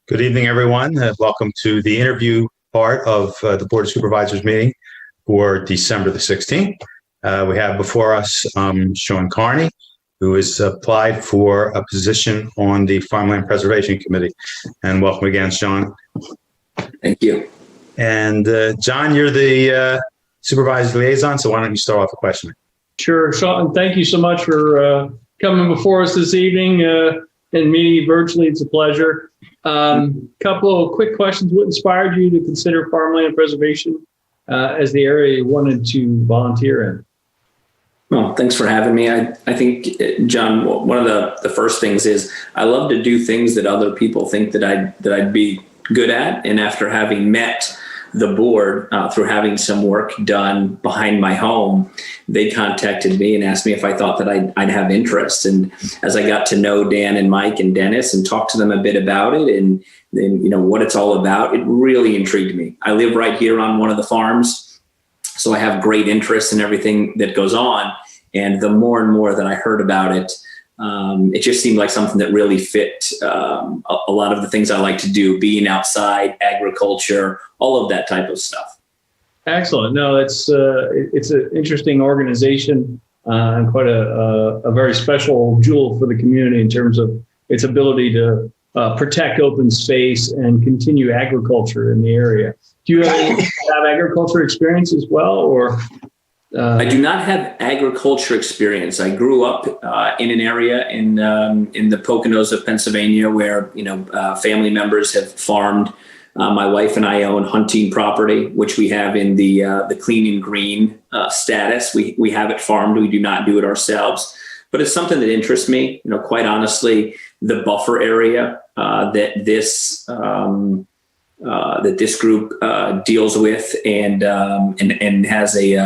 Good evening, everyone. Welcome to the interview part of the Board of Supervisors meeting for December the 16th. We have before us Sean Carney, who has applied for a position on the Farmland Preservation Committee. And welcome again, Sean. Thank you. And John, you're the supervisor liaison, so why don't you start off the questioning? Sure, Sean. Thank you so much for coming before us this evening and meeting virtually. It's a pleasure. Couple of quick questions. What inspired you to consider farmland preservation as the area you wanted to volunteer in? Well, thanks for having me. I think, John, one of the first things is I love to do things that other people think that I'd be good at. And after having met the board through having some work done behind my home, they contacted me and asked me if I thought that I'd have interest. And as I got to know Dan and Mike and Dennis and talked to them a bit about it and you know what it's all about, it really intrigued me. I live right here on one of the farms, so I have great interest in everything that goes on. And the more and more that I heard about it, it just seemed like something that really fit a lot of the things I like to do, being outside, agriculture, all of that type of stuff. Excellent. No, it's an interesting organization and quite a very special jewel for the community in terms of its ability to protect open space and continue agriculture in the area. Do you have agriculture experience as well, or? I do not have agriculture experience. I grew up in an area in the Poconos of Pennsylvania where family members have farmed. My wife and I own hunting property, which we have in the clean and green status. We have it farmed. We do not do it ourselves, but it's something that interests me. Quite honestly, the buffer area that this group deals with and has a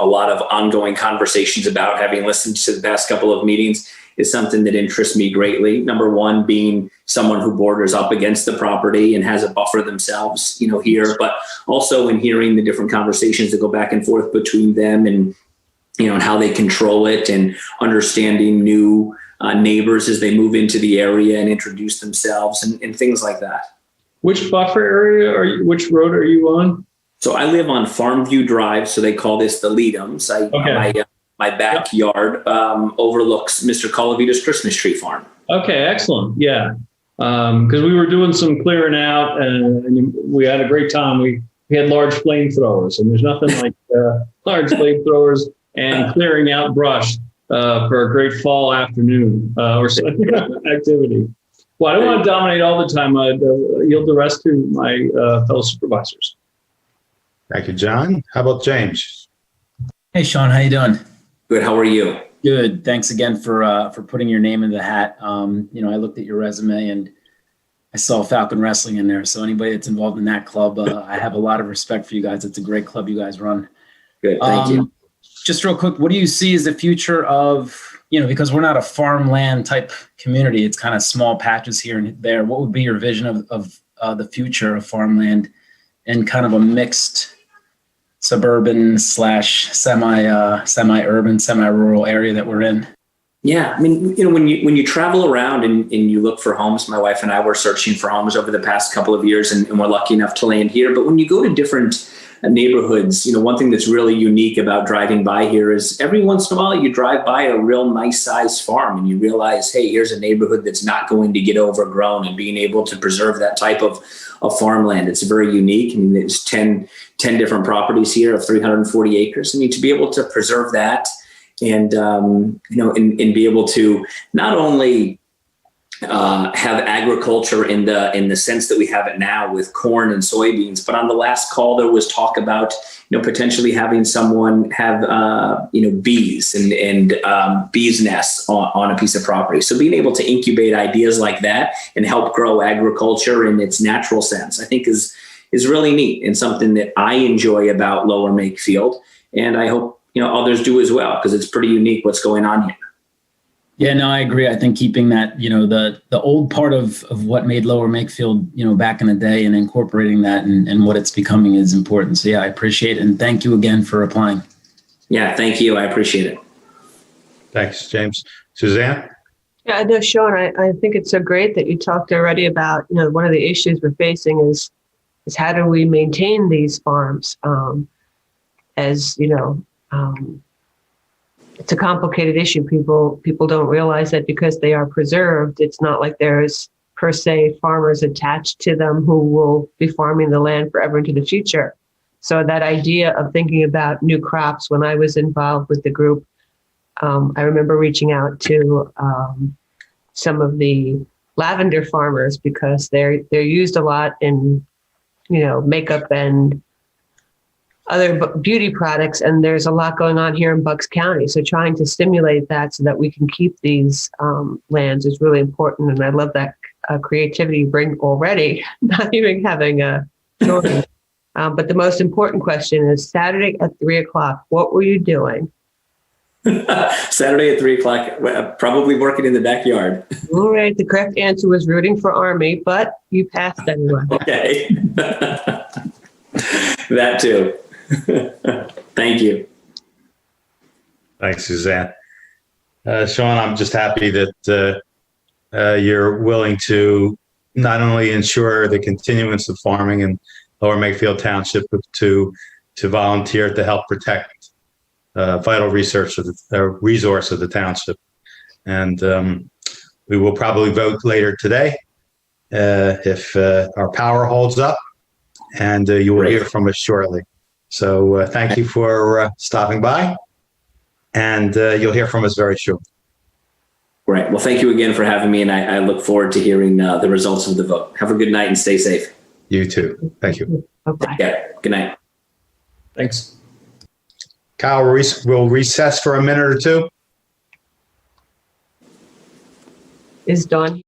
lot of ongoing conversations about, having listened to the past couple of meetings, is something that interests me greatly. Number one, being someone who borders up against the property and has a buffer themselves, here, but also in hearing the different conversations that go back and forth between them and, and how they control it, and understanding new neighbors as they move into the area and introduce themselves and things like that. Which buffer area which road are you on? So I live on Farmview Drive, so they call this the Leadums. My backyard overlooks Mr. Colavita's Christmas tree farm. Okay, excellent. Yeah, because we were doing some clearing out and we had a great time. We had large flamethrowers, and there's nothing like large flamethrowers and clearing out brush for a great fall afternoon or activity. Well, I don't want to dominate all the time. I'd yield the rest to my fellow supervisors. Thank you, John. How about James? Hey, Sean, how you doing? Good. How are you? Good. Thanks again for putting your name in the hat. I looked at your resume and I saw Falcon Wrestling in there. So anybody that's involved in that club, I have a lot of respect for you guys. It's a great club you guys run. Good. Thank you. Just real quick, what do you see as the future of, because we're not a farmland type community, it's kind of small patches here and there. What would be your vision of the future of farmland and kind of a mixed suburban / semi-urban, semi-rural area that we're in? Yeah, I mean, when you travel around and you look for homes, my wife and I were searching for homes over the past couple of years, and we're lucky enough to land here. But when you go to different neighborhoods, one thing that's really unique about driving by here is every once in a while you drive by a real nice sized farm and you realize, hey, here's a neighborhood that's not going to get overgrown, and being able to preserve that type of farmland. It's very unique. I mean, there's 10 different properties here of 340 acres. I mean, to be able to preserve that and be able to not only have agriculture in the sense that we have it now with corn and soybeans, but on the last call there was talk about potentially having someone have bees and bees nests on a piece of property. So being able to incubate ideas like that and help grow agriculture in its natural sense, I think is really neat and something that I enjoy about Lower Makefield, and I hope others do as well, because it's pretty unique what's going on here. Yeah, no, I agree. I think keeping that, the old part of what made Lower Makefield, back in the day, and incorporating that and what it's becoming is important. So yeah, I appreciate it. And thank you again for applying. Yeah, thank you. I appreciate it. Thanks, James. Suzanne? Yeah, I know, Sean, I think it's so great that you talked already about, one of the issues we're facing is how do we maintain these farms? As it's a complicated issue. People don't realize that because they are preserved, it's not like there's per se farmers attached to them who will be farming the land forever into the future. So that idea of thinking about new crops, when I was involved with the group, I remember reaching out to some of the lavender farmers because they're used a lot in makeup and other beauty products, and there's a lot going on here in Bucks County. So trying to stimulate that so that we can keep these lands is really important. And I love that creativity you bring already, not even having a story. But the most important question is Saturday at 3:00. What were you doing? Saturday at 3:00, probably working in the backyard. All right. The correct answer was rooting for Army, but you passed anyway. Okay. That too. Thank you. Thanks, Suzanne. Sean, I'm just happy that you're willing to not only ensure the continuance of farming in Lower Makefield Township, but to volunteer to help protect vital resource of the township. And we will probably vote later today if our power holds up, and you will hear from us shortly. So thank you for stopping by, and you'll hear from us very soon. Great. Well, thank you again for having me, and I look forward to hearing the results of the vote. Have a good night and stay safe. You too. Thank you. Bye-bye. Yeah. Good night. Thanks. Kyle, we'll recess for a minute or two. Is Dawn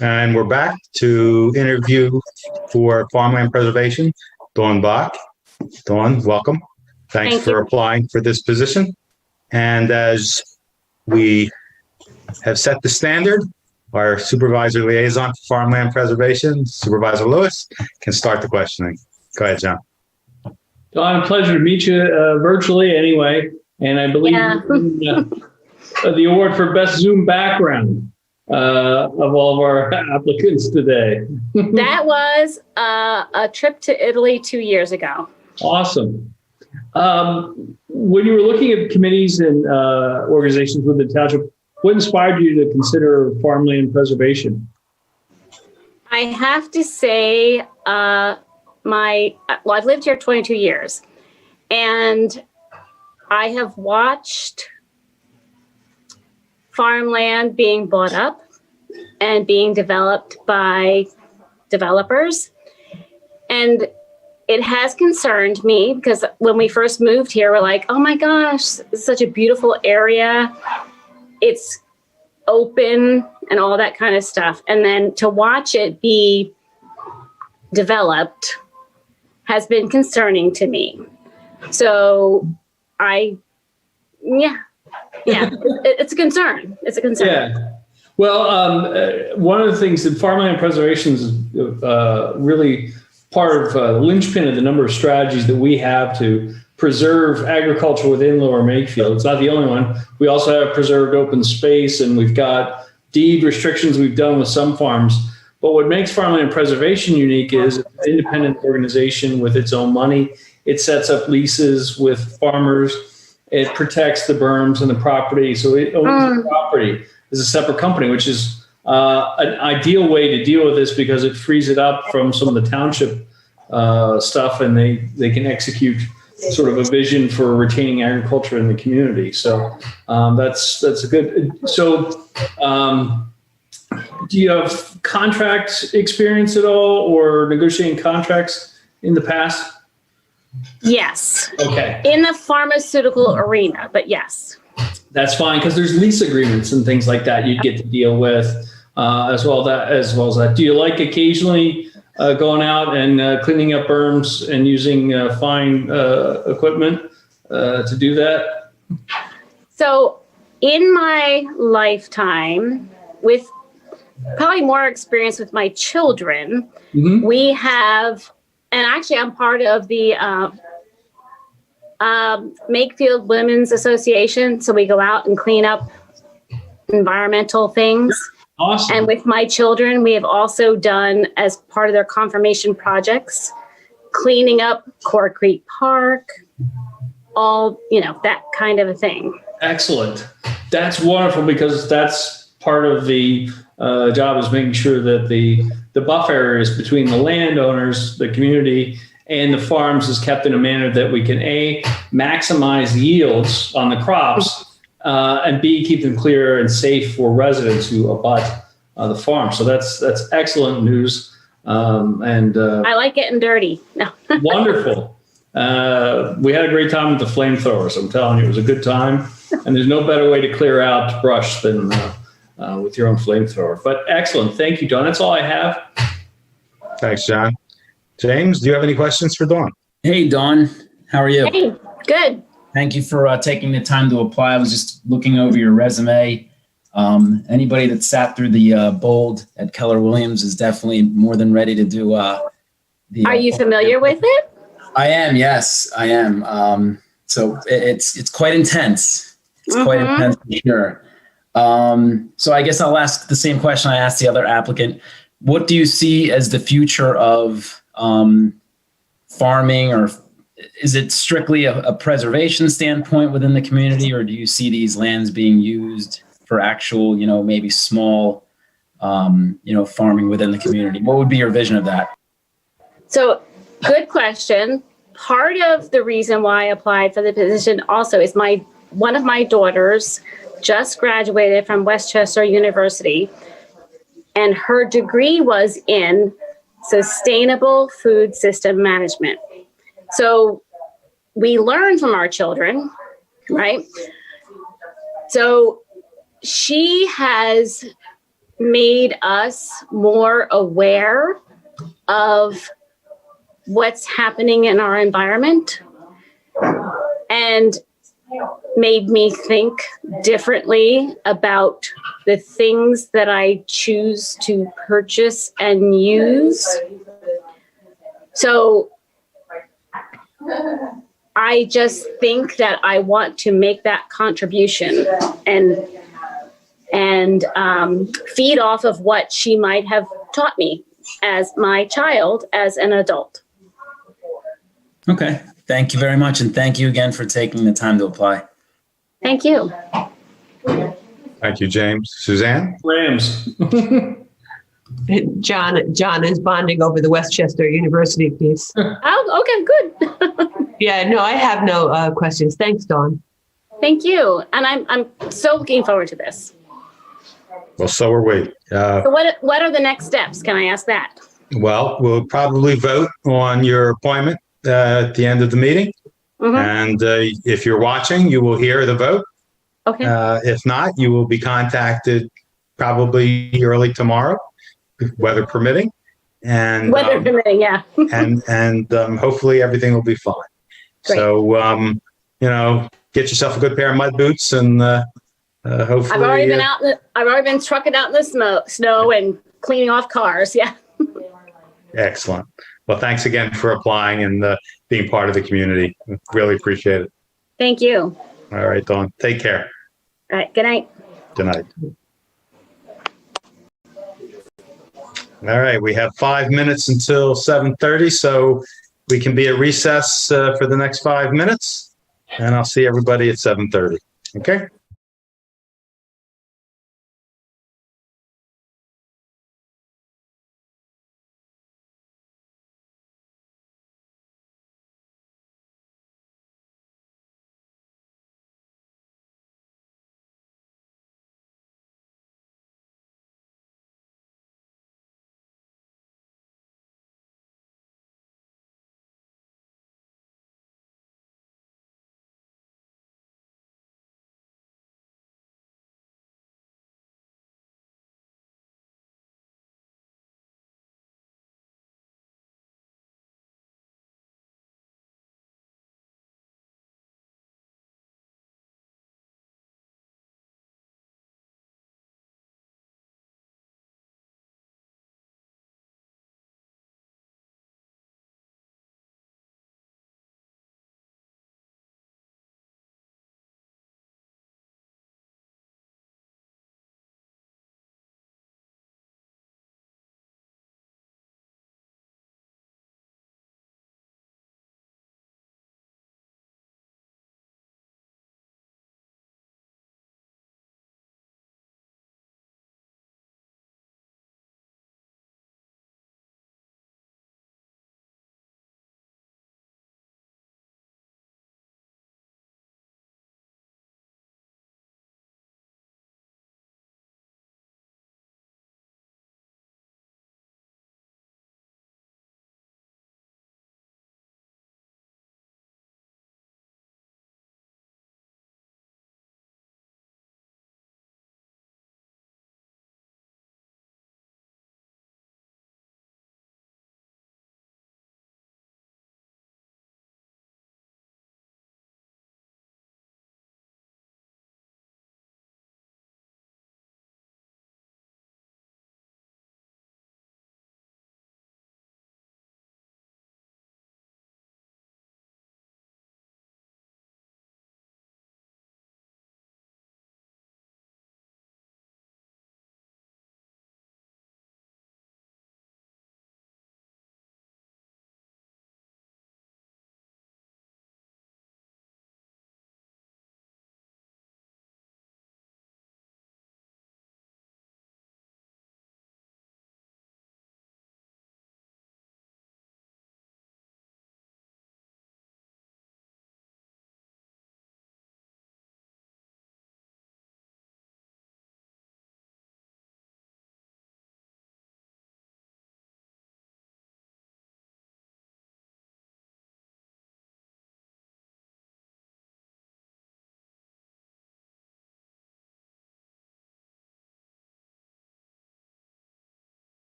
And we're back to interview for Farmland Preservation, Dawn Bach. Dawn, welcome. Thanks Thank for you. applying for this position. And as we have set the standard, our supervisor liaison for Farmland Preservation, Supervisor Lewis, can start the questioning. Go ahead, John. Don, a pleasure to meet you virtually anyway. And I believe the award for best Zoom background of all of our applicants today. That was a trip to Italy 2 years ago. Awesome. When you were looking at committees and organizations with the township, what inspired you to consider farmland preservation? I have to say, I've lived here 22 years, and I have watched farmland being bought up and being developed by developers. And it has concerned me because when we first moved here, we're like, oh my gosh, it's such a beautiful area. It's open and all that kind of stuff. And then to watch it be developed has been concerning to me. So it's a concern. It's a concern. Yeah. Well, one of the things that farmland preservation is really part of the linchpin of the number of strategies that we have to preserve agriculture within Lower Makefield. It's not the only one. We also have preserved open space, and we've got deed restrictions we've done with some farms. But what makes farmland preservation unique is it's an independent organization with its own money. It sets up leases with farmers. It protects the berms and the property. So it owns the property as a separate company, which is an ideal way to deal with this because it frees it up from some of the township stuff, and they can execute sort of a vision for retaining agriculture in the community. So that's a good. So do you have contract experience at all, or negotiating contracts in the past? Yes. Okay. In the pharmaceutical arena, but yes. That's fine, because there's lease agreements and things like that you'd get to deal with as well as that. Do you like occasionally going out and cleaning up berms and using fine equipment to do that? So in my lifetime, with probably more experience with my children, we have, and actually I'm part of the Makefield Women's Association. So we go out and clean up environmental things. Awesome. And with my children, we have also done, as part of their confirmation projects, cleaning up Core Creek Park, all, that kind of a thing. Excellent. That's wonderful, because that's part of the job, is making sure that the buffer areas between the landowners, the community, and the farms is kept in a manner that we can A, maximize yields on the crops, and B, keep them clear and safe for residents who abut the farm. So that's excellent news. I like getting dirty. No. Wonderful. We had a great time with the flamethrowers. I'm telling you, it was a good time. And there's no better way to clear out brush than with your own flamethrower. But excellent. Thank you, John. That's all I have. Thanks, John. James, do you have any questions for Dawn? Hey, Dawn. How are you? Hey, good. Thank you for taking the time to apply. I was just looking over your resume. Anybody that sat through the bold at Keller Williams is definitely more than ready to do the. Are you familiar with it? I am. Yes, I am. So it's quite intense. It's quite intense for sure. So I guess I'll ask the same question I asked the other applicant. What do you see as the future of farming, or is it strictly a preservation standpoint within the community, or do you see these lands being used for actual, maybe small, farming within the community? What would be your vision of that? So, good question. Part of the reason why I applied for the position also is one of my daughters just graduated from Westchester University, and her degree was in sustainable food system management. So we learn from our children, right? So she has made us more aware of what's happening in our environment and made me think differently about the things that I choose to purchase and use. So I just think that I want to make that contribution and feed off of what she might have taught me as my child, as an adult. Okay. Thank you very much. And thank you again for taking the time to apply. Thank you. Thank you, James. Suzanne? Rams. John is bonding over the Westchester University piece. Oh, okay, good. Yeah, no, I have no questions. Thanks, Dawn. Thank you. And I'm so looking forward to this. Well, so are we. So what are the next steps? Can I ask that? Well, we'll probably vote on your appointment at the end of the meeting. Mhm. And if you're watching, you will hear the vote. Okay. If not, you will be contacted probably early tomorrow, weather permitting. And Weather permitting, yeah. and hopefully everything will be fine. Great. So get yourself a good pair of mud boots and hopefully. I've already been trucking out in the snow and cleaning off cars. Yeah. Excellent. Well, thanks again for applying and being part of the community. Really appreciate it. Thank you. All right, Dawn. Take care. All right. Good night. Good night. All right, we have 5 minutes until 7:30, so we can be at recess for the next 5 minutes, and I'll see everybody at 7:30. Okay?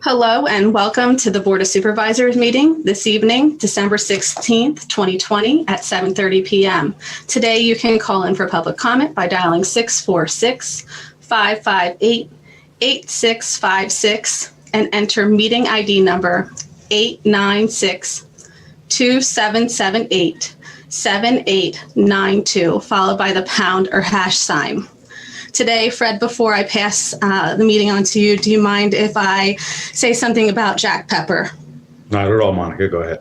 Hello and welcome to the Board of Supervisors meeting this evening, December 16th, 2020 at 7:30 p.m. Today you can call in for public comment by dialing 646-558-8656 and enter meeting ID number 896-2778-7892, followed by the pound or hash sign. Today, Fred, before I pass the meeting on to you, do you mind if I say something about Jack Pepper? Not at all, Monica. Go ahead.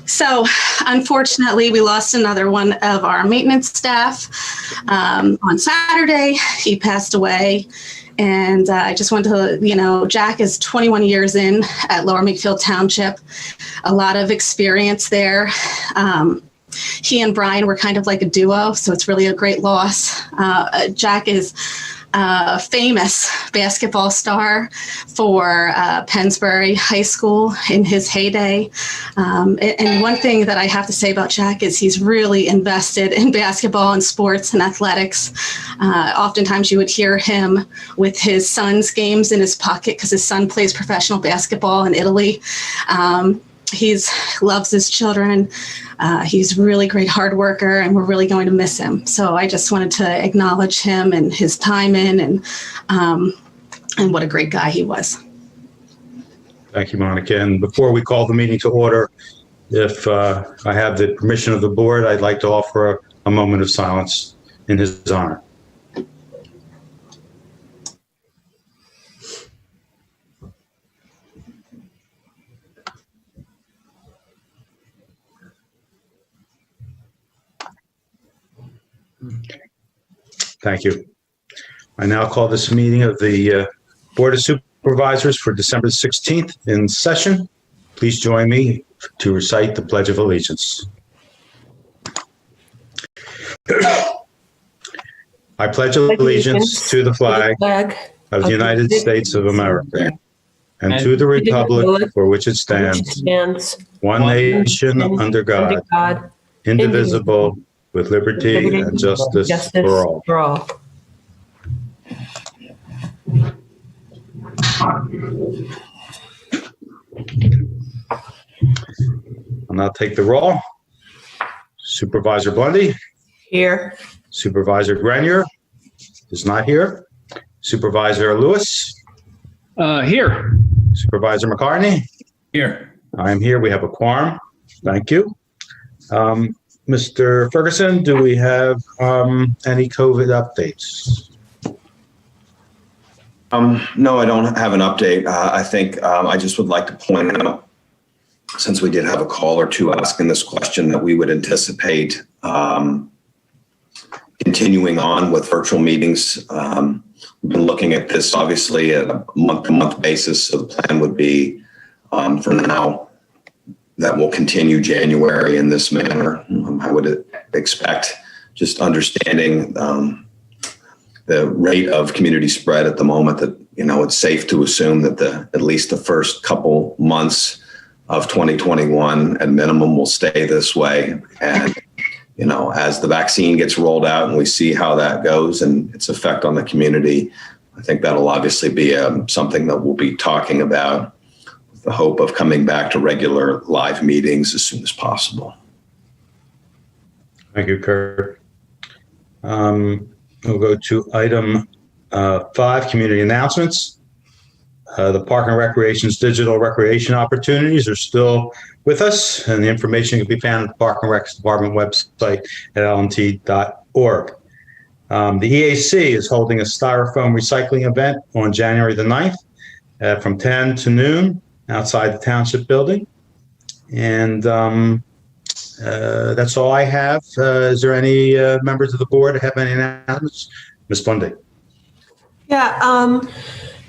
So unfortunately, we lost another one of our maintenance staff on Saturday. He passed away. And I just wanted to, Jack is 21 years in at Lower Makefield Township, a lot of experience there. He and Brian were kind of like a duo, so it's really a great loss. Jack is a famous basketball star for Pennsbury High School in his heyday. And one thing that I have to say about Jack is he's really invested in basketball and sports and athletics. Oftentimes you would hear him with his son's games in his pocket because his son plays professional basketball in Italy. He loves his children. He's a really great hard worker, and we're really going to miss him. So I just wanted to acknowledge him and his time in, and what a great guy he was. Thank you, Monica. And before we call the meeting to order, if I have the permission of the board, I'd like to offer a moment of silence in his honor. Thank you. I now call this meeting of the Board of Supervisors for December 16th in session. Please join me to recite the Pledge of Allegiance. I pledge allegiance to the flag of the United States of America and to the republic for which it stands, one nation under God, indivisible, with liberty and justice for all. I'll now take the roll. Supervisor Blundy. Here. Supervisor Grenier is not here. Supervisor Lewis. Here. Supervisor McCartney. Here. I am here. We have a quorum. Thank you. Mr. Ferguson, do we have any COVID updates? No, I don't have an update. I think I just would like to point out, since we did have a call or two asking this question, that we would anticipate continuing on with virtual meetings. We've been looking at this obviously at a month-to-month basis. So the plan would be for now that will continue January in this manner. I would expect, just understanding the rate of community spread at the moment, that it's safe to assume that at least the first couple months of 2021 at minimum will stay this way. And as the vaccine gets rolled out and we see how that goes and its effect on the community, I think that'll obviously be something that we'll be talking about, with the hope of coming back to regular live meetings as soon as possible. Thank you, Kurt. We'll go to item 5, community announcements. The Park and Recreation's digital recreation opportunities are still with us, and the information can be found at the Park and Rec Department website at lmt.org. The EAC is holding a styrofoam recycling event on January the 9th from 10 to noon outside the Township building. And that's all I have. Is there any members of the board that have any announcements? Ms. Bundy. Yeah,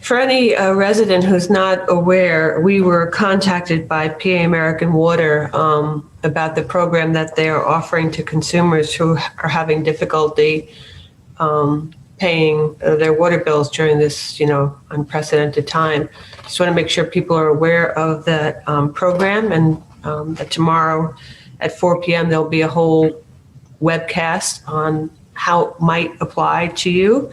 for any resident who's not aware, we were contacted by PA American Water about the program that they are offering to consumers who are having difficulty paying their water bills during this, unprecedented time. Just want to make sure people are aware of that program, and that tomorrow at 4 p.m. there'll be a whole webcast on how it might apply to you.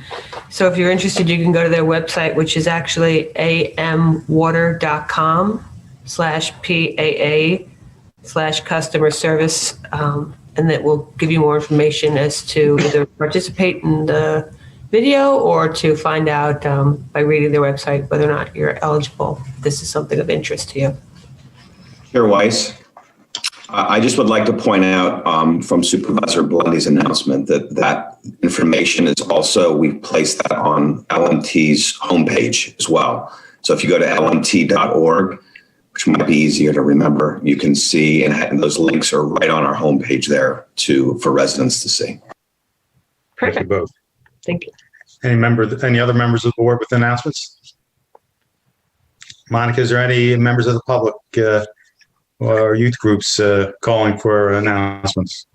So if you're interested, you can go to their website, which is actually amwater.com/PAA/customer service. And that will give you more information as to either participate in the video or to find out by reading their website whether or not you're eligible. This is something of interest to you. Chair Weiss, I just would like to point out from Supervisor Blundy's announcement that information is also, we've placed that on LMT's homepage as well. So if you go to lmt.org, which might be easier to remember, you can see, and those links are right on our homepage there for residents to see. Perfect. Thank you both. Thank you. Any other members of the board with announcements? Monica, is there any members of the public or youth groups calling for announcements?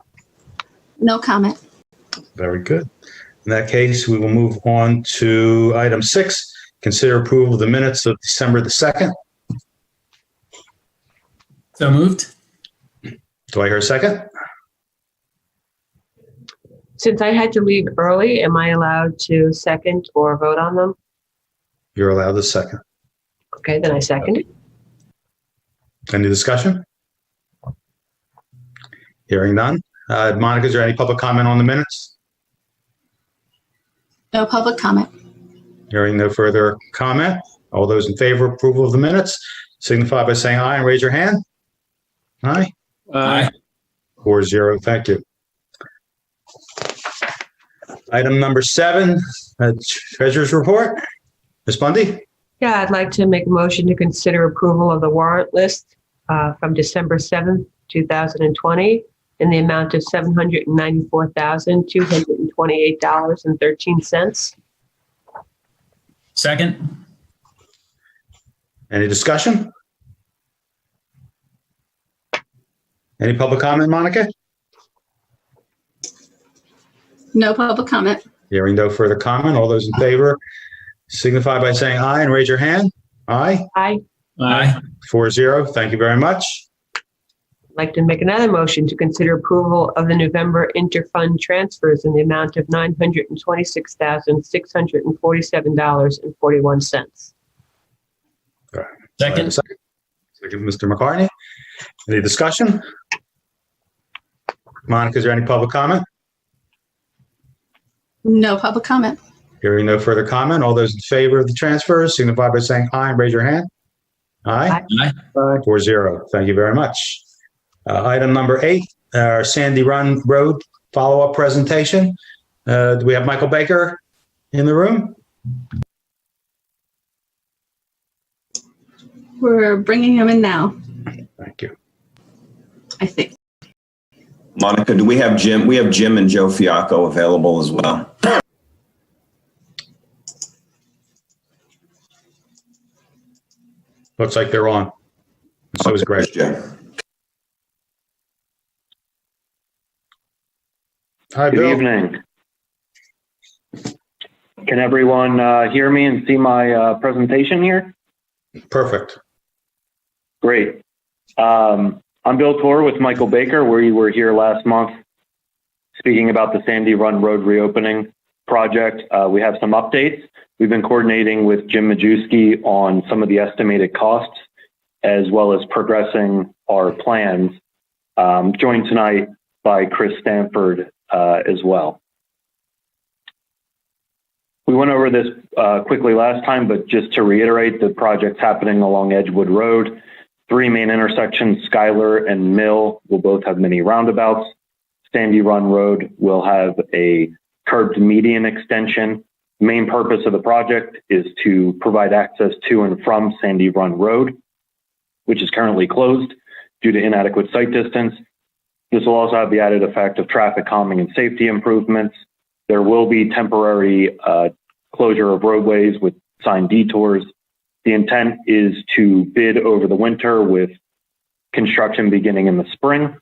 No comment. Very good. In that case, we will move on to item 6, consider approval of the minutes of December the 2nd. So moved. Do I hear a second? Since I had to leave early, am I allowed to second or vote on them? You're allowed a second. Okay, then I second it. Any discussion? Hearing none. Monica, is there any public comment on the minutes? No public comment. Hearing no further comment. All those in favor of approval of the minutes signify by saying aye and raise your hand. Aye. Aye. 4-0. Thank you. Item number 7, Treasurer's Report. Ms. Bundy? Yeah, I'd like to make a motion to consider approval of the warrant list from December 7th, 2020 in the amount of $794,228.13. Second. Any discussion? Any public comment, Monica? No public comment. Hearing no further comment. All those in favor signify by saying aye and raise your hand. Aye. Aye. Aye. 4-0. Thank you very much. I'd like to make another motion to consider approval of the November interfund transfers in the amount of $926,647.41. Second. Second, Mr. McCartney. Any discussion? Monica, is there any public comment? No public comment. Hearing no further comment. All those in favor of the transfers signify by saying aye and raise your hand. Aye. Aye. 4-0. Thank you very much. Item number 8, our Sandy Run Road follow-up presentation. Do we have Michael Baker in the room? We're bringing him in now, Thank you. I think. Monica, do we have Jim? We have Jim and Joe Fiacco available as well. Looks like they're on. So is Greg. Joe. Hi, Good Bill. evening. Can everyone hear me and see my presentation here? Perfect. Great. I'm Bill Torr with Michael Baker. We were here last month speaking about the Sandy Run Road reopening project. We have some updates. We've been coordinating with Jim Majewski on some of the estimated costs, as well as progressing our plans. Joined tonight by Chris Stanford as well. We went over this quickly last time, but just to reiterate, the project's happening along Edgewood Road. 3 main intersections, Schuyler and Mill, will both have mini roundabouts. Sandy Run Road will have a curbed median extension. The main purpose of the project is to provide access to and from Sandy Run Road, which is currently closed due to inadequate site distance. This will also have the added effect of traffic calming and safety improvements. There will be temporary closure of roadways with signed detours. The intent is to bid over the winter with construction beginning in the spring.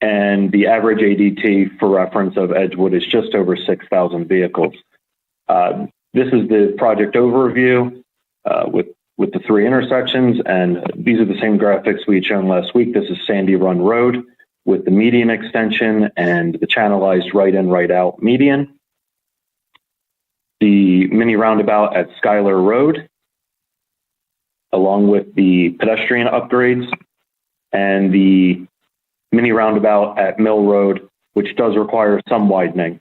And the average ADT, for reference, of Edgewood is just over 6,000 vehicles. This is the project overview with the 3 intersections, and these are the same graphics we had shown last week. This is Sandy Run Road, with the median extension and the channelized right in, right out median. The mini roundabout at Schuyler Road, along with the pedestrian upgrades, and the mini roundabout at Mill Road, which does require some widening.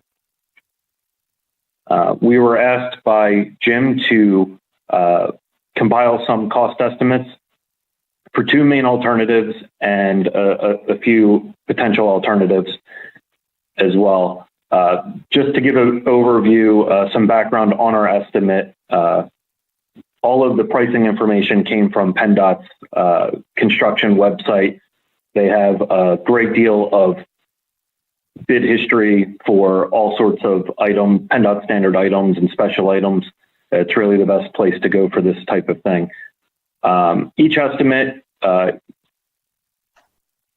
We were asked by Jim to compile some cost estimates for two main alternatives and a few potential alternatives as well. Just to give an overview, some background on our estimate, all of the pricing information came from PennDOT's construction website. They have a great deal of bid history for all sorts of PennDOT standard items and special items. It's really the best place to go for this type of thing. Each estimate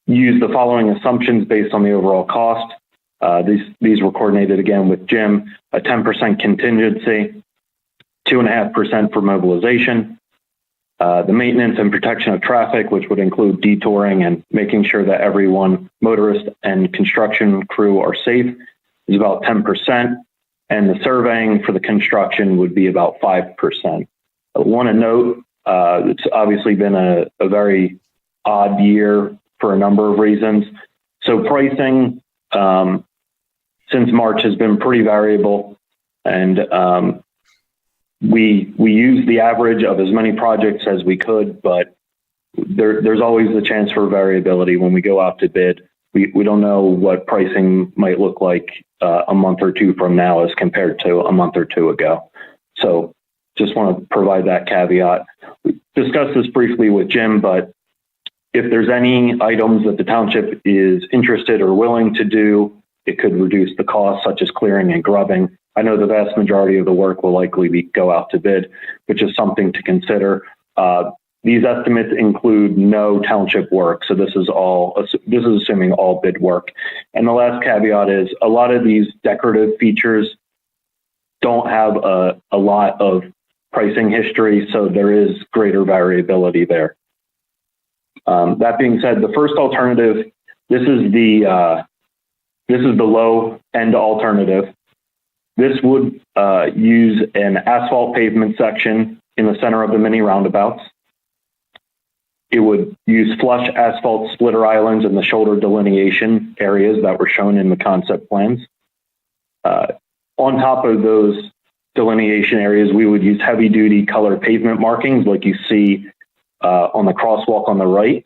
used the following assumptions based on the overall cost. These were coordinated again with Jim: a 10% contingency, 2.5% for mobilization, the maintenance and protection of traffic, which would include detouring and making sure that everyone, motorist and construction crew, are safe, is about 10%, and the surveying for the construction would be about 5%. I want to note, it's obviously been a very odd year for a number of reasons. So pricing since March has been pretty variable, and we used the average of as many projects as we could, but there's always the chance for variability when we go out to bid. We don't know what pricing might look like a month or two from now as compared to a month or two ago. So just want to provide that caveat. We discussed this briefly with Jim, but if there's any items that the township is interested or willing to do, it could reduce the cost, such as clearing and grubbing. I know the vast majority of the work will likely go out to bid, which is something to consider. These estimates include no township work, so this is assuming all bid work. And the last caveat is a lot of these decorative features don't have a lot of pricing history, so there is greater variability there. That being said, the first alternative, this is the low end alternative. This would use an asphalt pavement section in the center of the mini roundabouts. It would use flush asphalt splitter islands in the shoulder delineation areas that were shown in the concept plans. On top of those delineation areas, we would use heavy duty color pavement markings like you see on the crosswalk on the right,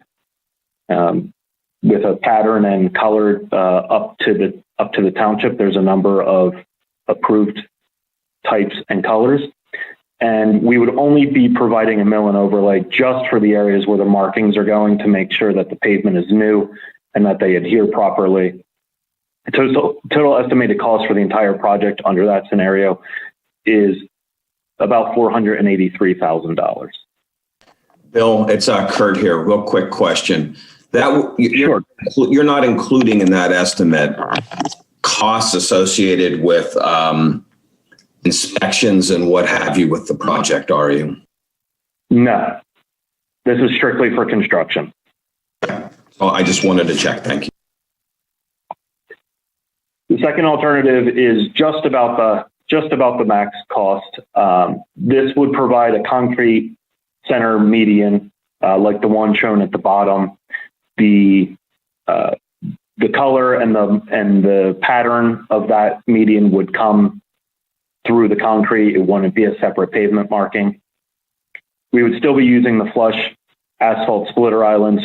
with a pattern and colored up to the township. There's a number of approved types and colors. And we would only be providing a mill and overlay just for the areas where the markings are going, to make sure that the pavement is new and that they adhere properly. Total estimated cost for the entire project under that scenario is about $483,000. Bill, it's Kurt here. Real quick question. You're not including in that estimate costs associated with inspections and what have you with the project, are you? No, this is strictly for construction. Oh, I just wanted to check. Thank you. The second alternative is just about the max cost. This would provide a concrete center median, like the one shown at the bottom. The color and the pattern of that median would come through the concrete. It wouldn't be a separate pavement marking. We would still be using the flush asphalt splitter islands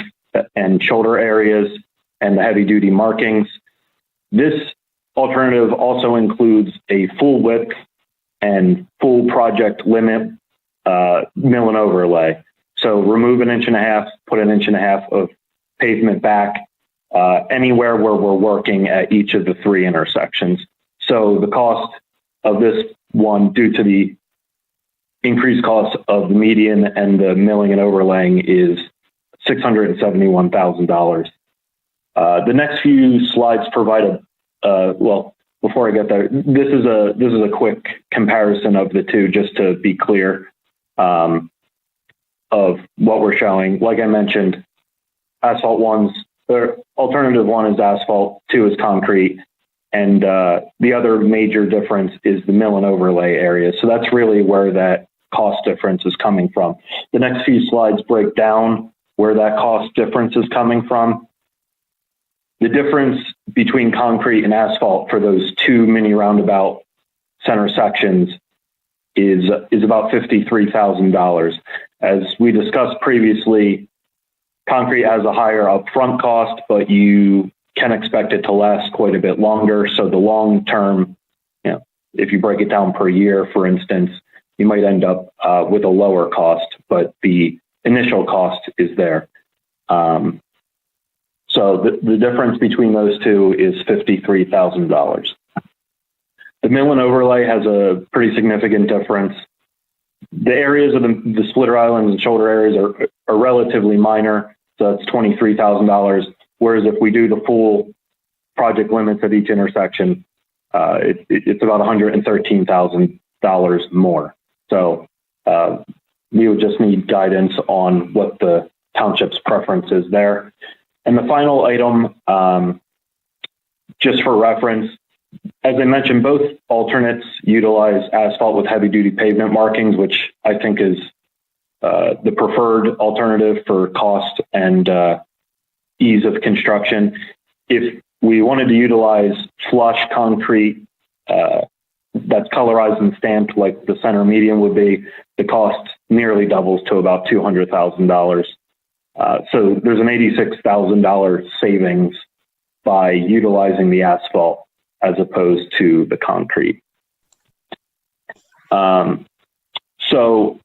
and shoulder areas and the heavy duty markings. This alternative also includes a full width and full project limit mill and overlay. So remove 1.5 inches, put 1.5 inches of pavement back anywhere where we're working at each of the 3 intersections. So the cost of this one, due to the increased cost of the median and the milling and overlaying, is $671,000. The next few slides provide well, before I get there, this is a quick comparison of the two, just to be clear of what we're showing. Like I mentioned, asphalt ones or alternative one is asphalt, two is concrete. And the other major difference is the mill and overlay area. So that's really where that cost difference is coming from. The next few slides break down where that cost difference is coming from. The difference between concrete and asphalt for those two mini roundabout center sections is about $53,000. As we discussed previously, concrete has a higher upfront cost, but you can expect it to last quite a bit longer. So the long term, if you break it down per year, for instance, you might end up with a lower cost, but the initial cost is there. So the difference between those two is $53,000. The mill and overlay has a pretty significant difference. The areas of the splitter islands and shoulder areas are relatively minor, so that's $23,000. Whereas if we do the full project limits at each intersection, it's about $113,000 more. So we would just need guidance on what the township's preference is there. And the final item, just for reference, as I mentioned, both alternates utilize asphalt with heavy-duty pavement markings, which I think is the preferred alternative for cost and ease of construction. If we wanted to utilize flush concrete that's colorized and stamped like the center median would be, the cost nearly doubles to about $200,000. So there's an $86,000 savings by utilizing the asphalt as opposed to the concrete. So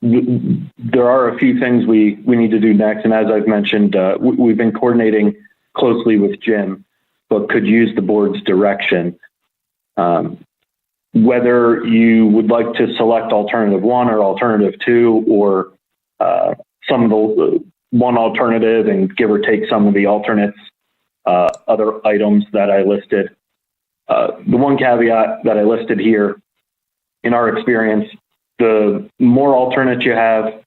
there are a few things we need to do next. And as I've mentioned, we've been coordinating closely with Jim, but could use the board's direction. Whether you would like to select alternative one or alternative two, or some of the one alternative and give or take some of the alternates, other items that I listed. The one caveat that I listed here, in our experience, the more alternates you have,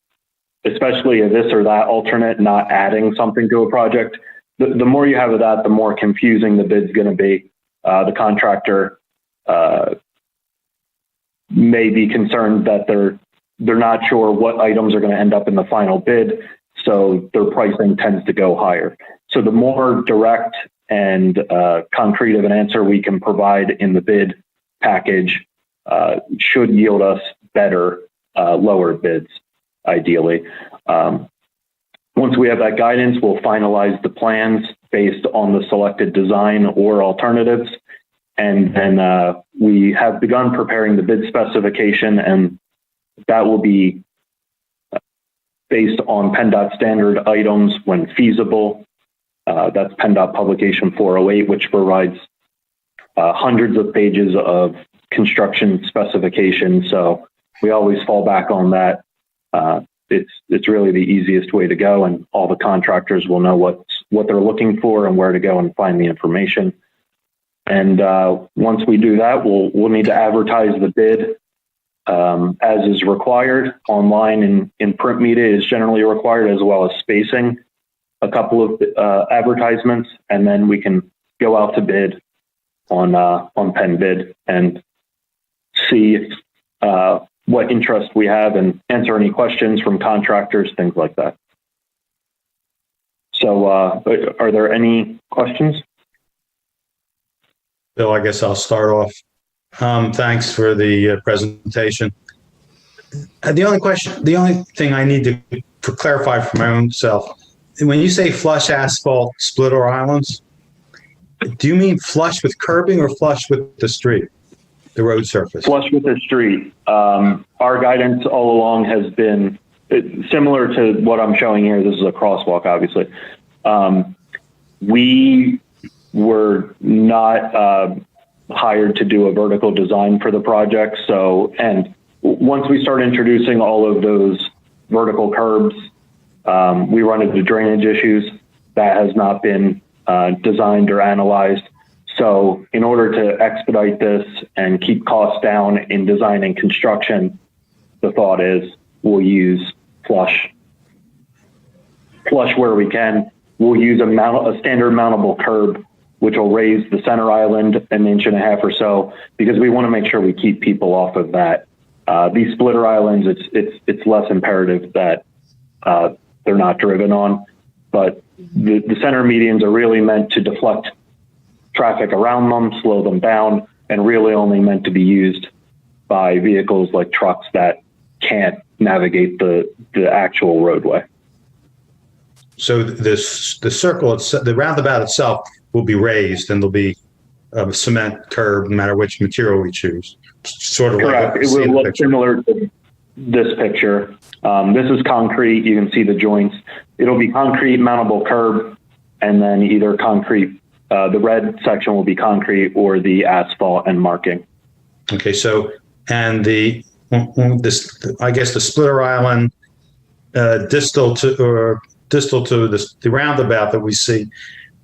especially this or that alternate, not adding something to a project, the more you have of that, the more confusing the bid's going to be. The contractor may be concerned that they're not sure what items are going to end up in the final bid, so their pricing tends to go higher. So the more direct and concrete of an answer we can provide in the bid package should yield us better, lower bids, ideally. Once we have that guidance, we'll finalize the plans based on the selected design or alternatives. And then we have begun preparing the bid specification, and that will be based on PennDOT standard items when feasible. That's PennDOT publication 408, which provides hundreds of pages of construction specifications. So we always fall back on that. It's really the easiest way to go, and all the contractors will know what they're looking for and where to go and find the information. And once we do that, we'll need to advertise the bid as is required. Online and in print media is generally required, as well as spacing a couple of advertisements, and then we can go out to bid on PennBid and see what interest we have and answer any questions from contractors, things like that. So are there any questions? Bill, I guess I'll start off. Thanks for the presentation. The only thing I need to clarify for my own self, when you say flush asphalt splitter islands, do you mean flush with curbing or flush with the street, the road surface? Flush with the street. Our guidance all along has been similar to what I'm showing here. This is a crosswalk, obviously. We were not hired to do a vertical design for the project. So, and once we start introducing all of those vertical curbs, we run into drainage issues. That has not been designed or analyzed. So in order to expedite this and keep costs down in design and construction, the thought is we'll use flush where we can. we'll use a standard mountable curb, which will raise the center island an inch and a half or so, because we want to make sure we keep people off of that. These splitter islands, it's less imperative that they're not driven on, but the center medians are really meant to deflect traffic around them, slow them down, and really only meant to be used by vehicles like trucks that can't navigate the actual roadway. So the circle, the roundabout itself will be raised, and there'll be a cement curb no matter which material we choose. Sort of correct. Like it will look similar to this picture. This is concrete. You can see the joints. It'll be concrete mountable curb, and then either concrete. The red section will be concrete or the asphalt and marking. Okay. So, and I guess the splitter island distal to the roundabout that we see,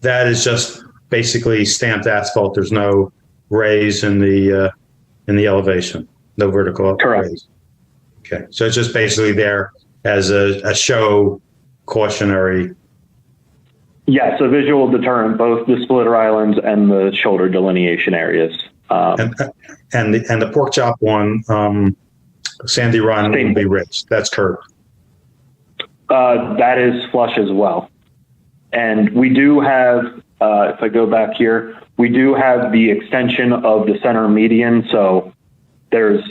that is just basically stamped asphalt. There's no raise in the elevation, no vertical correct raise. Okay, so it's just basically there as a show cautionary. Yes, a visual deterrent, both the splitter islands and the shoulder delineation areas. And the pork chop one, Sandy Run will be raised. That's curved. That is flush as well. And we do have, if I go back here, we do have the extension of the center median. So there's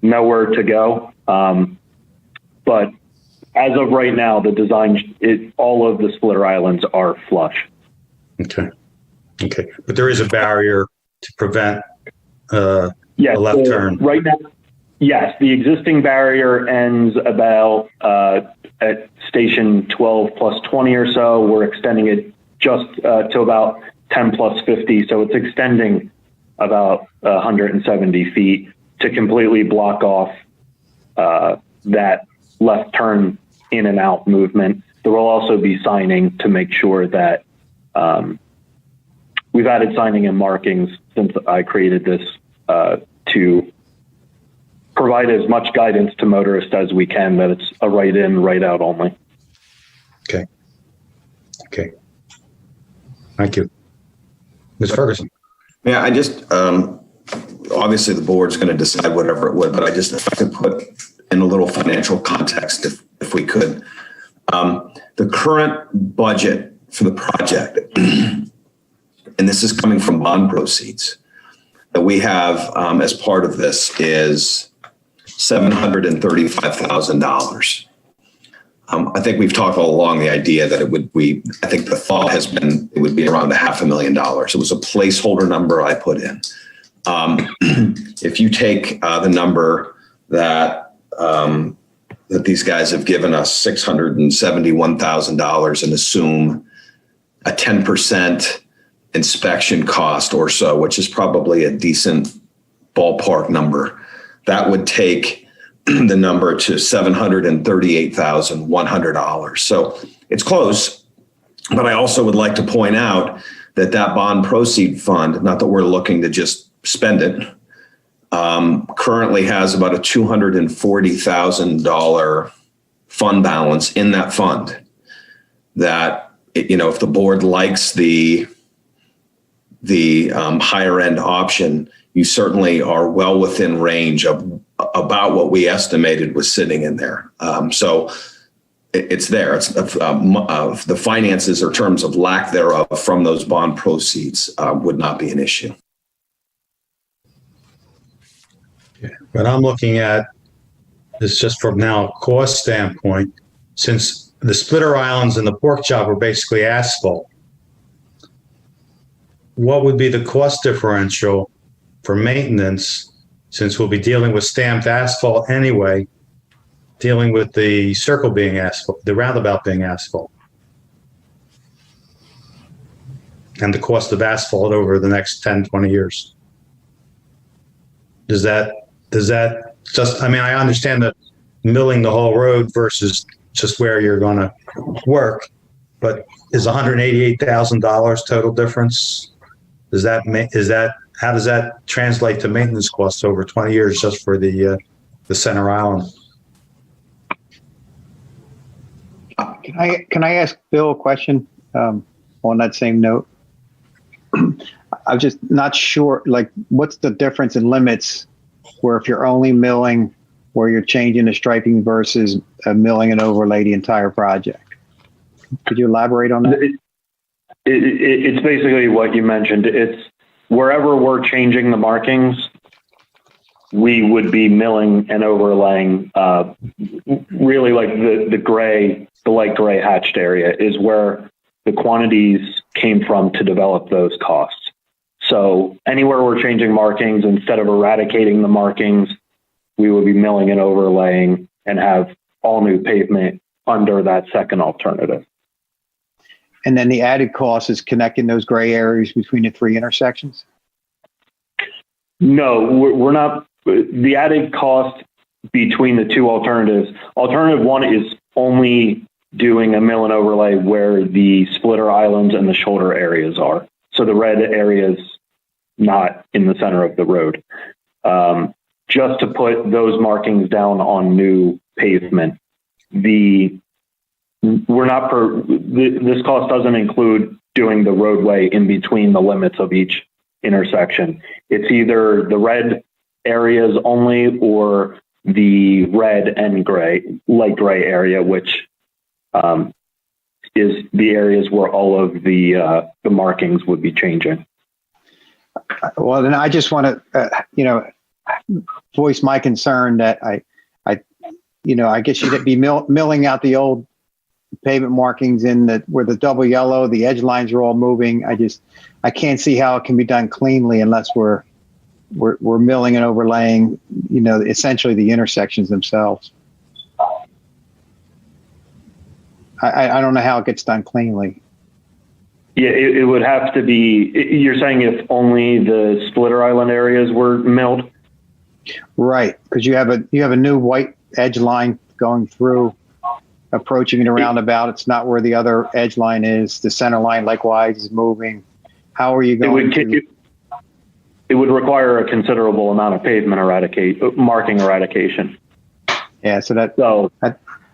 nowhere to go. But as of right now, the design, all of the splitter islands are flush. Okay. But there is a barrier to prevent a left turn. Right now, yes, the existing barrier ends about at station 12 plus 20 or so. We're extending it just to about 10 plus 50. So it's extending about 170 feet to completely block off that left turn in and out movement. There will also be signing to make sure that we've added signing and markings since I created this to provide as much guidance to motorists as we can, that it's a right in, right out only. Okay. Thank you. Ms. Ferguson. Yeah, I just, obviously the board's going to decide whatever it would, but if I could put in a little financial context, if we could. The current budget for the project, and this is coming from bond proceeds, that we have as part of this is $735,000. I think we've talked all along the idea that I think the thought has been it would be around $500,000. It was a placeholder number I put in. If you take the number that these guys have given us, $671,000, and assume a 10% inspection cost or so, which is probably a decent ballpark number, that would take the number to $738,100. So it's close, but I also would like to point out that bond proceed fund, not that we're looking to just spend it, currently has about a $240,000 fund balance in that fund that, if the board likes the higher end option, you certainly are well within range of about what we estimated was sitting in there. So it's there. It's the finances or terms of lack thereof from those bond proceeds would not be an issue. But I'm looking at this just from now a cost standpoint, since the splitter islands and the pork chop are basically asphalt. What would be the cost differential for maintenance, since we'll be dealing with stamped asphalt anyway, dealing with the circle being asphalt, the roundabout being asphalt, and the cost of asphalt over the next 10, 20 years? Does that just, I understand that milling the whole road versus just where you're going to work, but is $188,000 total difference? How does that translate to maintenance costs over 20 years just for the center island? Can I ask Bill a question? on that same note. I'm just not sure, like, what's the difference in limits where if you're only milling, where you're changing the striping versus milling and overlay the entire project? Could you elaborate on that? It's basically what you mentioned. It's wherever we're changing the markings, we would be milling and overlaying. Really, like the light gray hatched area is where the quantities came from to develop those costs. So anywhere we're changing markings, instead of eradicating the markings, we would be milling and overlaying and have all new pavement under that second alternative. And then the added cost is connecting those gray areas between the three intersections? No, we're not. The added cost between the two alternatives, alternative one is only doing a mill and overlay where the splitter islands and the shoulder areas are. So the red area is not in the center of the road. Just to put those markings down on new pavement. This cost doesn't include doing the roadway in between the limits of each intersection. It's either the red areas only or the red and gray, light gray area, which is the areas where all of the markings would be changing. Well, then I just want to, voice my concern that I guess you'd be milling out the old pavement markings where the double yellow, the edge lines are all moving. I can't see how it can be done cleanly unless we're milling and overlaying, essentially the intersections themselves. I don't know how it gets done cleanly. Yeah, it would have to be, you're saying if only the splitter island areas were milled? Right, because you have a new white edge line going through, approaching the roundabout. It's not where the other edge line is. The center line likewise is moving. How are you going It would require a considerable amount of pavement marking eradication. Yeah,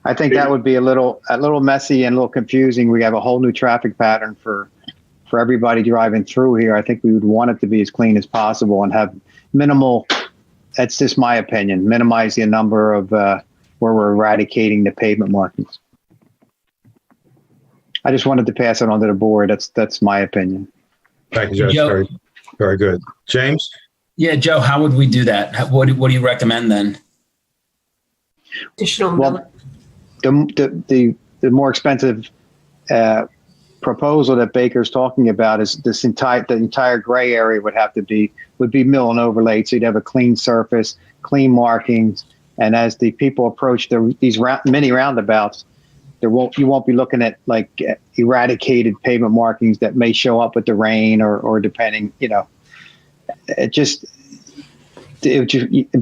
I think that would be a little messy and a little confusing. We have a whole new traffic pattern for everybody driving through here. I think we would want it to be as clean as possible and have minimal. That's just my opinion. Minimize the number of where we're eradicating the pavement markings. I just wanted to pass it on to the board. That's my opinion. Thank you, Judge. Very, very good. James? Yeah, Joe, how would we do that? What do you recommend then? Additional Well, the more expensive proposal that Baker's talking about is the entire gray area would be mill and overlaid, so you'd have a clean surface, clean markings, and as the people approach these mini roundabouts, you won't be looking at like eradicated pavement markings that may show up with the rain or depending, it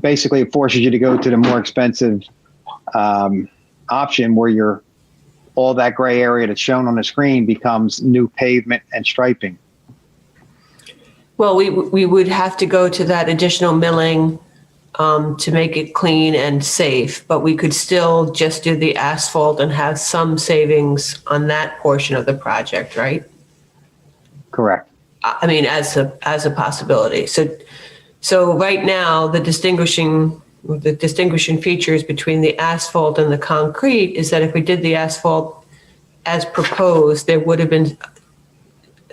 basically forces you to go to the more expensive option where all that gray area that's shown on the screen becomes new pavement and striping. Well, we would have to go to that additional milling to make it clean and safe, but we could still just do the asphalt and have some savings on that portion of the project, right? Correct. I mean, as a possibility. So right now, the distinguishing features between the asphalt and the concrete is that if we did the asphalt as proposed, there would have been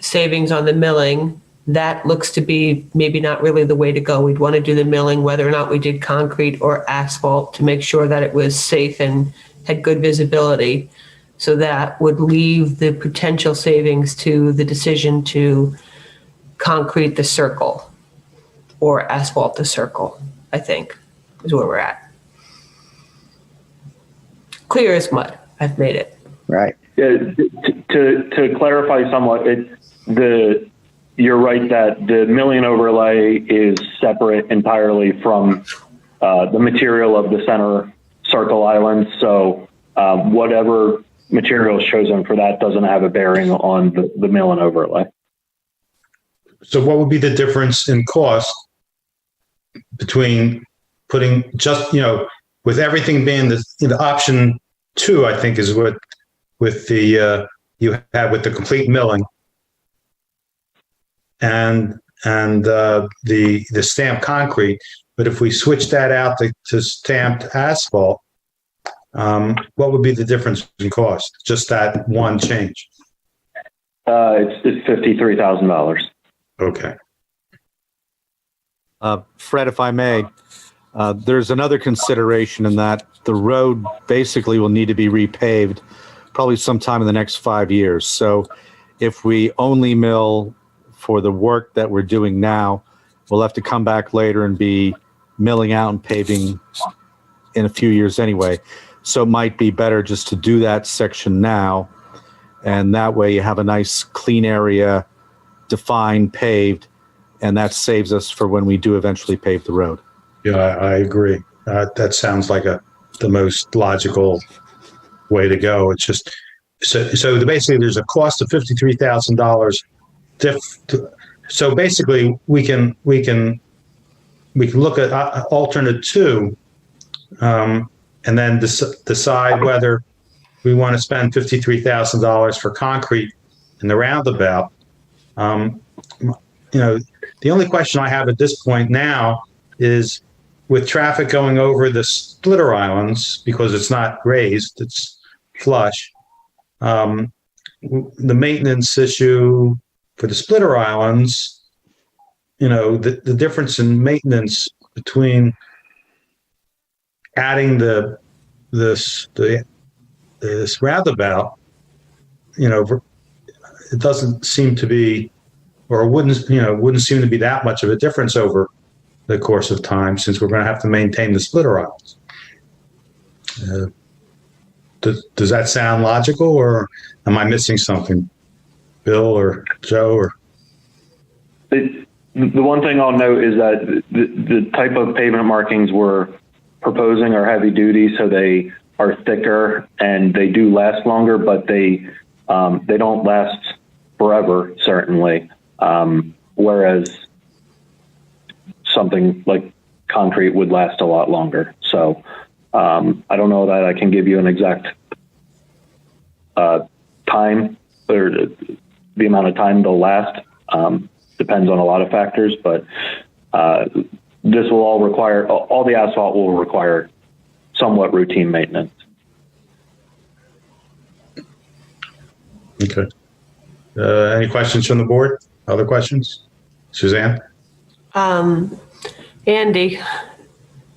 savings on the milling. That looks to be maybe not really the way to go. We'd want to do the milling whether or not we did concrete or asphalt to make sure that it was safe and had good visibility. So that would leave the potential savings to the decision to concrete the circle or asphalt the circle, I think, is where we're at. Clear as mud. I've made it. Right. Yeah, to clarify somewhat, you're right that the milling overlay is separate entirely from the material of the center circle island. So whatever material is chosen for that doesn't have a bearing on the mill and overlay. So what would be the difference in cost between putting just, with everything being the option 2, I think is what with the you had with the complete milling and the stamped concrete. But if we switch that out to stamped asphalt, what would be the difference in cost? Just that one change. It's $53,000. Okay. Fred, if I may, there's another consideration in that the road basically will need to be repaved probably sometime in the next 5 years. So if we only mill for the work that we're doing now, we'll have to come back later and be milling out and paving in a few years anyway. So it might be better just to do that section now. And that way you have a nice clean area, defined, paved, and that saves us for when we do eventually pave the road. Yeah, I agree. That sounds like the most logical way to go. It's just so basically there's a cost of $53,000. So basically we can look at alternate 2, and then decide whether we want to spend $53,000 for concrete in the roundabout. The only question I have at this point now is, with traffic going over the splitter islands, because it's not raised, it's flush, the maintenance issue for the splitter islands, the difference in maintenance between adding this roundabout, it doesn't seem to be, or wouldn't seem to be that much of a difference over the course of time, since we're going to have to maintain the splitter islands. Does that sound logical, or am I missing something, Bill or Joe? Or the one thing I'll note is that the type of pavement markings we're proposing are heavy duty, so they are thicker and they do last longer, but they don't last forever, certainly. Whereas something like concrete would last a lot longer. So I don't know that I can give you an exact time or the amount of time they'll last. Depends on a lot of factors, but this will all the asphalt will require somewhat routine maintenance. Okay. Any questions from the board? Other questions? Suzanne? Andy,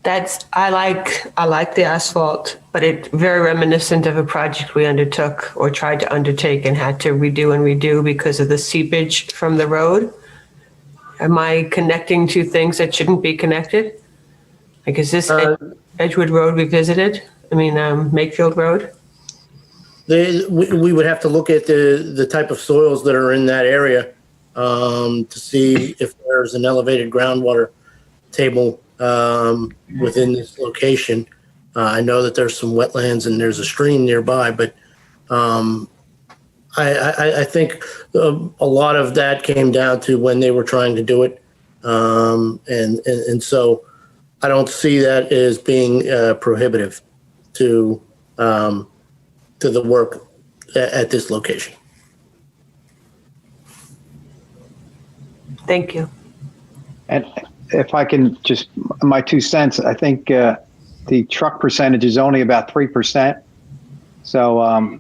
I like the asphalt, but it's very reminiscent of a project we undertook or tried to undertake and had to redo because of the seepage from the road. Am I connecting two things that shouldn't be connected? Like, is this Edgewood Road we visited? I mean, Makefield Road? We would have to look at the type of soils that are in that area to see if there's an elevated groundwater table within this location. I know that there's some wetlands and there's a stream nearby, but I think a lot of that came down to when they were trying to do it. And so I don't see that as being prohibitive to the work at this location. Thank you. And if I can just, my 2 cents, I think the truck percentage is only about 3%. So I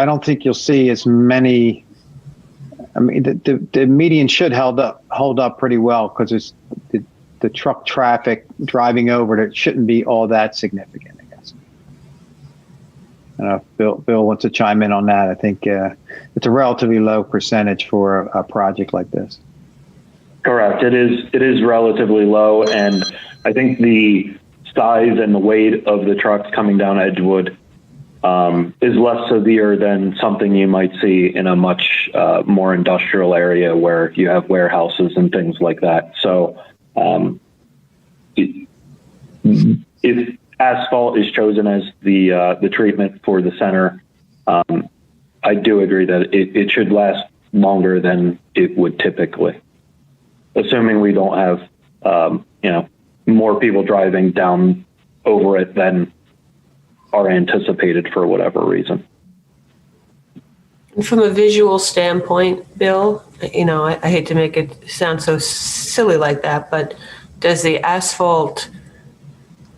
don't think you'll see as many. I mean, the median should hold up pretty well, because it's the truck traffic driving over it shouldn't be all that significant, I guess. I don't know if Bill wants to chime in on that. I think it's a relatively low percentage for a project like this. Correct. It is relatively low, and I think the size and the weight of the trucks coming down Edgewood is less severe than something you might see in a much more industrial area where you have warehouses and things like that. So if asphalt is chosen as the treatment for the center, I do agree that it should last longer than it would typically, assuming we don't have more people driving down over it than are anticipated for whatever reason. From a visual standpoint, Bill, I hate to make it sound so silly like that, but does the asphalt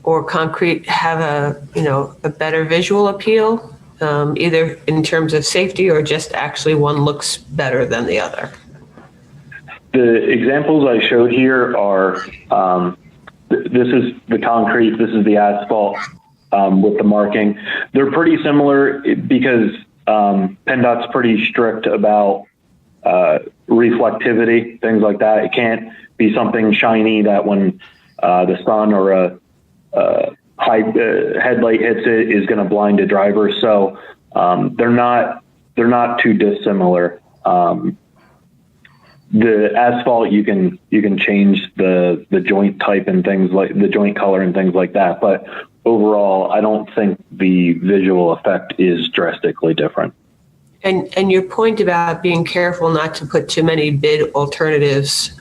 or concrete have a better visual appeal, either in terms of safety or just actually one looks better than the other? The examples I showed here are, this is the concrete, this is the asphalt with the marking. They're pretty similar because PennDOT's pretty strict about reflectivity, things like that. It can't be something shiny that when the sun or a high headlight hits it is going to blind a driver. So they're not too dissimilar. The asphalt, you can change the joint type and things like the joint color and things like that. But overall, I don't think the visual effect is drastically different. And your point about being careful not to put too many bid alternatives,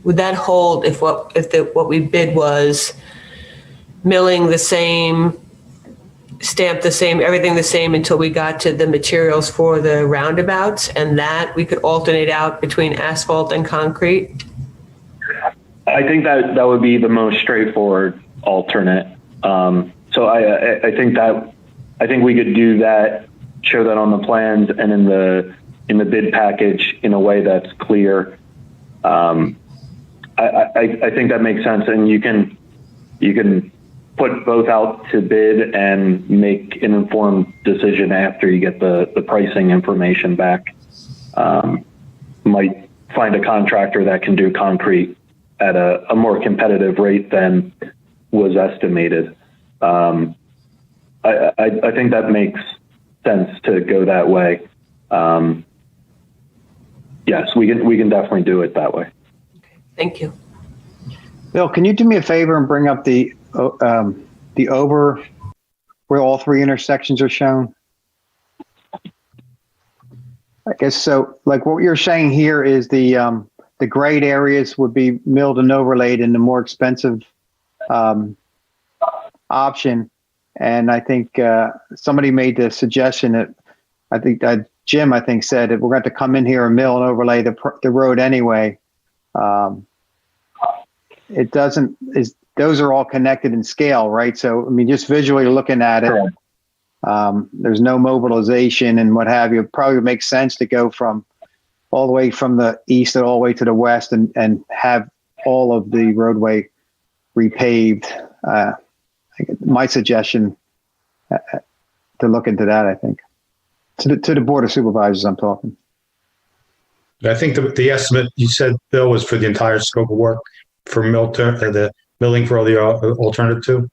would that hold if what we bid was milling the same, stamp the same, everything the same until we got to the materials for the roundabouts, and that we could alternate out between asphalt and concrete? I think that would be the most straightforward alternate. So I think we could do that, show that on the plans and in the bid package in a way that's clear. I think that makes sense, and you can put both out to bid and make an informed decision after you get the pricing information back. Might find a contractor that can do concrete at a more competitive rate than was estimated. I think that makes sense to go that way. Yes, we can definitely do it that way. Thank you. Bill, can you do me a favor and bring up the over where all three intersections are shown? I guess so. Like what you're saying here is the grade areas would be milled and overlaid in the more expensive option. And I think somebody made the suggestion that I think Jim, said that we're going to have to come in here and mill and overlay the road anyway. It doesn't, those are all connected in scale, right? So, I mean, just visually looking at it, there's no mobilization and what have you. It probably would make sense to go from all the way from the east all the way to the west and have all of the roadway repaved. My suggestion to look into that, I think. To the Board of Supervisors, I'm talking. I think the estimate you said, Bill, was for the entire scope of work for the milling for all the alternative two.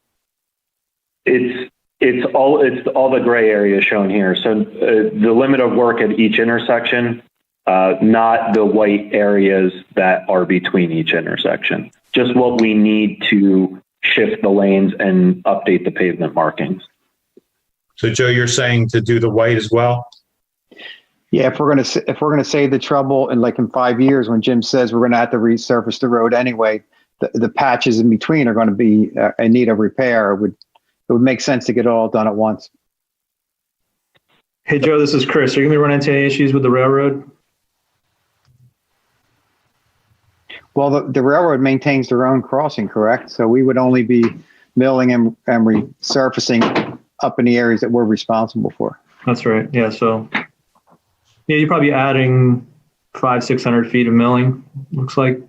It's all the gray area shown here. So the limit of work at each intersection, not the white areas that are between each intersection. Just what we need to shift the lanes and update the pavement markings. So Joe, you're saying to do the white as well? Yeah, if we're gonna save the trouble and like in 5 years when Jim says we're gonna have to resurface the road anyway, the patches in between are going to be in need of repair. It would make sense to get it all done at once. Hey Joe, this is Chris. Are you gonna run into any issues with the railroad? Well, the railroad maintains their own crossing, correct? So we would only be milling and resurfacing up in the areas that we're responsible for. That's right. Yeah. So yeah, you're probably adding 500-600 feet of milling, looks like.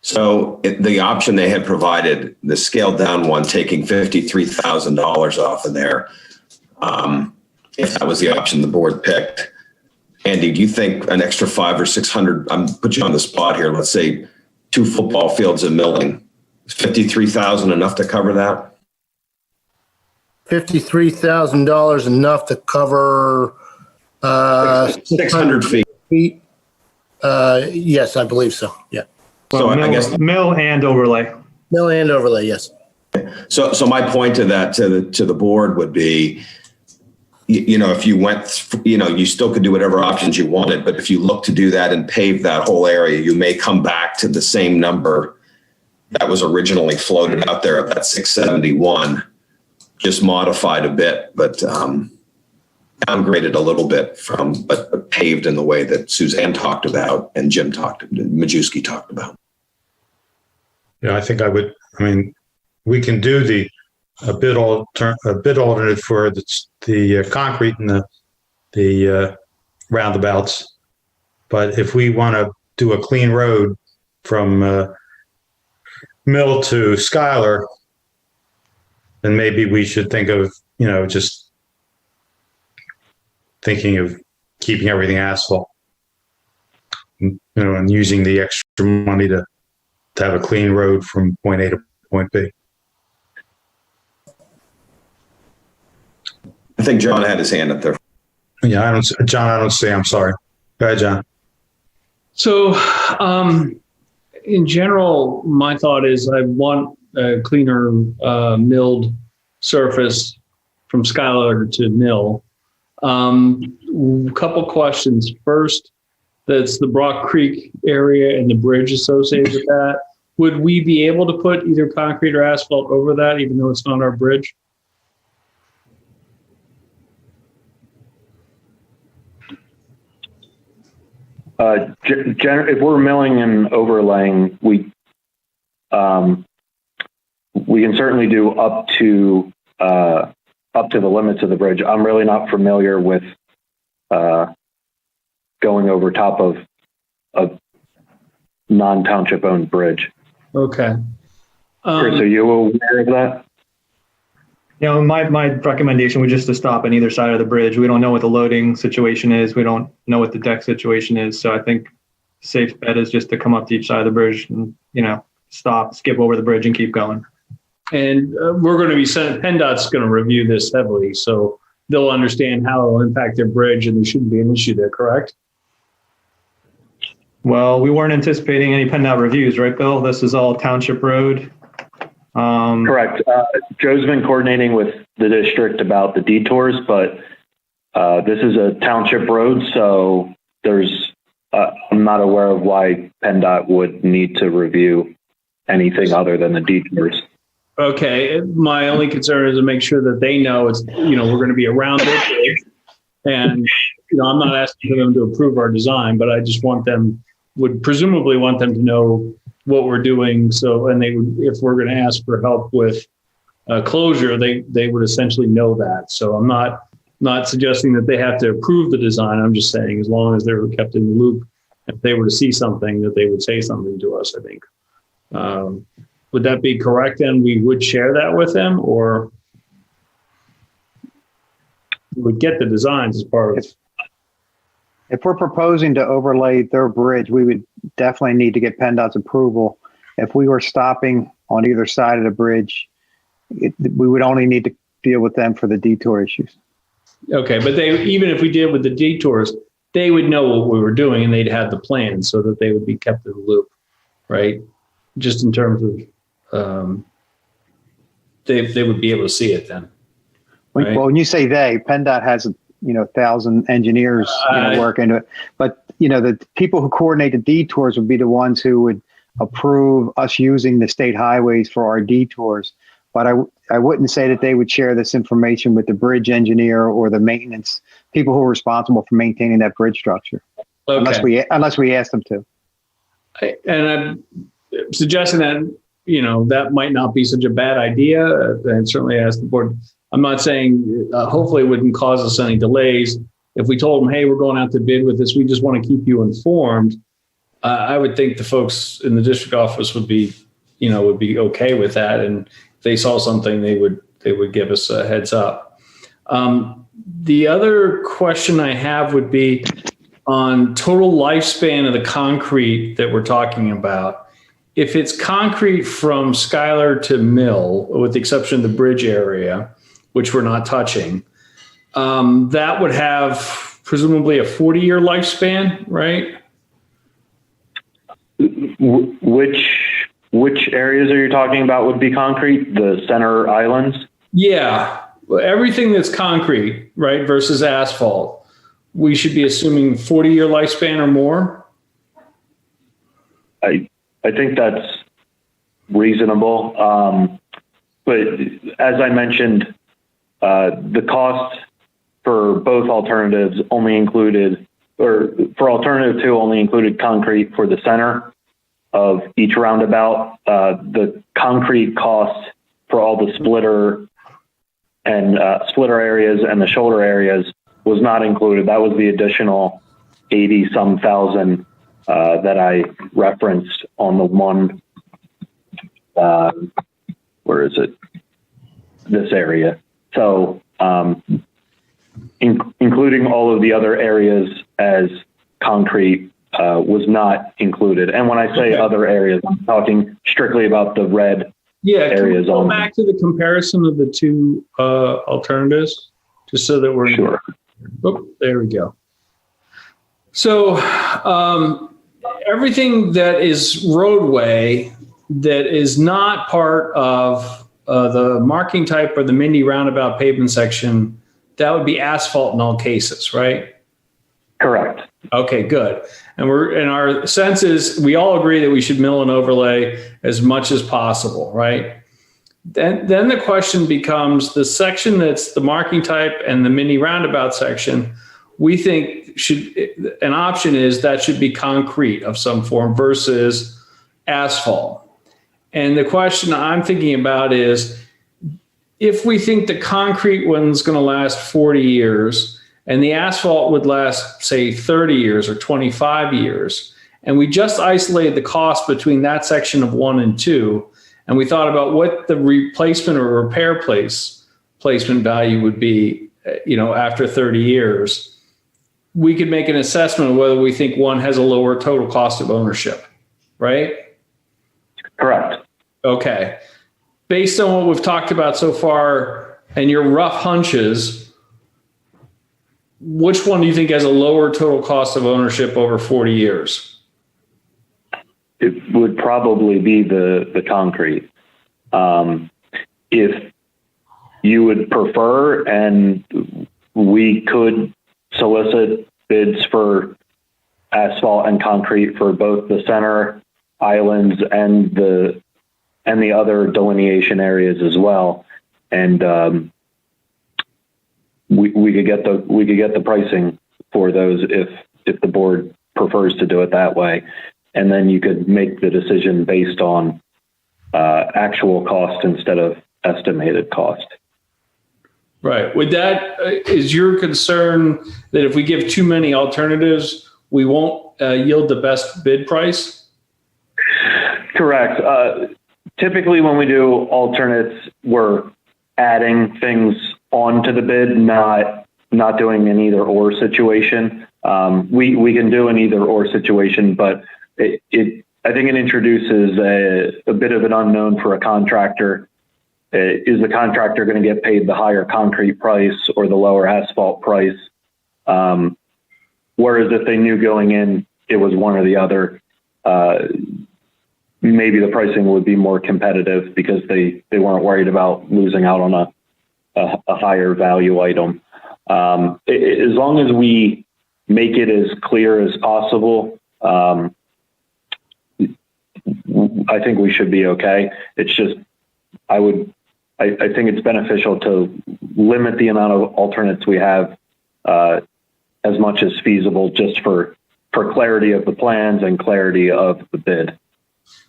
So the option they had provided, the scaled down one, taking $53,000 off of there, if that was the option the board picked. Andy, do you think an extra 500 or 600, I'm put you on the spot here, let's say 2 football fields of milling, is $53,000 enough to cover that? $53,000 enough to cover 600 feet. Yes, I believe so. Yeah. Well, So I guess mill and overlay. Mill and overlay, yes. so my point to that to the board would be, if you went, you still could do whatever options you wanted, but if you look to do that and pave that whole area, you may come back to the same number that was originally floated out there at that 671, just modified a bit, but downgraded a little bit but paved in the way that Suzanne talked about and Majewski talked about. Yeah, I think we can do a bid alternate for the concrete and the roundabouts. But if we want to do a clean road from Mill to Schuyler, then maybe we should think of, just thinking of keeping everything asphalt, and using the extra money to have a clean road from point A to point B. I think John had his hand up there. Yeah, I don't see. I'm sorry. Go ahead, John. So, in general, my thought is I want a cleaner milled surface from Schuyler to Mill. Couple questions. First, that's the Brock Creek area and the bridge associated with that. Would we be able to put either concrete or asphalt over that, even though it's not our bridge? If we're milling and overlaying, we can certainly do up to the limits of the bridge. I'm really not familiar with going over top of a non-township owned bridge. Okay. Chris, are you aware of that? My recommendation was just to stop on either side of the bridge. We don't know what the loading situation is. We don't know what the deck situation is. So I think safe bet is just to come up to each side of the bridge and, stop, skip over the bridge and keep going. And we're going to be PennDOT's going to review this heavily, so they'll understand how it will impact their bridge, and there shouldn't be an issue there, correct? Well, we weren't anticipating any PennDOT reviews, right, Bill? This is all township road. Correct. Joe's been coordinating with the district about the detours, but this is a township road, so I'm not aware of why PennDOT would need to review anything other than the detours. Okay. My only concern is to make sure that they know it's, we're going to be around it. And, I'm not asking for them to approve our design, but I just would presumably want them to know what we're doing. So, and they would, if we're going to ask for help with closure, they would essentially know that. So I'm not suggesting that they have to approve the design. I'm just saying, as long as they're kept in the loop, if they were to see something, that they would say something to us, I think. Would that be correct? And we would share that with them, or we would get the designs as part of. If we're proposing to overlay their bridge, we would definitely need to get PennDOT's approval. If we were stopping on either side of the bridge, we would only need to deal with them for the detour issues. Okay, but even if we did with the detours, they would know what we were doing and they'd have the plan so that they would be kept in the loop, right? Just in terms of, they would be able to see it then. Right? Well, when you say PennDOT has 1,000 engineers work into it. But, the people who coordinate the detours would be the ones who would approve us using the state highways for our detours. But I wouldn't say that they would share this information with the bridge engineer or the maintenance people who are responsible for maintaining that bridge structure. Okay. Unless we ask them to. And I'm suggesting that, that might not be such a bad idea, and certainly ask the board. I'm not saying, hopefully it wouldn't cause us any delays. If we told them, hey, we're going out to bid with this, we just want to keep you informed. I would think the folks in the district office would be okay with that. And if they saw something, they would give us a heads up. The other question I have would be on total lifespan of the concrete that we're talking about. If it's concrete from Schuyler to Mill, with the exception of the bridge area, which we're not touching, that would have presumably a 40-year lifespan, right? Which areas are you talking about would be concrete? The center islands? Yeah, everything that's concrete, right, versus asphalt. We should be assuming 40-year lifespan or more. I think that's reasonable. But as I mentioned, the cost for both alternatives only included, or for alternative 2 only included concrete for the center of each roundabout. The concrete cost for all the splitter areas and the shoulder areas was not included. That was the additional 80-some thousand that I referenced on the one, where is it? This area. So, including all of the other areas as concrete was not included. And when I say other areas, I'm talking strictly about the red areas. Can we go back to the comparison of the 2 alternatives, just so that we're sure. Oh, there we go. So everything that is roadway that is not part of the marking type or the mini roundabout pavement section, that would be asphalt in all cases, right? Correct. Okay, good. And our sense is we all agree that we should mill and overlay as much as possible, right? Then the question becomes the section that's the marking type and the mini roundabout section, we think an option is that should be concrete of some form versus asphalt. And the question I'm thinking about is, if we think the concrete one's going to last 40 years and the asphalt would last, say, 30 years or 25 years, and we just isolated the cost between that section of 1 and 2, and we thought about what the replacement or repair placement value would be, after 30 years, we could make an assessment of whether we think one has a lower total cost of ownership, right? Correct. Okay. Based on what we've talked about so far and your rough hunches, which one do you think has a lower total cost of ownership over 40 years? It would probably be the concrete. If you would prefer, and we could solicit bids for asphalt and concrete for both the center islands and the other delineation areas as well, and we could get the pricing for those if the board prefers to do it that way, and then you could make the decision based on actual cost instead of estimated cost. Right. Is your concern that if we give too many alternatives, we won't yield the best bid price? Correct. Typically, when we do alternates, we're adding things onto the bid, not doing an either or situation. We can do an either or situation, but I think it introduces a bit of an unknown for a contractor. Is the contractor going to get paid the higher concrete price or the lower asphalt price? Whereas if they knew going in it was one or the other, maybe the pricing would be more competitive because they weren't worried about losing out on a higher value item. As long as we make it as clear as possible, I think we should be okay. It's just, I think it's beneficial to limit the amount of alternates we have as much as feasible, just for clarity of the plans and clarity of the bid.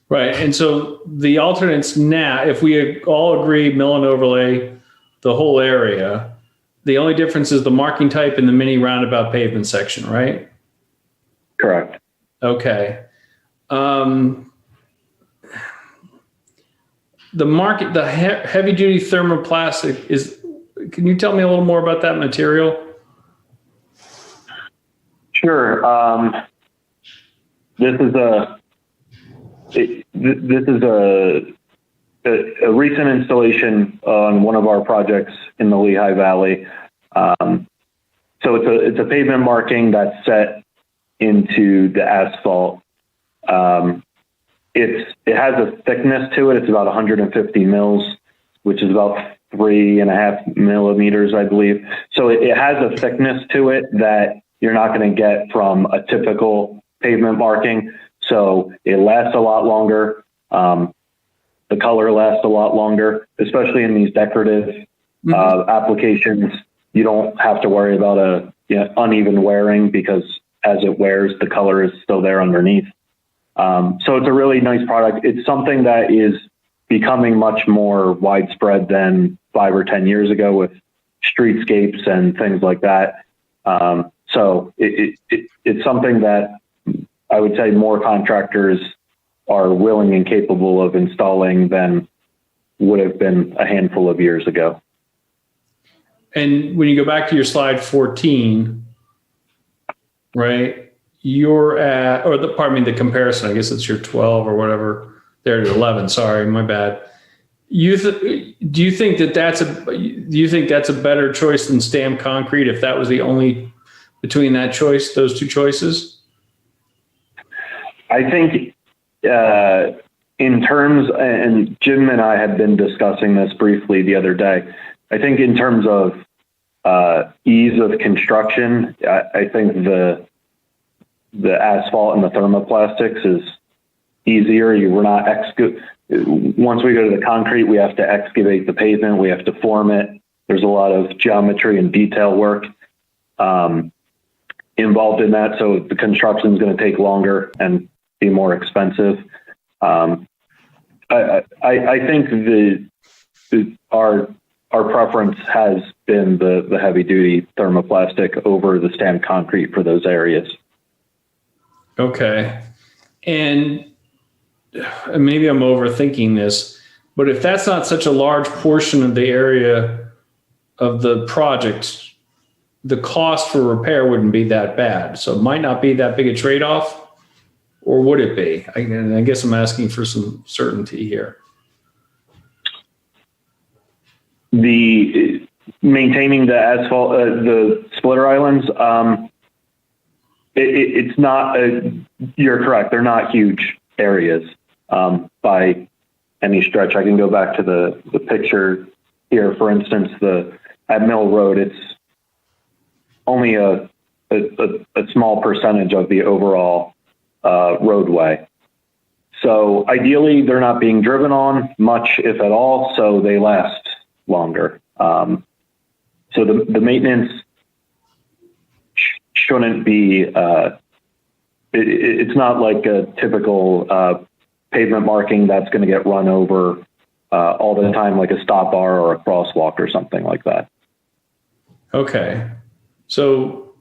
Right. And so the alternates now, if we all agree mill and overlay the whole area, the only difference is the marking type in the mini roundabout pavement section, right? Correct. Okay. The heavy duty thermoplastic can you tell me a little more about that material? Sure. This is a recent installation on one of our projects in the Lehigh Valley. So it's a pavement marking that's set into the asphalt. It has a thickness to it. It's about 150 mils, which is about 3.5 millimeters, I believe. So it has a thickness to it that you're not going to get from a typical pavement marking. So it lasts a lot longer. the color lasts a lot longer, especially in these decorative applications. You don't have to worry about a uneven wearing because as it wears, the color is still there underneath. So it's a really nice product. It's something that is becoming much more widespread than 5 or 10 years ago with streetscapes and things like that. So it's something that I would say more contractors are willing and capable of installing than would have been a handful of years ago. And when you go back to your slide 14, right, you're at, or the comparison, I guess it's your 12 or whatever, there to 11, sorry, my bad. Do you think that's a better choice than stamped concrete if that was the only between that choice, those two choices? I think in terms, and Jim and I had been discussing this briefly the other day, I think in terms of ease of construction, I think the asphalt and the thermoplastics is easier. We're not once we go to the concrete, we have to excavate the pavement, we have to form it. There's a lot of geometry and detail work involved in that, so the construction is going to take longer and be more expensive. I think our preference has been the heavy duty thermoplastic over the stamped concrete for those areas. Okay. And maybe I'm overthinking this, but if that's not such a large portion of the area of the project, the cost for repair wouldn't be that bad. So it might not be that big a trade-off, or would it be? I guess I'm asking for some certainty here. The maintaining the asphalt, the splitter islands, it's not, you're correct. They're not huge areas by any stretch. I can go back to the picture here. For instance, at Mill Road, it's only a small percentage of the overall roadway. So ideally, they're not being driven on much, if at all, so they last longer. So the maintenance shouldn't be, it's not like a typical pavement marking that's going to get run over all the time, like a stop bar or a crosswalk or something like that. Okay. So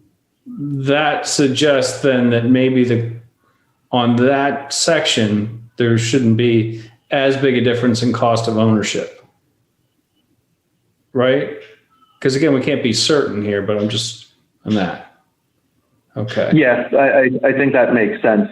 that suggests then that maybe on that section, there shouldn't be as big a difference in cost of ownership, right? Because again, we can't be certain here, but I'm just on that. Okay. Yes, I think that makes sense.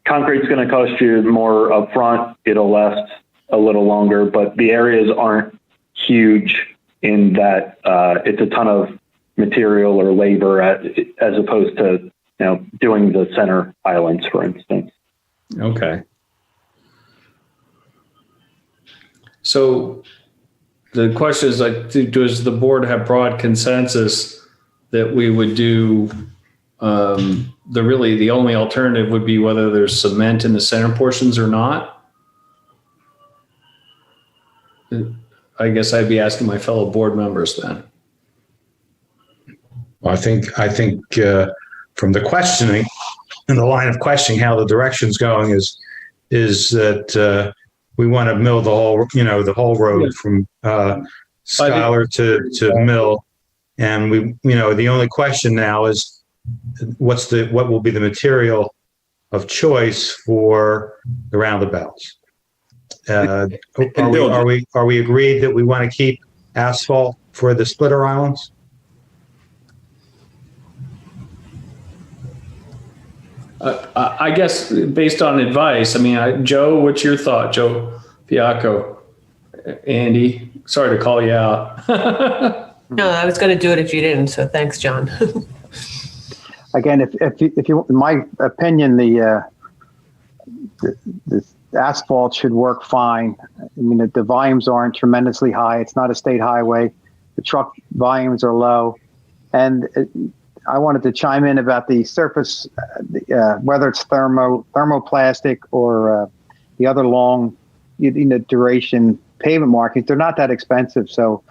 Concrete's going to cost you more up front. It'll last a little longer, but the areas aren't huge in that it's a ton of material or labor as opposed to doing the center islands, for instance. Okay. So the question is, does the board have broad consensus that we would do the only alternative would be whether there's cement in the center portions or not? I guess I'd be asking my fellow board members then. Well, I think from the questioning and the line of questioning, how the direction's going is that we want to mill the whole road from Schuyler to Mill, and the only question now is what will be the material of choice for the roundabouts. Are we agreed that we want to keep asphalt for the splitter islands? I guess based on advice, Joe, what's your thought? Joe Fiacco, Andy, sorry to call you out. No, I was going to do it if you didn't. So thanks, John. Again, if you, in my opinion, the asphalt should work fine. The volumes aren't tremendously high. It's not a state highway. The truck volumes are low, and I wanted to chime in about the surface, whether it's thermoplastic or the other long, duration pavement markings. They're not that expensive. So,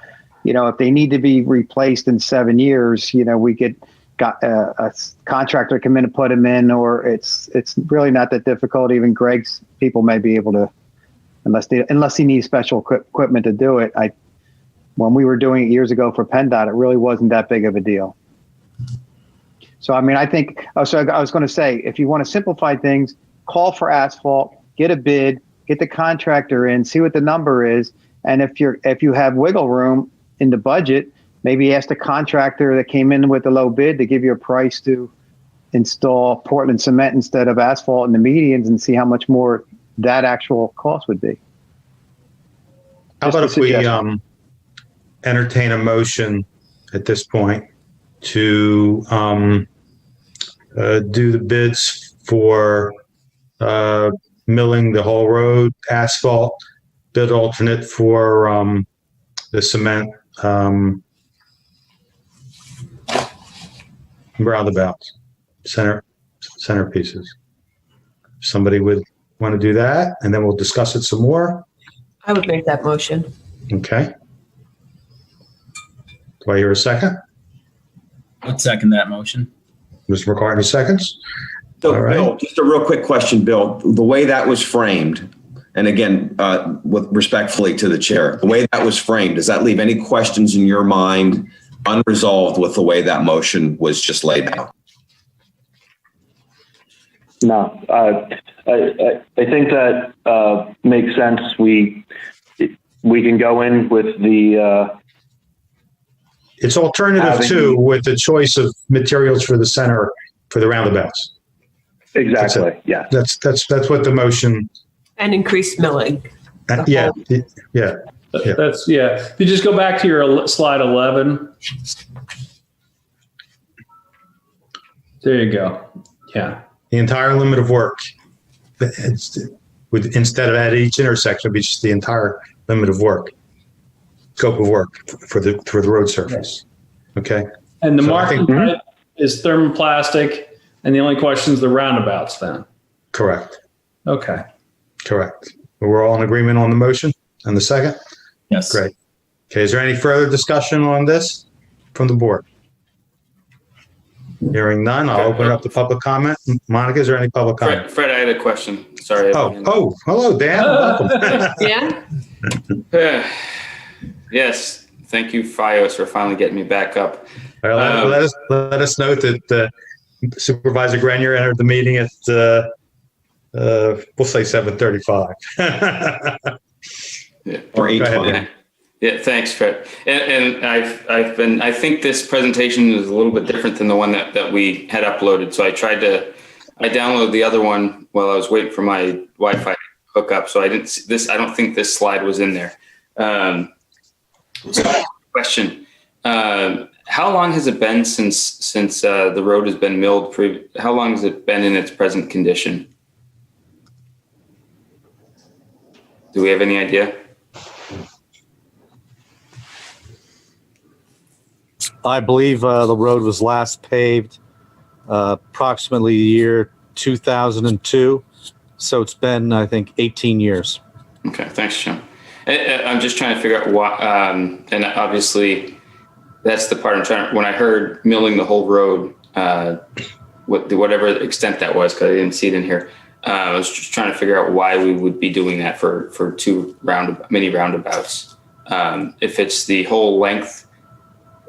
if they need to be replaced in 7 years, we got a contractor come in and put them in, or it's really not that difficult. Even Greg's people may be able to, unless he needs special equipment to do it. When we were doing it years ago for PennDOT, it really wasn't that big of a deal. So, I think, I was going to say, if you want to simplify things, call for asphalt, get a bid, get the contractor in, see what the number is. And if you have wiggle room in the budget, maybe ask the contractor that came in with the low bid to give you a price to install Portland cement instead of asphalt in the medians, and see how much more that actual cost would be. How about if we entertain a motion at this point to do the bids for milling the whole road, asphalt, bid alternate for the cement roundabouts, center pieces. Somebody would want to do that, and then we'll discuss it some more. I would make that motion. Okay. Do I hear a second? I'd second that motion. Mr. McCartney seconds. So, All right. Bill, just a real quick question, Bill. The way that was framed, and again, with respectfully to the chair, the way that was framed, does that leave any questions in your mind unresolved with the way that motion was just laid out? No, I think that makes sense. We can go in with the. It's alternative two with the choice of materials for the center for the roundabouts. Exactly. Yeah. That's what the motion. And increased milling. Yeah. That's, If you just go back to your slide 11. There you go. Yeah. The entire limit of work. Instead of at each intersection, it'd be just the entire limit of work, scope of work for the road surface. Okay. And the marking type is thermoplastic, and the only question is the roundabouts then. Correct. Okay. Correct. We're all in agreement on the motion and the second? Yes. Great. Okay. Is there any further discussion on this from the board? Hearing none, I'll open it up to public comment. Monica, is there any public comment? Fred, I had a question. Sorry. Hello, Dan. Welcome. Yeah. Yes. Thank you, FiOS, for finally getting me back up. Let us note that Supervisor Grenier entered the meeting at we'll say 7:35. Or 8:20. Yeah, thanks, Fred. And I think this presentation is a little bit different than the one that we had uploaded. So I downloaded the other one while I was waiting for my Wi-Fi hookup. So I didn't see this. I don't think this slide was in there. Question. How long has it been since the road has been milled? How long has it been in its present condition? Do we have any idea? I believe the road was last paved approximately the year 2002. So it's been, I think, 18 years. Okay, thanks, Sean. I'm just trying to figure out why, and obviously that's the part I'm trying to, when I heard milling the whole road, whatever extent that was, because I didn't see it in here, I was just trying to figure out why we would be doing that for two mini roundabouts. If it's the whole length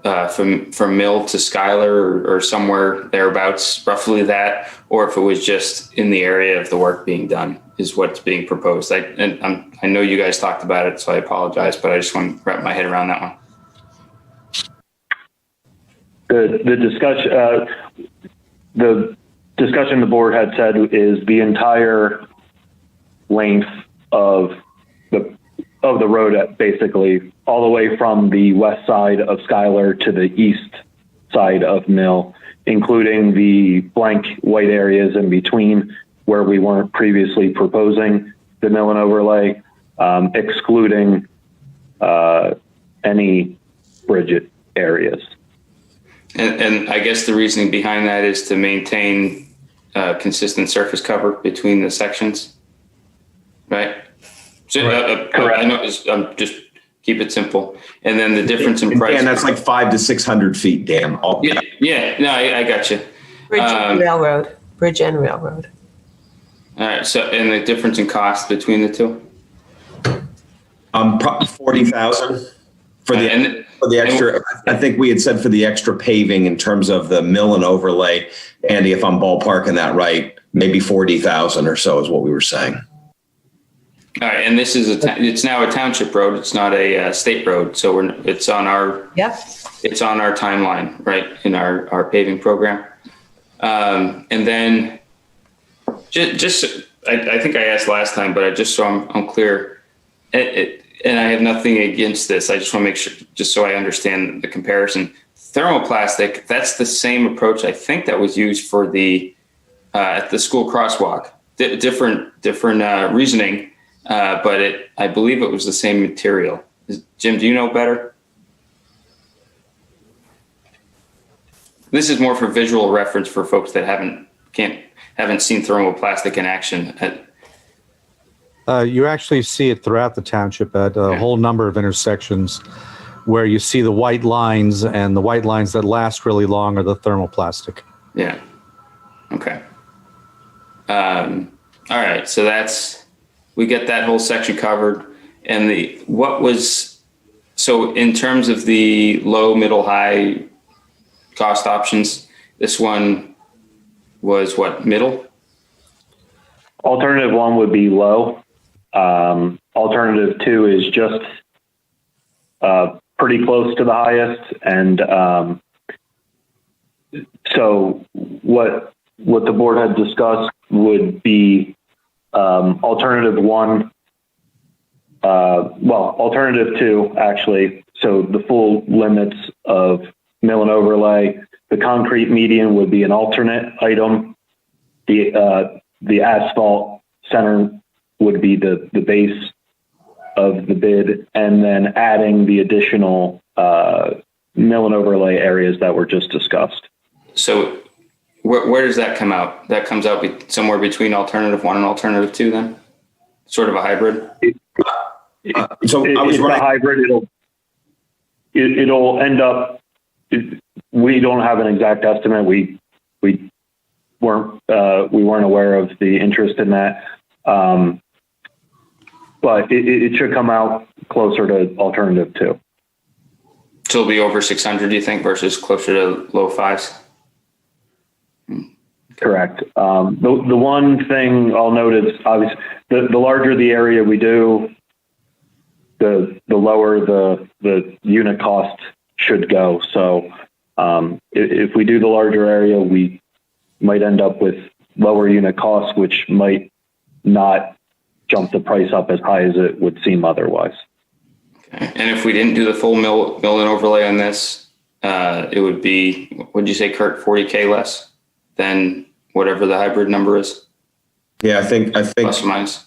from Mill to Schuyler or somewhere thereabouts, roughly that, or if it was just in the area of the work being done is what's being proposed. I know you guys talked about it, so I apologize, but I just want to wrap my head around that one. The discussion the board had said is the entire length of the road, basically all the way from the west side of Schuyler to the east side of Mill, including the blank white areas in between where we weren't previously proposing the mill and overlay, excluding any bridge areas. And I guess the reasoning behind that is to maintain consistent surface cover between the sections, right? So, I know just keep it simple. And then the difference in price. And that's like 500 to 600 feet, Dan. Yeah. No, I got you. Bridge and railroad. Bridge and railroad. All right. So, and the difference in cost between the two? Probably 40,000 for the extra. I think we had said for the extra paving in terms of the mill and overlay. Andy, if I'm ballparking that right, maybe 40,000 or so is what we were saying. All right, and this is it's now a township road. It's not a state road, so it's on our it's on our timeline, right, in our paving program. And then just I think I asked last time, but just so I'm clear, and I have nothing against this. I just want to make sure, just so I understand the comparison. Thermoplastic, that's the same approach I think that was used for the at the school crosswalk. Different reasoning. But I believe it was the same material. Jim, do you know better? This is more for visual reference for folks that haven't seen thermoplastic in action. You actually see it throughout the township at a whole number of intersections where you see the white lines, and the white lines that last really long are the thermoplastic. Yeah. Okay. All right. So we get that whole section covered. And so in terms of the low, middle, high cost options, this one was what, middle? Alternative 1 would be low. Alternative 2 is just pretty close to the highest. And so what the board had discussed would be alternative 1, alternative 2, actually. So the full limits of mill and overlay, the concrete median would be an alternate item. The asphalt center would be the base of the bid, and then adding the additional mill and overlay areas that were just discussed. So where does that come out? That comes out somewhere between alternative 1 and alternative 2 then? Sort of a hybrid? So I was right. A hybrid. It'll end up, we don't have an exact estimate. We weren't aware of the interest in that. But it should come out closer to alternative 2. So it'll be over 600, do you think, versus closer to low fives? Correct. The one thing I'll note is obviously the larger the area we do, the lower the unit cost should go. So if we do the larger area, we might end up with lower unit costs, which might not jump the price up as high as it would seem otherwise. Okay. And if we didn't do the full mill and overlay on this, it would be, what did you say, Kurt, 40K less than whatever the hybrid number is? Yeah, I think plus or minus.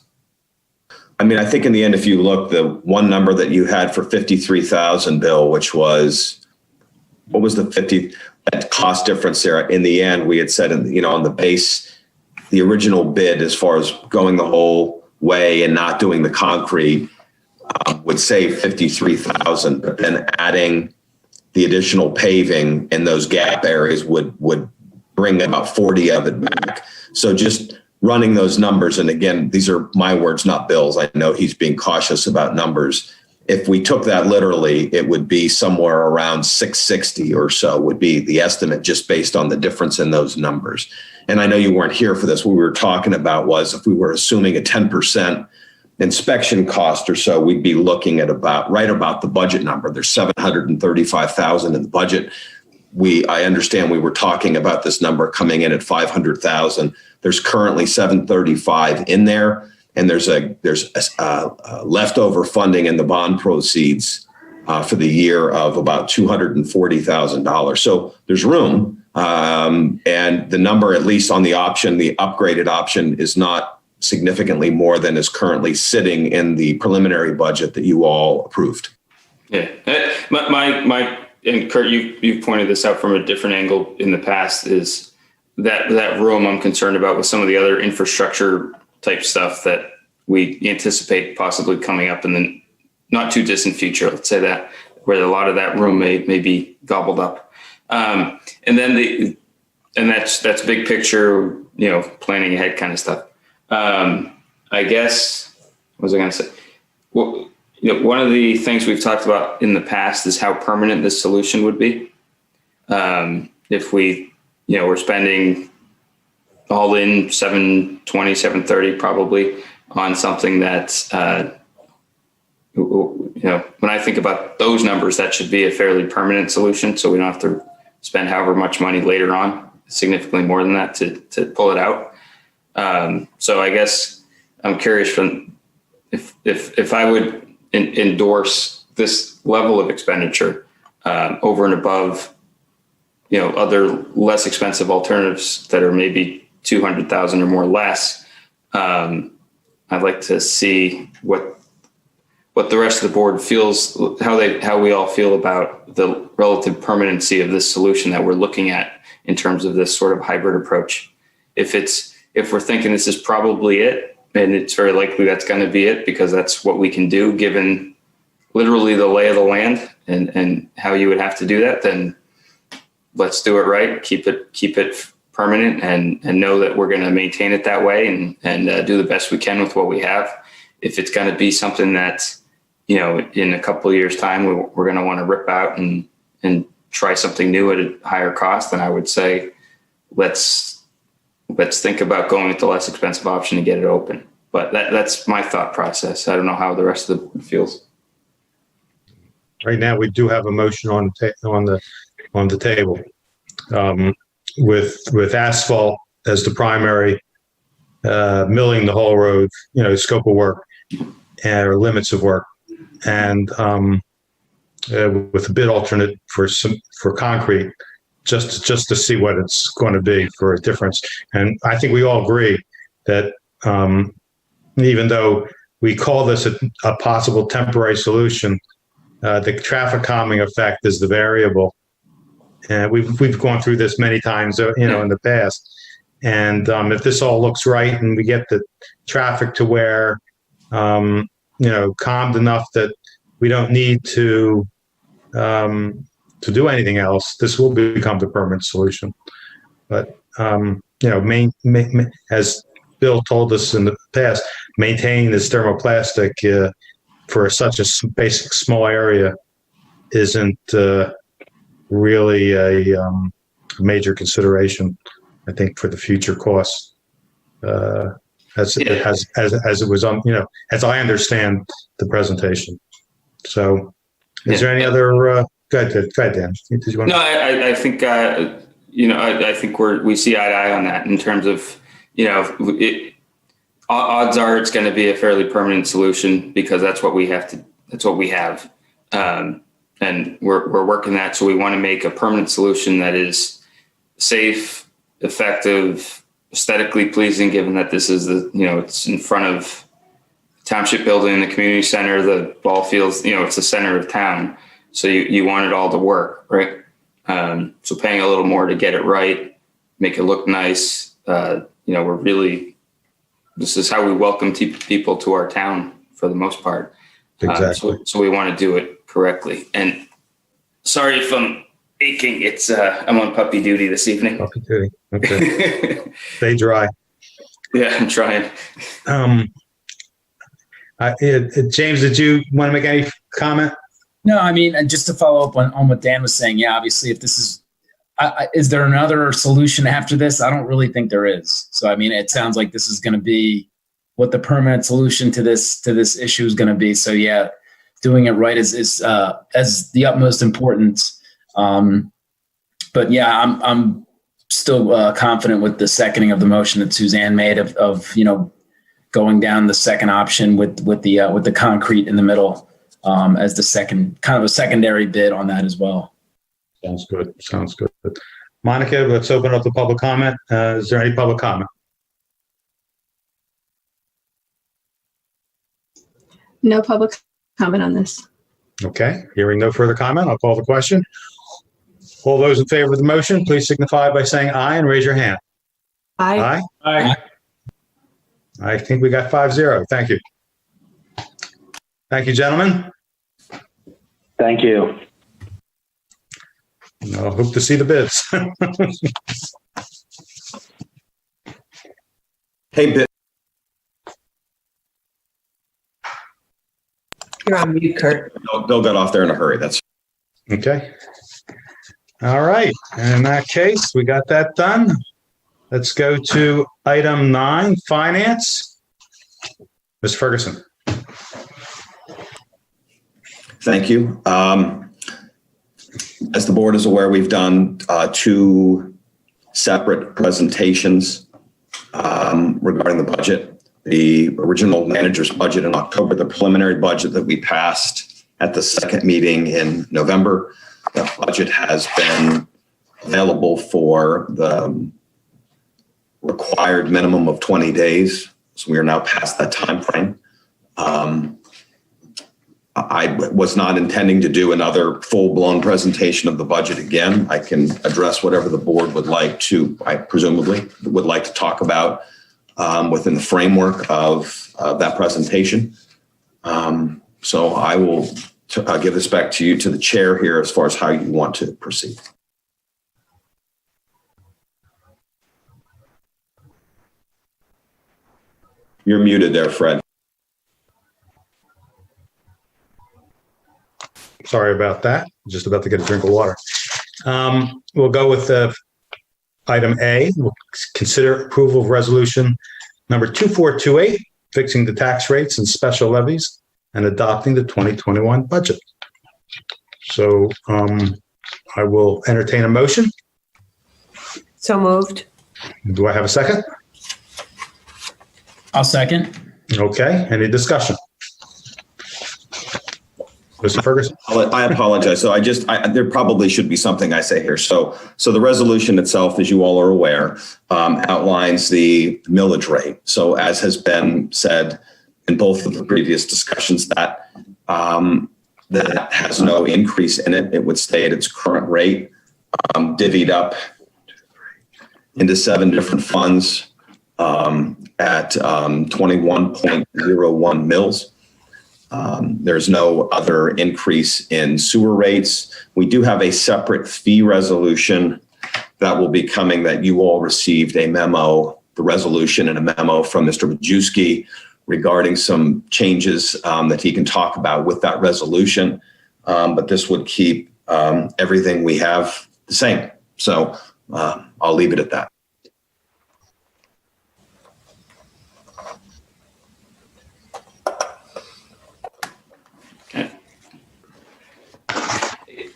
I mean, I think in the end, if you look, the one number that you had for 53,000, Bill, which was, what was that cost difference there? In the end, we had said, on the base, the original bid, as far as going the whole way and not doing the concrete, would save 53,000, but then adding the additional paving in those gap areas would bring about 40 of it back. So just running those numbers, and again, these are my words, not Bill's. I know he's being cautious about numbers. If we took that literally, it would be somewhere around 660 or so would be the estimate, just based on the difference in those numbers. And I know you weren't here for this. What we were talking about was if we were assuming a 10% inspection cost or so, we'd be looking at right about the budget number. There's 735,000 in the budget. I understand we were talking about this number coming in at 500,000. There's currently 735 in there, and there's leftover funding in the bond proceeds for the year of about $240,000. So there's room, and the number, at least on the option, the upgraded option, is not significantly more than is currently sitting in the preliminary budget that you all approved. Yeah, my and Kurt, you've pointed this out from a different angle in the past, is that room I'm concerned about with some of the other infrastructure type stuff that we anticipate possibly coming up in the not too distant future. Let's say that, where a lot of that room may be gobbled up. And then that's big picture, planning ahead kind of stuff. I guess, what was I going to say? Well, one of the things we've talked about in the past is how permanent this solution would be. If we're spending all in 720, 730 probably on something that, when I think about those numbers, that should be a fairly permanent solution. So we don't have to spend however much money later on, significantly more than that to pull it out. So I guess I'm curious if I would endorse this level of expenditure over and above, other less expensive alternatives that are maybe 200,000 or more less. I'd like to see what the rest of the board feels, how we all feel about the relative permanency of this solution that we're looking at in terms of this sort of hybrid approach. If we're thinking this is probably it, and it's very likely that's going to be it because that's what we can do given literally the lay of the land and how you would have to do that, then let's do it right. Keep it permanent and know that we're going to maintain it that way and do the best we can with what we have. If it's going to be something that, in a couple of years' time, we're going to want to rip out and try something new at a higher cost, then I would say let's think about going with the less expensive option to get it open. But that's my thought process. I don't know how the rest of the board feels. Right now, we do have a motion on the table with asphalt as the primary, milling the whole road, scope of work or limits of work, and with a bid alternate for concrete, just to see what it's going to be for a difference. And I think we all agree that even though we call this a possible temporary solution, the traffic calming effect is the variable. And we've gone through this many times, in the past. And if this all looks right and we get the traffic to where, calmed enough that we don't need to do anything else, this will become the permanent solution. But, as Bill told us in the past, maintaining this thermoplastic for such a basic small area isn't really a major consideration, I think, for the future costs. As it was on, as I understand the presentation. So, is there any other? Go ahead, Dan. Did you want to? No, I think I think we see eye to eye on that in terms of odds are it's going to be a fairly permanent solution because that's what we have to. That's what we have, and we're working that. So we want to make a permanent solution that is safe, effective, aesthetically pleasing, given that this is it's in front of the township building, the community center, the ball fields, it's the center of town. So you want it all to work, right? So paying a little more to get it right, make it look nice. This is how we welcome people to our town for the most part. Exactly. So we want to do it correctly. And sorry if I'm aching. It's I'm on puppy duty this evening. Puppy duty. Okay. Stay dry. Yeah, I'm trying. James, did you want to make any comment? No, I mean, just to follow up on what Dan was saying. Yeah, obviously, if this is there another solution after this? I don't really think there is. So, I mean, it sounds like this is going to be what the permanent solution to this issue is going to be. So, yeah, doing it right is as the utmost importance. But yeah, I'm still confident with the seconding of the motion that Suzanne made of going down the second option with the concrete in the middle as the second kind of a secondary bid on that as well. Sounds good. Monica, let's open up the public comment. Is there any public comment? No public comment on this. Okay, hearing no further comment, I'll call the question. All those in favor of the motion, please signify by saying aye and raise your hand. Aye. Aye. I think we got 5-0. Thank you. Thank you, gentlemen. Thank you. I hope to see the bids. Hey, Bill. You're on mute, Kurt. Bill got off there in a hurry. That's Okay. All right. And in that case, we got that done. Let's go to item 9, finance. Ms. Ferguson. Thank you. As the board is aware, we've done 2 separate presentations regarding the budget. The original manager's budget in October, the preliminary budget that we passed at the second meeting in November. The budget has been available for the required minimum of 20 days. So we are now past that time frame. I was not intending to do another full-blown presentation of the budget again. I can address whatever the board would like to, I presumably would like to talk about within the framework of that presentation. So I will give this back to you, to the chair here, as far as how you want to proceed. You're muted there, Fred. Sorry about that. Just about to get a drink of water. We'll go with item A. We'll consider approval of resolution number 2428, fixing the tax rates and special levies and adopting the 2021 budget. So I will entertain a motion. So moved. Do I have a second? I'll second. Okay. Any discussion? Mr. Ferguson? I apologize. So there probably should be something I say here. So the resolution itself, as you all are aware, outlines the millage rate. So as has been said in both of the previous discussions, that has no increase in it. It would stay at its current rate, divvied up into 7 different funds at 21.01 mils. There's no other increase in sewer rates. We do have a separate fee resolution that will be coming, that you all received a memo, the resolution and a memo from Mr. Majewski regarding some changes that he can talk about with that resolution. But this would keep everything we have the same. So I'll leave it at that.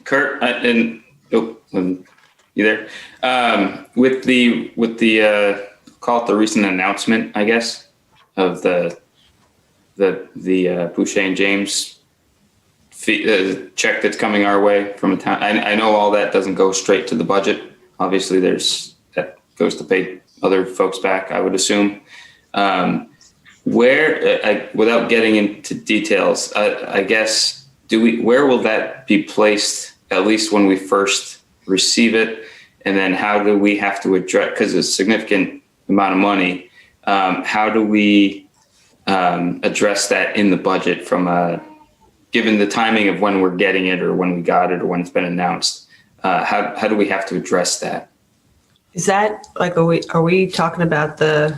Kurt, you there? With the call it the recent announcement, I guess, of the Boucher and James fee, check that's coming our way from a town. I know all that doesn't go straight to the budget. Obviously, that goes to pay other folks back, I would assume. Without getting into details, I guess, where will that be placed, at least when we first receive it? And then how do we have to address, because it's a significant amount of money, how do we address that in the budget given the timing of when we're getting it or when we got it or when it's been announced? How do we have to address that? Is that like, are we talking about the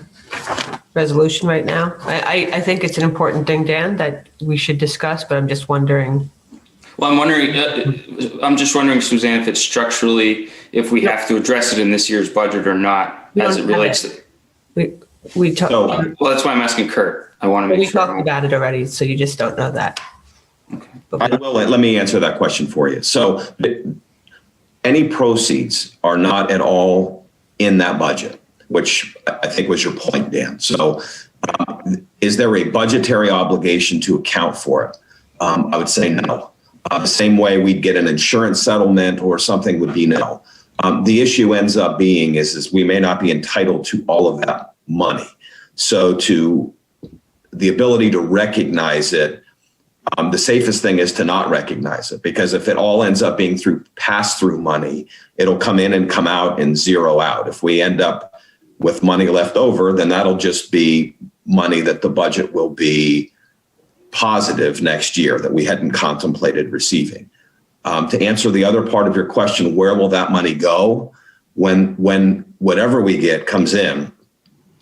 resolution right now? I think it's an important thing, Dan, that we should discuss, but I'm just wondering. Well, I'm just wondering, Suzanne, if it's structurally, if we have to address it in this year's budget or not, as it relates to. We talked. Well, that's why I'm asking Kurt. I want to make sure. We talked about it already, so you just don't know that. Okay. I will. Let me answer that question for you. So any proceeds are not at all in that budget, which I think was your point, Dan. So is there a budgetary obligation to account for it? I would say no. The same way we'd get an insurance settlement or something would be no. The issue ends up being is we may not be entitled to all of that money. So to the ability to recognize it the safest thing is to not recognize it, because if it all ends up being through pass-through money, it'll come in and come out and zero out. If we end up with money left over, then that'll just be money that the budget will be positive next year that we hadn't contemplated receiving. To answer the other part of your question, where will that money go? When whatever we get comes in,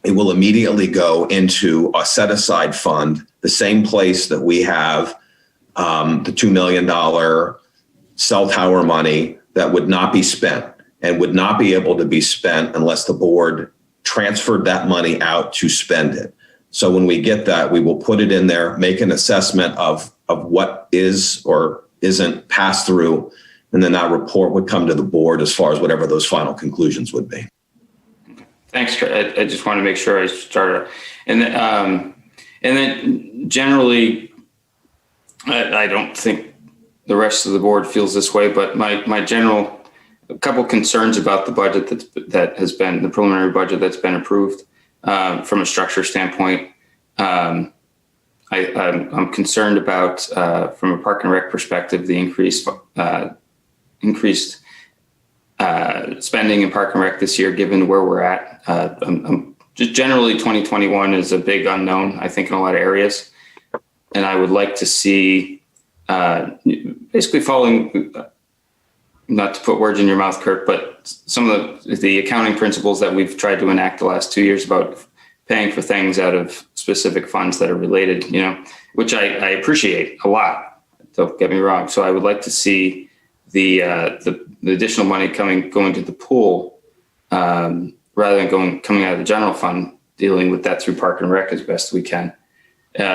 it will immediately go into a set-aside fund, the same place that we have the $2 million cell tower money that would not be spent and would not be able to be spent unless the board transferred that money out to spend it. So when we get that, we will put it in there, make an assessment of what is or isn't passed through, and then that report would come to the board as far as whatever those final conclusions would be. Thanks. I just want to make sure I started. And then generally, I don't think the rest of the board feels this way, but my general, a couple concerns about the budget that has been, the preliminary budget that's been approved from a structure standpoint. I'm concerned about, from a Park and Rec perspective, the increased spending in Park and Rec this year, given where we're at. Just generally, 2021 is a big unknown, I think, in a lot of areas. And I would like to see, basically following, not to put words in your mouth, Kurt, but some of the accounting principles that we've tried to enact the last 2 years about paying for things out of specific funds that are related, which I appreciate a lot. Don't get me wrong. So I would like to see the additional money going to the pool rather than coming out of the general fund, dealing with that through Park and Rec as best we can.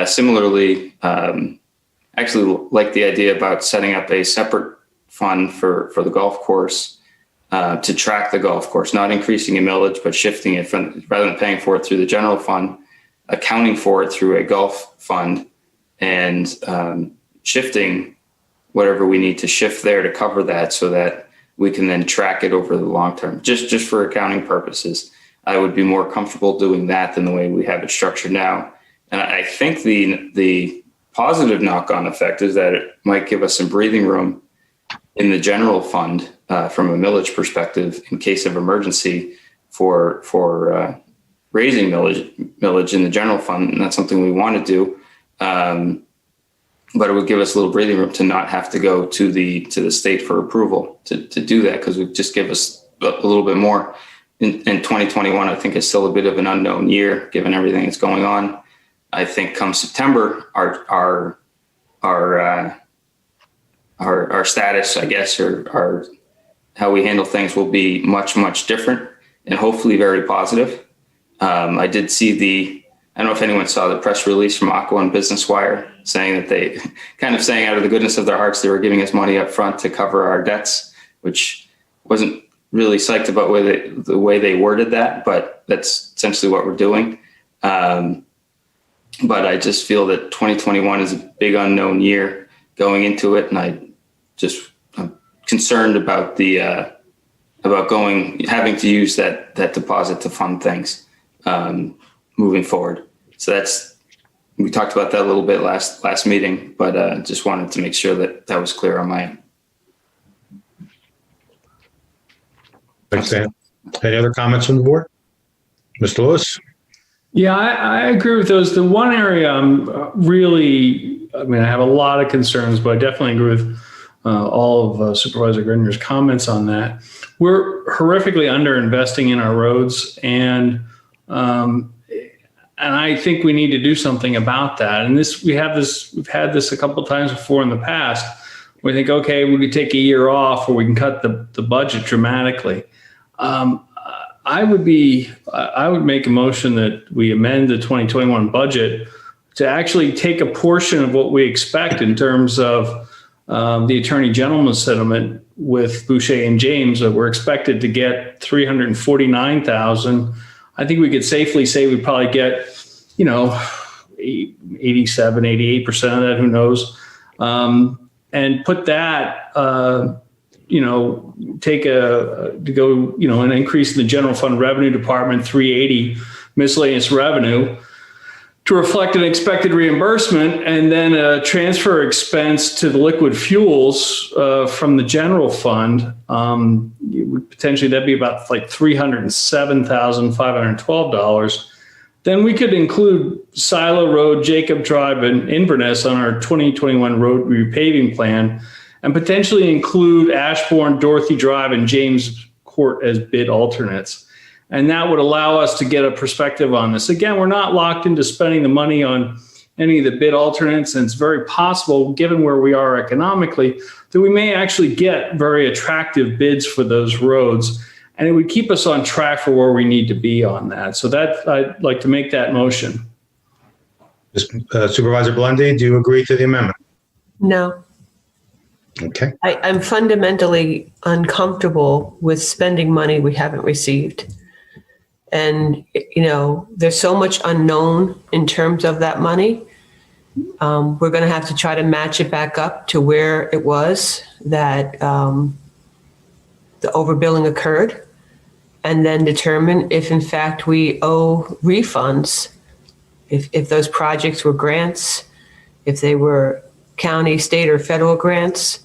Similarly, actually like the idea about setting up a separate fund for the golf course to track the golf course, not increasing a millage, but shifting it from, rather than paying for it through the general fund, accounting for it through a golf fund and shifting whatever we need to shift there to cover that so that we can then track it over the long term, just for accounting purposes. I would be more comfortable doing that than the way we have it structured now. And I think the positive knock-on effect is that it might give us some breathing room in the general fund from a millage perspective in case of emergency for raising millage in the general fund. And that's something we want to do. But it would give us a little breathing room to not have to go to the state for approval to do that, because it would just give us a little bit more. In 2021, I think is still a bit of an unknown year given everything that's going on. I think come September, our status, I guess, or how we handle things will be much, much different and hopefully very positive. I did see I don't know if anyone saw the press release from Aqua and Business Wire saying that they kind of saying out of the goodness of their hearts, they were giving us money up front to cover our debts, which wasn't really psyched about the way they worded that, but that's essentially what we're doing. But I just feel that 2021 is a big unknown year going into it. And I'm concerned about having to use that deposit to fund things moving forward. So we talked about that a little bit last meeting, but just wanted to make sure that was clear on my end. Thanks, Dan. Any other comments from the board? Mr. Lewis? Yeah, I agree with those. The one area I have a lot of concerns, but I definitely agree with all of Supervisor Grinder's comments on that. We're horrifically underinvesting in our roads, and I think we need to do something about that. And we've had this a couple of times before in the past. We think, okay, we could take a year off, or we can cut the budget dramatically. I would make a motion that we amend the 2021 budget to actually take a portion of what we expect in terms of the Attorney General's settlement with Boucher and James. That we're expected to get $349,000. I think we could safely say we probably get, 87, 88% of that, who knows, and put that, take an increase in the general fund revenue department, 380 miscellaneous revenue, to reflect an expected reimbursement, and then a transfer expense to the liquid fuels from the general fund. Potentially that'd be about like $307,512. Then we could include Silo Road, Jacob Drive, and Inverness on our 2021 road repaving plan, and potentially include Ashbourne, Dorothy Drive, and James Court as bid alternates. And that would allow us to get a perspective on this. Again, we're not locked into spending the money on any of the bid alternates, and it's very possible, given where we are economically, that we may actually get very attractive bids for those roads, and it would keep us on track for where we need to be on that. So that, I'd like to make that motion. Supervisor Blundy, do you agree to the amendment? No. Okay. I'm fundamentally uncomfortable with spending money we haven't received. And, there's so much unknown in terms of that money. We're going to have to try to match it back up to where it was that the overbilling occurred, and then determine if in fact we owe refunds, if those projects were grants, if they were county, state, or federal grants.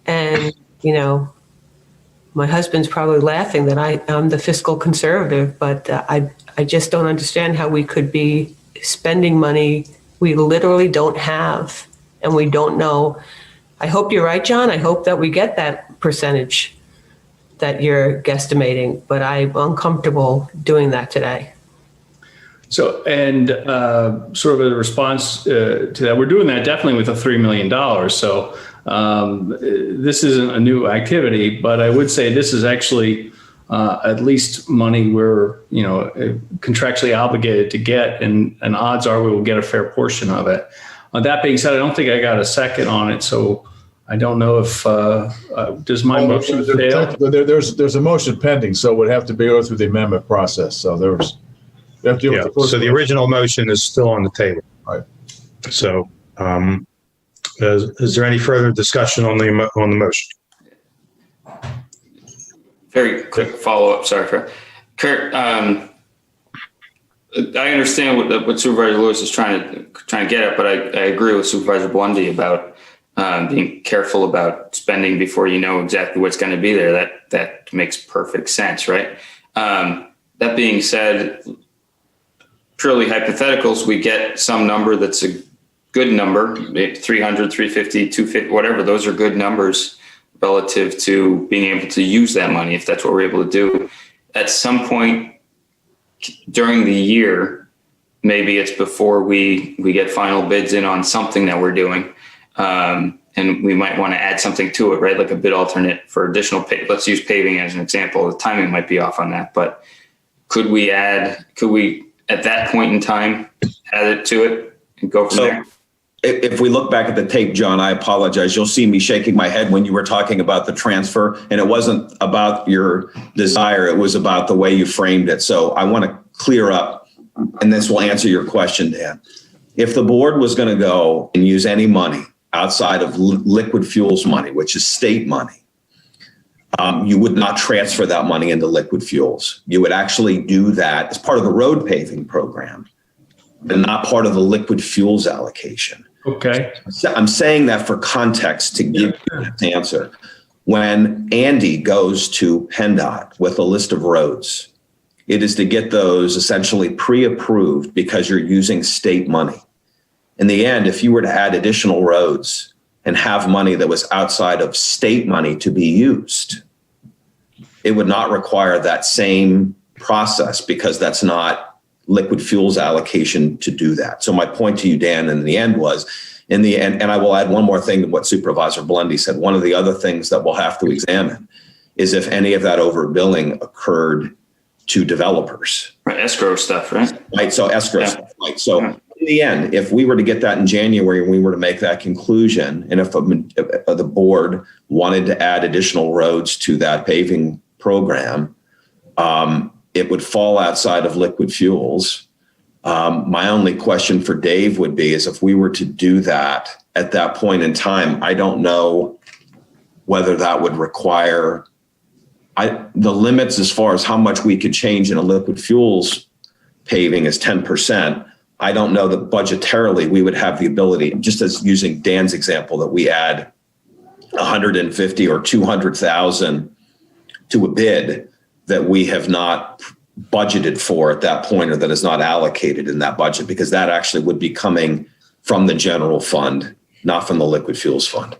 And, my husband's probably laughing that I'm the fiscal conservative, but I just don't understand how we could be spending money we literally don't have, and we don't know. I hope you're right, John. I hope that we get that percentage that you're guesstimating, but I'm uncomfortable doing that today. So, and sort of a response to that, we're doing that definitely with the $3 million. So this isn't a new activity, but I would say this is actually at least money we're, contractually obligated to get, and odds are we will get a fair portion of it. That being said, I don't think I got a second on it, so I don't know if does my motion fail? There's a motion pending, so it would have to go through the amendment process. So so the original motion is still on the table. Right. So is there any further discussion on the motion? Very quick follow-up. Sorry for Kurt. I understand what Supervisor Lewis is trying to get at, but I agree with Supervisor Blundy about being careful about spending before you know exactly what's going to be there. That makes perfect sense, right? That being said, purely hypotheticals, we get some number that's a good number, maybe 300, 350, 250, whatever. Those are good numbers relative to being able to use that money, if that's what we're able to do. At some point during the year, maybe it's before we get final bids in on something that we're doing. And we might want to add something to it, right? Like a bid alternate for additional let's use paving as an example. The timing might be off on that, but could we at that point in time add it to it and go from there? If we look back at the tape, John, I apologize. You'll see me shaking my head when you were talking about the transfer, and it wasn't about your desire. It was about the way you framed it. So I want to clear up, and this will answer your question, Dan. If the board was going to go and use any money outside of liquid fuels money, which is state money, you would not transfer that money into liquid fuels. You would actually do that as part of the road paving program, but not part of the liquid fuels allocation. Okay. I'm saying that for context to give you this answer. When Andy goes to PennDOT with a list of roads, it is to get those essentially pre-approved because you're using state money. In the end, if you were to add additional roads and have money that was outside of state money to be used, it would not require that same process because that's not liquid fuels allocation to do that. So my point to you, Dan, in the end was, and I will add one more thing to what Supervisor Blundy said. One of the other things that we'll have to examine is if any of that overbilling occurred to developers. Right, escrow stuff, right? Right, so escrow stuff, right? So in the end, if we were to get that in January and we were to make that conclusion, and if the board wanted to add additional roads to that paving program, it would fall outside of liquid fuels. My only question for Dave would be is if we were to do that at that point in time, I don't know whether that would require the limits as far as how much we could change in a liquid fuels paving is 10%. I don't know that budgetarily we would have the ability, just as using Dan's example, that we add 150 or 200,000 to a bid that we have not budgeted for at that point, or that is not allocated in that budget, because that actually would be coming from the general fund, not from the liquid fuels fund.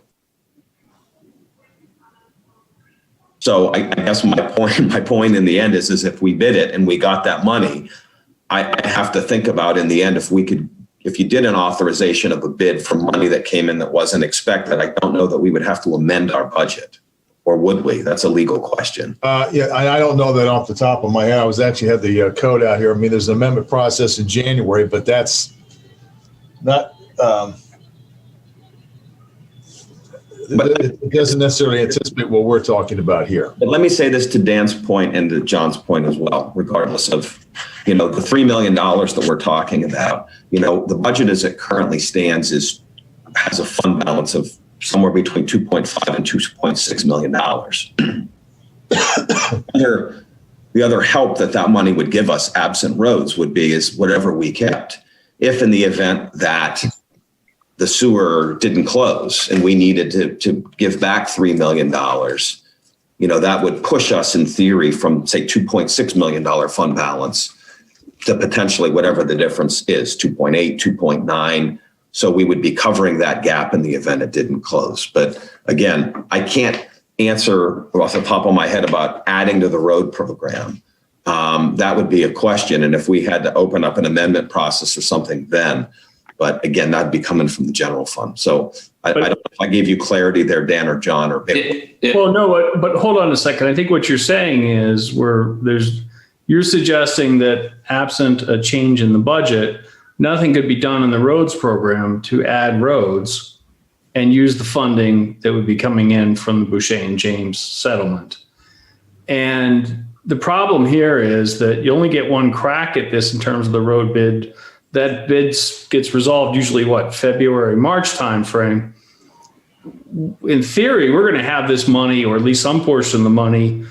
So I guess my point in the end is if we bid it and we got that money, I have to think about in the end, if you did an authorization of a bid for money that came in that wasn't expected, I don't know that we would have to amend our budget, or would we? That's a legal question. Yeah, I don't know that off the top of my head. I was actually had the code out here. I mean, there's an amendment process in January, but that's not. It doesn't necessarily anticipate what we're talking about here. But let me say this to Dan's point and to John's point as well, regardless of, the $3 million that we're talking about. The budget as it currently stands has a fund balance of somewhere between $2.5 and $2.6 million. The other help that money would give us, absent roads, would be is whatever we kept. If in the event that the sewer didn't close and we needed to give back $3 million, that would push us in theory from, say, $2.6 million fund balance to potentially whatever the difference is, 2.8, 2.9. So we would be covering that gap in the event it didn't close. But again, I can't answer off the top of my head about adding to the road program. That would be a question. And if we had to open up an amendment process or something then, but again, that'd be coming from the general fund. So I don't know if I gave you clarity there, Dan or John or Bill. Well, no, but hold on a second. I think what you're saying is you're suggesting that absent a change in the budget, nothing could be done in the roads program to add roads and use the funding that would be coming in from the Boucher and James settlement. And the problem here is that you only get one crack at this in terms of the road bid. That bid gets resolved usually February, March timeframe. In theory, we're going to have this money, or at least some portion of the money,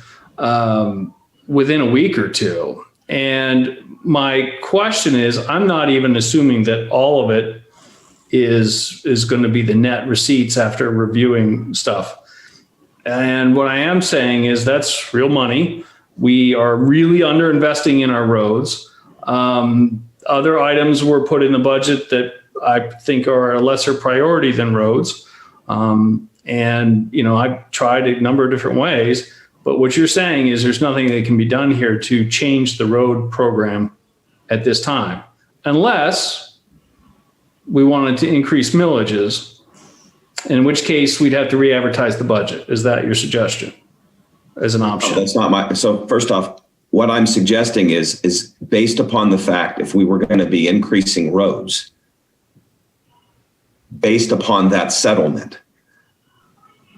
within a week or two. And my question is, I'm not even assuming that all of it is going to be the net receipts after reviewing stuff. And what I am saying is that's real money. We are really underinvesting in our roads. Other items were put in the budget that I think are a lesser priority than roads. I've tried a number of different ways, but what you're saying is there's nothing that can be done here to change the road program at this time, unless we wanted to increase millages, in which case we'd have to re-advertise the budget. Is that your suggestion as an option? No, that's not so first off, what I'm suggesting is based upon the fact if we were going to be increasing roads, based upon that settlement,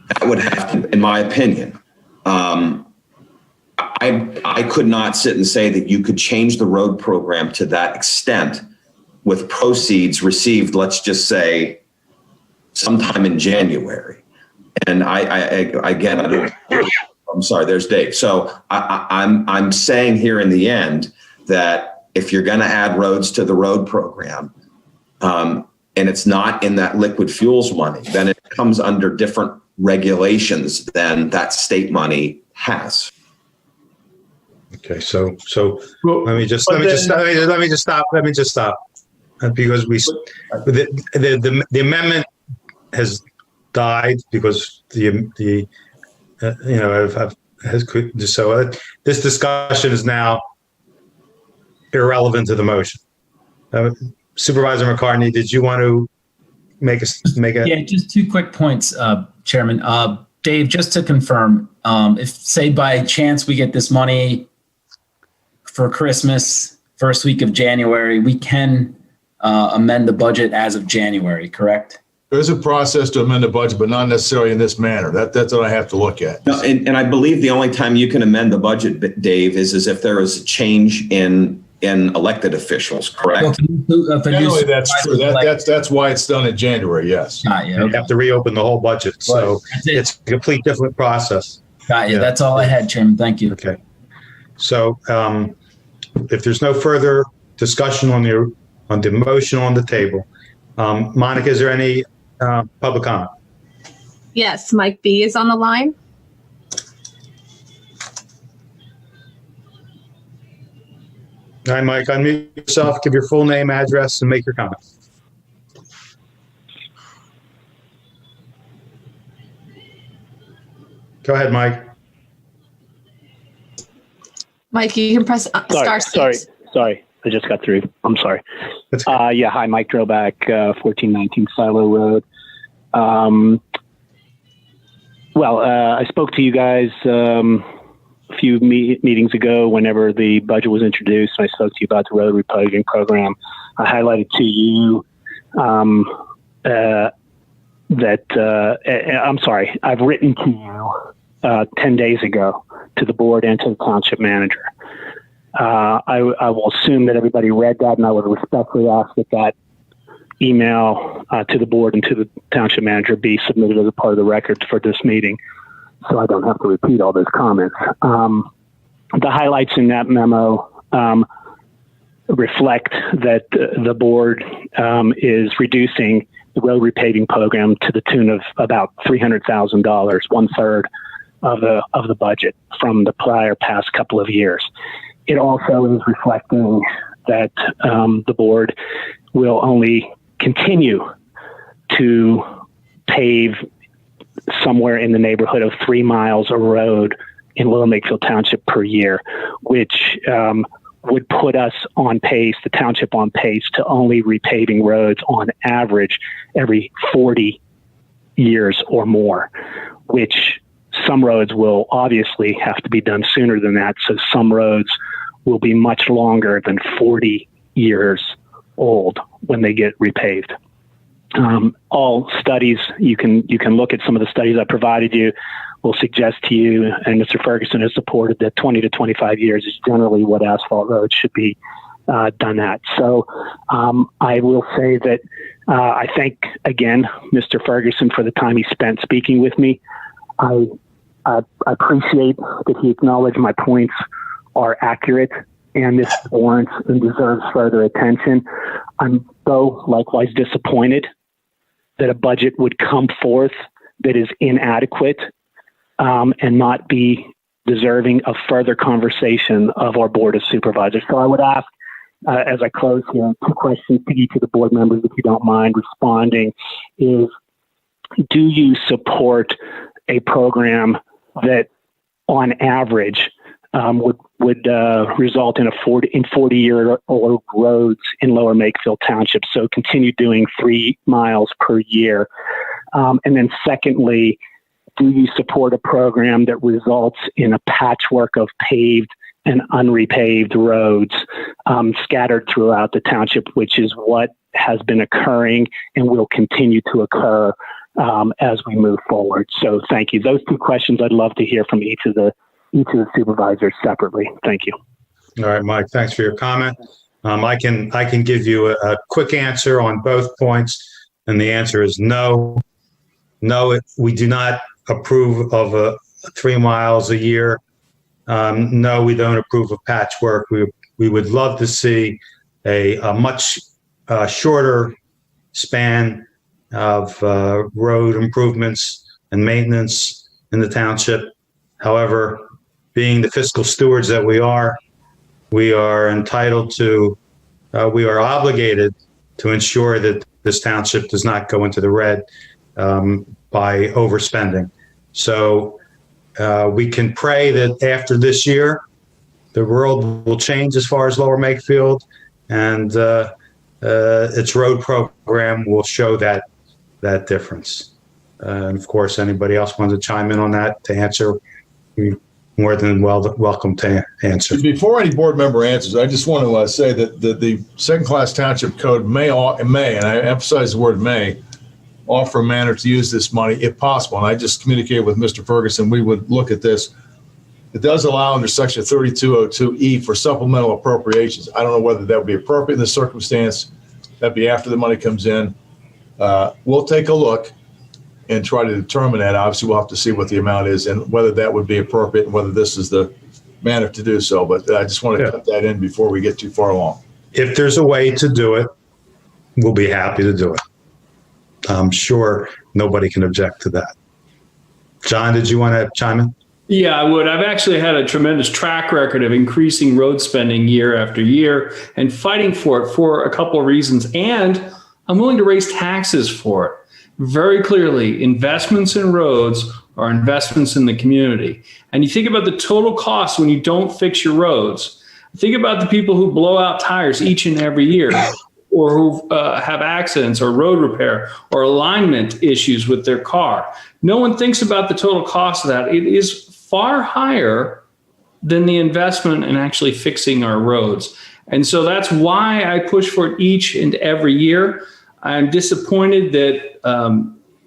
that would have to, in my opinion, I could not sit and say that you could change the road program to that extent with proceeds received, let's just say, sometime in January. And I'm sorry, there's Dave. So I'm saying here in the end that if you're going to add roads to the road program, and it's not in that liquid fuels money, then it comes under different regulations than that state money has. Okay, so let me just stop because the amendment has died because this discussion is now irrelevant to the motion. Supervisor McCartney, did you want to make a? Yeah, just two quick points, Chairman. Dave, just to confirm, if say by chance we get this money for Christmas, first week of January, we can amend the budget as of January, correct? There's a process to amend the budget, but not necessarily in this manner. That's what I have to look at. No, and I believe the only time you can amend the budget, Dave, is if there is a change in elected officials, correct? Generally, that's true. That's why it's done in January, yes. You have to reopen the whole budget. So it's a complete different process. Got you. Yeah. That's all I had, Chairman. Thank you. Okay. So if there's no further discussion on the on the motion on the table. Monica, is there any public comment? Yes, Mike B is on the line. Hi, Mike. Unmute yourself, give your full name, address, and make your comment. Go ahead, Mike. Mike, you can press star six. Sorry. I just got through. I'm sorry. Yeah. Hi, Mike Droback, 1419 Silo Road. I spoke to you guys a few meetings ago whenever the budget was introduced. I spoke to you about the road repaving program. I highlighted to you I'm sorry, I've written to you 10 days ago to the board and to the township manager. I will assume that everybody read that, and I would respectfully ask that email to the board and to the township manager be submitted as a part of the record for this meeting, so I don't have to repeat all those comments. The highlights in that memo reflect that the board is reducing the road repaving program to the tune of about $300,000, 1/3 of the budget from the prior past couple of years. It also is reflecting that the board will only continue to pave somewhere in the neighborhood of 3 miles of road in Lower Makefield Township per year, which would put us on pace, the township on pace, to only repaving roads on average every 40 years or more, which some roads will obviously have to be done sooner than that. So some roads will be much longer than 40 years old when they get repaved. All studies, you can look at some of the studies I provided you, will suggest to you, and Mr. Ferguson has supported, that 20 to 25 years is generally what asphalt roads should be done at. So I will say that I thank, again, Mr. Ferguson for the time he spent speaking with me. I appreciate that he acknowledged my points are accurate, and this warrants and deserves further attention. I'm, though, likewise disappointed that a budget would come forth that is inadequate and not be deserving of further conversation of our Board of Supervisors. So I would ask, as I close here, 2 questions to each of the board members, if you don't mind responding, is, do you support a program that on average would result in 40-year-old roads in Lower Makefield Township? So continue doing 3 miles per year. And then secondly, do you support a program that results in a patchwork of paved and unrepaved roads scattered throughout the township, which is what has been occurring and will continue to occur as we move forward? So thank you. Those 2 questions I'd love to hear from each of the supervisors separately. Thank you. All right, Mike, thanks for your comment. I can give you a quick answer on both points, and the answer is no. No, we do not approve of 3 miles a year. No, we don't approve of patchwork. We would love to see a much shorter span of road improvements and maintenance in the township. However, being the fiscal stewards that we are entitled to, we are obligated to ensure that this township does not go into the red by overspending. So we can pray that after this year, the world will change as far as Lower Makefield, and its road program will show that difference. And of course, anybody else wants to chime in on that to answer, you're more than welcome to answer. Before any board member answers, I just want to say that the second-class township code may, and I emphasize the word may, offer a manner to use this money if possible. And I just communicated with Mr. Ferguson, we would look at this. It does allow under section 3202E for supplemental appropriations. I don't know whether that would be appropriate in this circumstance. That'd be after the money comes in. We'll take a look and try to determine that. Obviously, we'll have to see what the amount is and whether that would be appropriate and whether this is the manner to do so. But I just want to cut that in before we get too far along. If there's a way to do it, we'll be happy to do it. I'm sure nobody can object to that. John, did you want to chime in? Yeah, I would. I've actually had a tremendous track record of increasing road spending year after year and fighting for it for a couple of reasons. And I'm willing to raise taxes for it. Very clearly, investments in roads are investments in the community. And you think about the total cost when you don't fix your roads. Think about the people who blow out tires each and every year, or who have accidents or road repair or alignment issues with their car. No one thinks about the total cost of that. It is far higher than the investment in actually fixing our roads. And so that's why I push for it each and every year. I'm disappointed that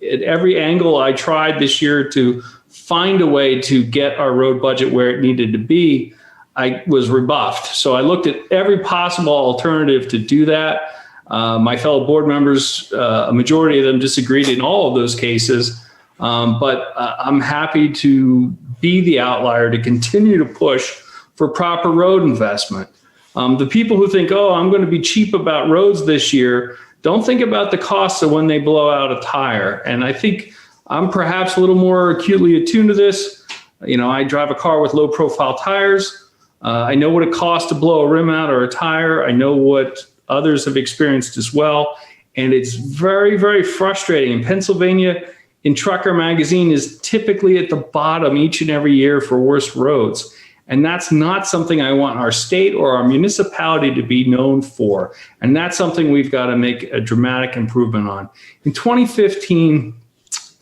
at every angle I tried this year to find a way to get our road budget where it needed to be, I was rebuffed. So I looked at every possible alternative to do that. My fellow board members, a majority of them disagreed in all of those cases. But I'm happy to be the outlier to continue to push for proper road investment. The people who think, oh, I'm going to be cheap about roads this year, don't think about the costs of when they blow out a tire. And I think I'm perhaps a little more acutely attuned to this. You know, I drive a car with low profile tires. I know what it costs to blow a rim out or a tire. I know what others have experienced as well. And it's very, very frustrating. In Pennsylvania, in Trucker Magazine is typically at the bottom each and every year for worst roads. And that's not something I want our state or our municipality to be known for. And that's something we've got to make a dramatic improvement on. In 2015,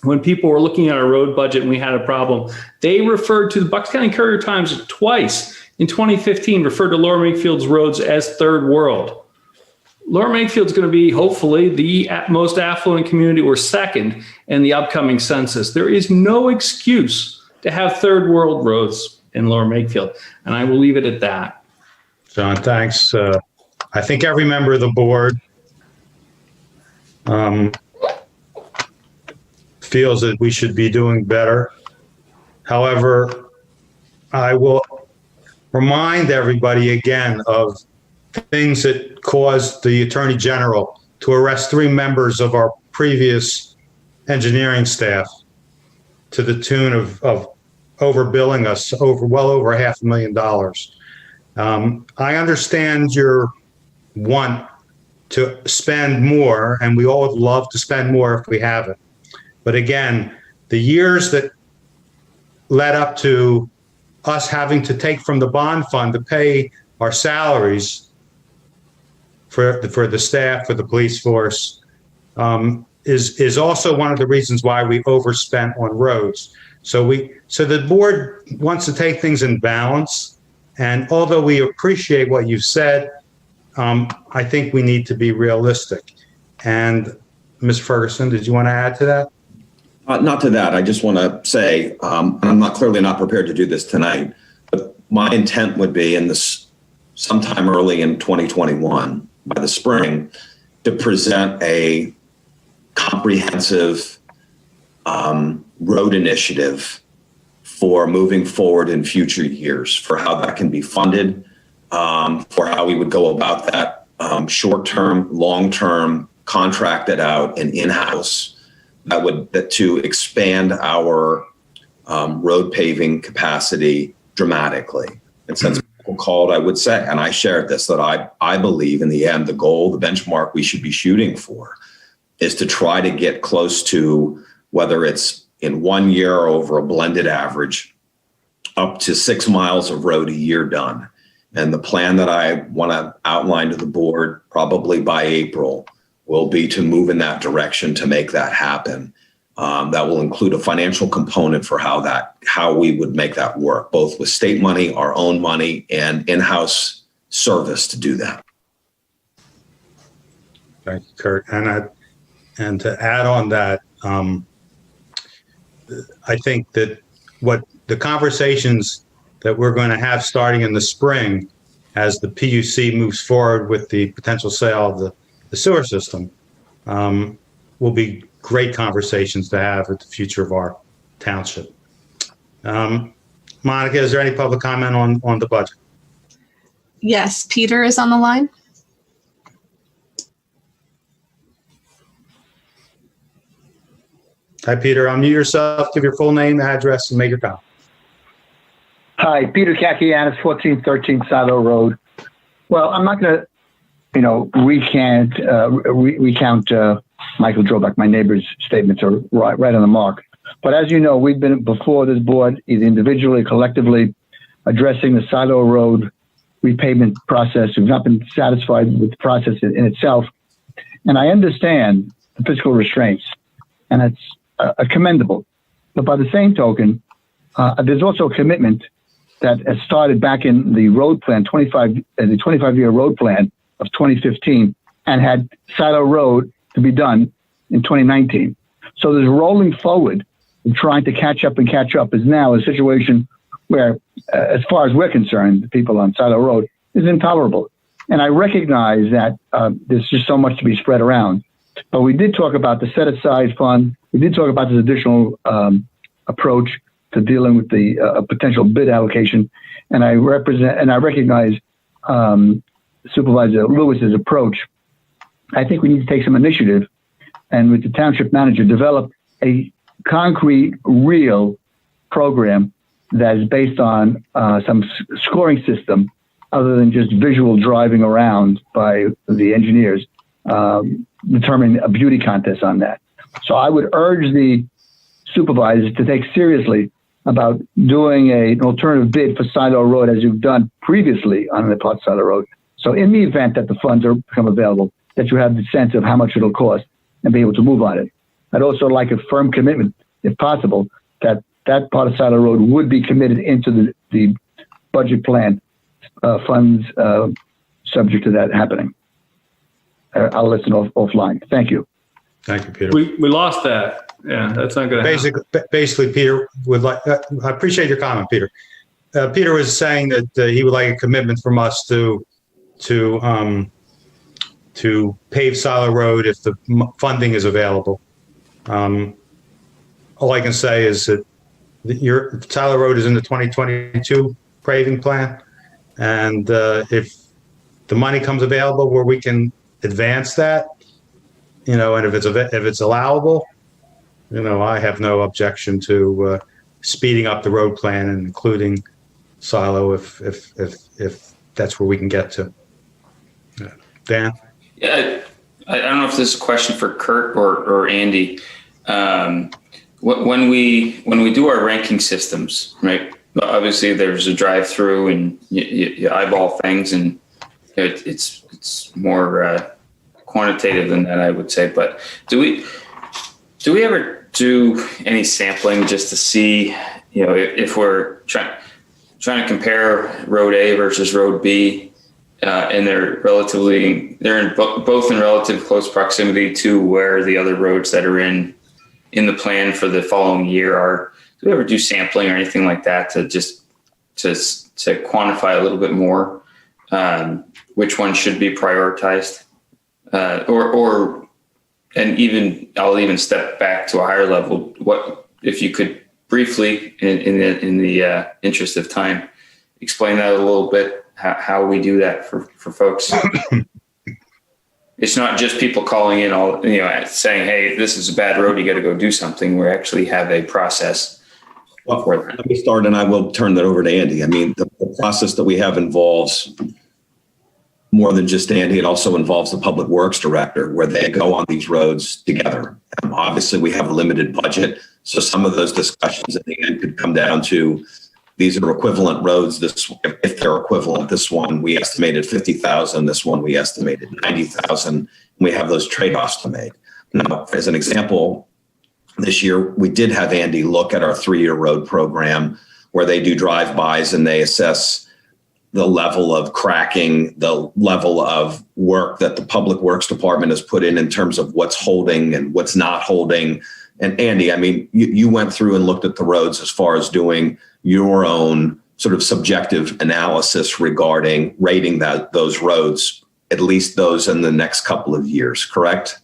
when people were looking at our road budget and we had a problem, they referred to the Bucks County Courier-Times twice in 2015, referred to Lower Makefield's roads as third world. Lower Makefield's going to be hopefully the most affluent community, or second, in the upcoming census. There is no excuse to have third world roads in Lower Makefield, and I will leave it at that. John, thanks. I think every member of the board feels that we should be doing better. However, I will remind everybody again of things that caused the Attorney General to arrest 3 members of our previous engineering staff to the tune of overbilling us well over $500,000. I understand your want to spend more, and we all would love to spend more if we have it. But again, the years that led up to us having to take from the bond fund to pay our salaries for the staff, for the police force, is also one of the reasons why we overspent on roads. So the board wants to take things in balance. And although we appreciate what you've said, I think we need to be realistic. And Ms. Ferguson, did you want to add to that? Not to that. I just want to say, and I'm clearly not prepared to do this tonight, but my intent would be in this sometime early in 2021, by the spring, to present a comprehensive road initiative for moving forward in future years, for how that can be funded, for how we would go about that short-term, long-term, contracted out and in-house, to expand our road paving capacity dramatically. And since people called, I would say, and I shared this, that I believe in the end, the goal, the benchmark we should be shooting for is to try to get close to, whether it's in 1 year or over a blended average, up to 6 miles of road a year done. And the plan that I want to outline to the board probably by April will be to move in that direction to make that happen. That will include a financial component for how we would make that work, both with state money, our own money, and in-house service to do that. Thank you, Kurt. And to add on that, I think that what the conversations that we're going to have starting in the spring, as the PUC moves forward with the potential sale of the sewer system, will be great conversations to have with the future of our township. Monica, is there any public comment on the budget? Yes, Peter is on the line. Hi, Peter. Unmute yourself, give your full name, address, and make your comment. Hi, Peter Kakianis, 1413 Silo Road. Well, I'm not going to, recount Michael Droback. My neighbor's statements are right on the mark. But as you know, we've been before this board, either individually or collectively, addressing the Silo Road repavement process. We've not been satisfied with the process in itself. And I understand the fiscal restraints, and it's commendable. But by the same token, there's also a commitment that has started back in the road plan, the 25-year road plan of 2015, and had Silo Road to be done in 2019. So there's rolling forward and trying to catch up is now a situation where, as far as we're concerned, the people on Silo Road is intolerable. And I recognize that there's just so much to be spread around. But we did talk about the set-aside fund. We did talk about this additional approach to dealing with the potential bid allocation. And I recognize Supervisor Lewis's approach. I think we need to take some initiative and with the township manager, develop a concrete, real program that is based on some scoring system other than just visual driving around by the engineers, determining a beauty contest on that. So I would urge the supervisors to take seriously about doing an alternative bid for Silo Road as you've done previously on the Pot Silo Road. So in the event that the funds become available, that you have the sense of how much it'll cost and be able to move on it. I'd also like a firm commitment, if possible, that that part of Silo Road would be committed into the budget plan funds subject to that happening. I'll listen offline. Thank you. Thank you, Peter. We lost that. Yeah, that's not going to happen. Basically, Peter would like. I appreciate your comment, Peter. Peter was saying that he would like a commitment from us to pave Silo Road if the funding is available. All I can say is that your Silo Road is in the 2022 paving plan, and if the money comes available where we can advance that, and if it's allowable, I have no objection to speeding up the road plan and including Silo if that's where we can get to. Dan? Yeah, I don't know if this is a question for Kurt or Andy. When we do our ranking systems, right? Obviously, there's a drive-through, and you eyeball things, and it's more quantitative than that, I would say. But do we ever do any sampling just to see, if we're trying to compare Road A versus Road B, and they're both in relative close proximity to where the other roads that are in the plan for the following year are? Do we ever do sampling or anything like that to just to quantify a little bit more which one should be prioritized, and I'll even step back to a higher level. What if you could briefly, in the interest of time, explain that a little bit, how we do that for folks? It's not just people calling in saying, hey, this is a bad road, you got to go do something. We actually have a process. Well, let me start, and I will turn that over to Andy. I mean, the process that we have involves more than just Andy. It also involves the public works director, where they go on these roads together. Obviously, we have a limited budget, so some of those discussions at the end could come down to, these are equivalent roads. If they're equivalent, this one we estimated 50,000. This one we estimated 90,000. We have those trade-offs to make. Now, as an example, this year we did have Andy look at our 3-year road program, where they do drive-bys and they assess the level of cracking, the level of work that the public works department has put in terms of what's holding and what's not holding. And Andy, I mean, you went through and looked at the roads as far as doing your own sort of subjective analysis regarding rating those roads, at least those in the next couple of years, correct?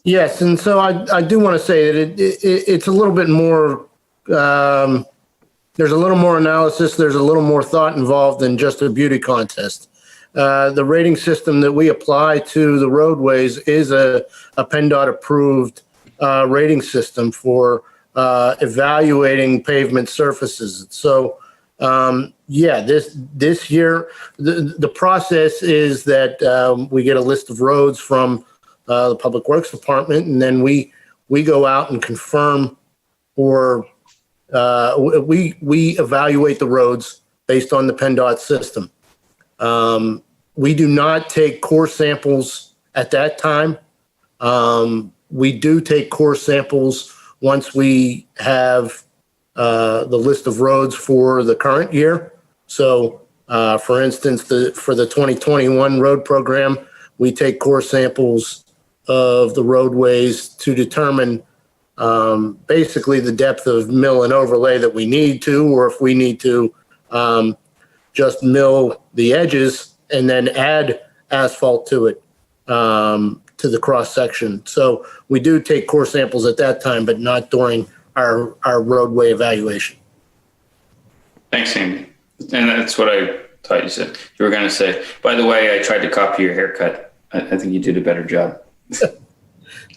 Yes, and so I do want to say that it's a little bit more, there's a little more analysis, there's a little more thought involved than just a beauty contest. The rating system that we apply to the roadways is a PennDOT approved rating system for evaluating pavement surfaces. So, this year, the process is that we get a list of roads from the Public Works Department, and then we go out and confirm, or we evaluate the roads based on the PennDOT system. We do not take core samples at that time. We do take core samples once we have the list of roads for the current year. So, for instance, for the 2021 road program, we take core samples of the roadways to determine basically the depth of mill and overlay that we need to, or if we need to just mill the edges and then add asphalt to it, to the cross section. So we do take core samples at that time, but not during our roadway evaluation. Thanks, Andy. And that's what I thought you said. You were going to say, by the way, I tried to copy your haircut. I think you did a better job.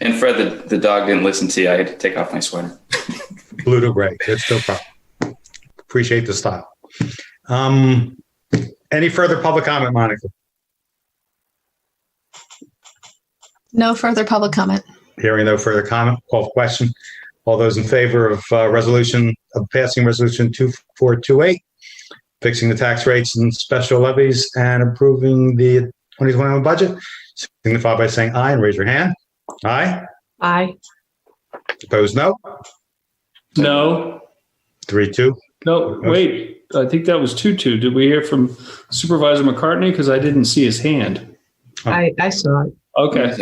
And Fred, the dog didn't listen to you. I had to take off my sweater. Blue to gray. That's no problem. Appreciate the style. Any further public comment, Monica? No further public comment. Hearing no further comment, call for question. All those in favor of passing resolution 2428, fixing the tax rates and special levies and approving the 2021 budget, signify by saying aye and raise your hand. Aye. Aye. Opposed, no. No. 3-2. No, wait. I think that was 2-2. Did we hear from Supervisor McCartney? Because I didn't see his hand. I saw it. Okay.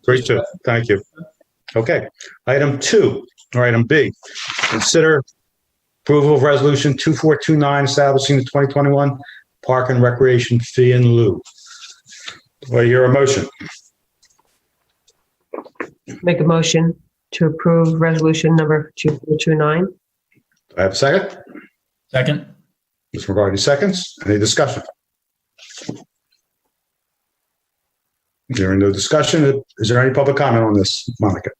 3-2. Thank you. Okay. Item 2, or item B, consider approval of resolution 2429 establishing the 2021 park and recreation fee in lieu. Do I hear a motion? Make a motion to approve resolution number 2429. Do I have a second? Second. Ms. McCarthy seconds. Any discussion? Hearing no discussion, is there any public comment on this, Monica?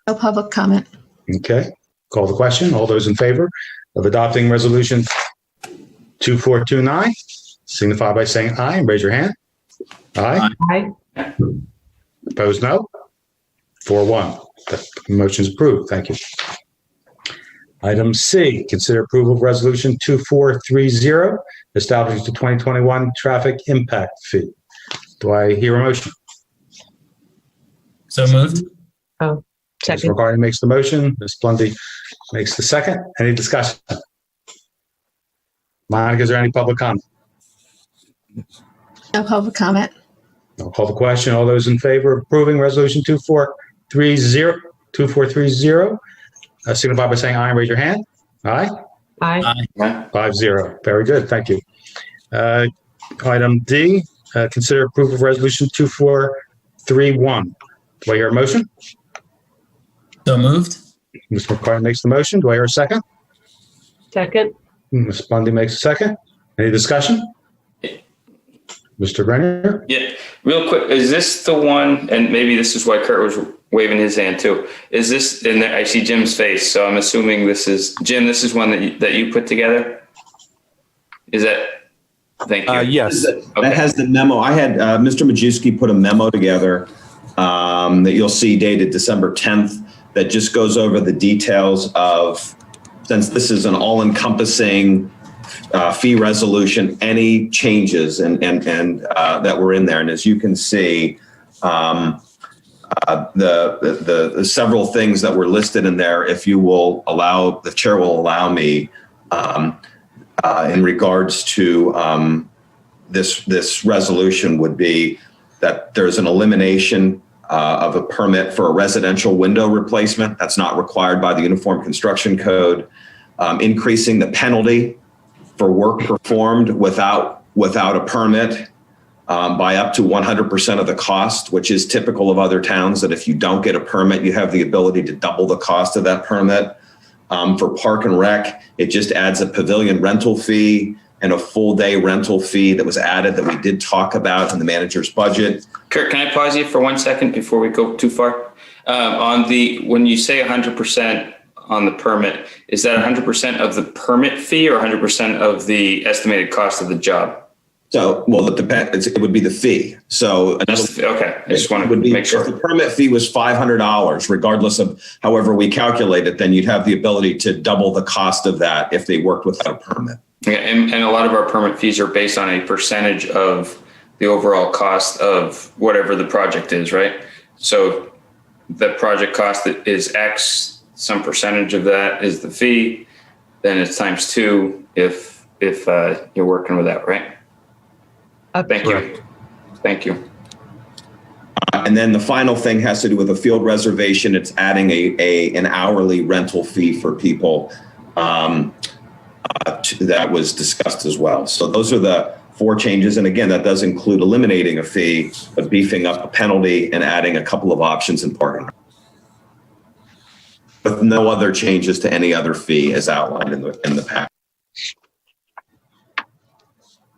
No public comment. Okay. Call the question. All those in favor of adopting resolution 2429, signify by saying aye and raise your hand. Aye. Aye. Opposed, no. 4-1. The motion is approved. Thank you. Item C, consider approval of resolution 2430, establishing the 2021 traffic impact fee. Do I hear a motion? So moved. Oh, Ms. second. McCartney makes the motion. Ms. Blundy makes the second. Any discussion? Monica, is there any public comment? No public comment. I'll call the question. All those in favor of approving resolution 2430, signify by saying aye and raise your hand. Aye. Aye. 5-0. Very good. Thank you. Item D, consider approval of resolution 2431. Do I hear a motion? So moved. Ms. McCartney makes the motion. Do I hear a second? Second. Ms. Bundy makes a second. Any discussion? Mr. Grenier? Yeah, real quick, is this the one, and maybe this is why Kurt was waving his hand too, is this, and I see Jim's face, so I'm assuming this is, Jim, this is one that you put together? Is that, thank you. Yes. That has the memo. I had Mr. Majewski put a memo together that you'll see dated December 10th that just goes over the details of, since this is an all-encompassing fee resolution, any changes and that were in there. And as you can see, the several things that were listed in there, if you will allow, the chair will allow me, in regards to this resolution, would be that there's an elimination of a permit for a residential window replacement. That's not required by the Uniform Construction Code. Increasing the penalty for work performed without a permit by up to 100% of the cost, which is typical of other towns, that if you don't get a permit, you have the ability to double the cost of that permit. For Park and Rec, it just adds a pavilion rental fee and a full day rental fee that was added that we did talk about in the manager's budget. Kurt, can I pause you for 1 second before we go too far? When you say 100% on the permit, is that 100% of the permit fee or 100% of the estimated cost of the job? So, well, it depends. It would be the fee. So, okay. I just want to make sure. If the permit fee was $500, regardless of however we calculate it, then you'd have the ability to double the cost of that if they worked without a permit. Yeah, and a lot of our permit fees are based on a percentage of the overall cost of whatever the project is, right? So the project cost is X, some percentage of that is the fee, then it's times 2 if you're working with that, right? Thank you. Thank you. And then the final thing has to do with a field reservation. It's adding an hourly rental fee for people that was discussed as well. So those are the 4 changes. And again, that does include eliminating a fee, but beefing up a penalty and adding a couple of options in parking. With no other changes to any other fee as outlined in the package.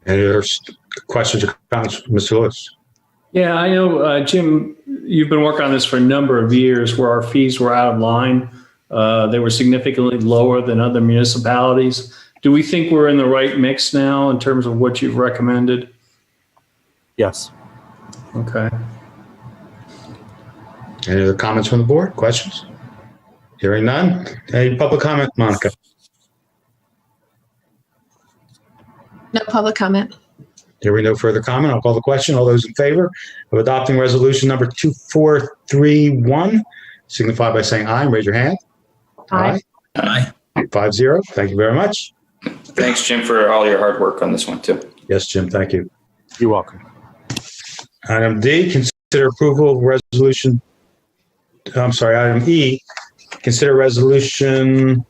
Any other questions or comments, Mr. Lewis? Yeah, I know, Jim, you've been working on this for a number of years where our fees were out of line. They were significantly lower than other municipalities. Do we think we're in the right mix now in terms of what you've recommended? Yes. Okay. Any other comments from the board? Questions? Hearing none. Any public comment, Monica? No public comment. Hearing no further comment, I'll call the question. All those in favor of adopting resolution number 2431, signify by saying aye and raise your hand. Aye. Aye. 5-0. Thank you very much. Thanks, Jim, for all your hard work on this one too. Yes, Jim, thank you. You're welcome. Item D, consider approval of resolution. Item E, consider resolution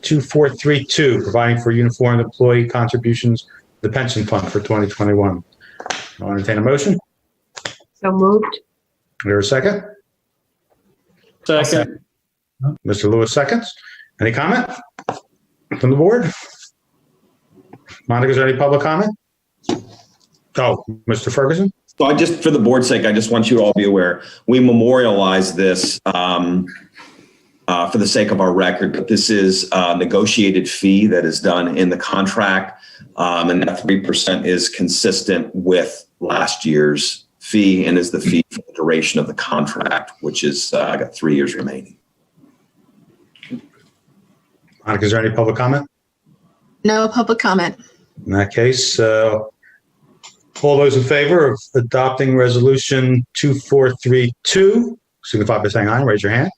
2432, providing for uniform employee contributions to the pension fund for 2021. I'll entertain a motion. So moved. Is there a second? Second. Mr. Lewis seconds. Any comment from the board? Monica, is there any public comment? Oh, Mr. Ferguson? So for the board's sake, I just want you to all be aware, we memorialize this for the sake of our record, but this is a negotiated fee that is done in the contract, and that 3% is consistent with last year's fee and is the fee for the duration of the contract, which is, I got 3 years remaining. Monica, is there any public comment? No public comment. In that case, all those in favor of adopting resolution 2432, signify by saying aye and raise your hand.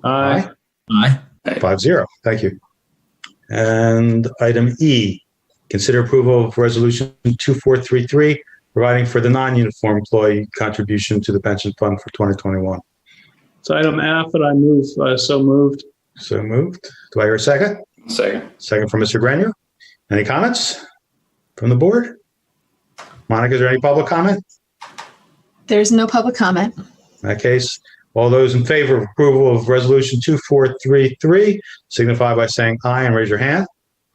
Aye. Aye. 5-0. Thank you. And item E, consider approval of resolution 2433, providing for the non-uniform employee contribution to the pension fund for 2021. So item F, and I move, so moved. So moved. Do I hear a second? Second. Second from Mr. Grenier. Any comments from the board? Monica, is there any public comment? There's no public comment. In that case, all those in favor of approval of resolution 2433, signify by saying aye and raise your hand.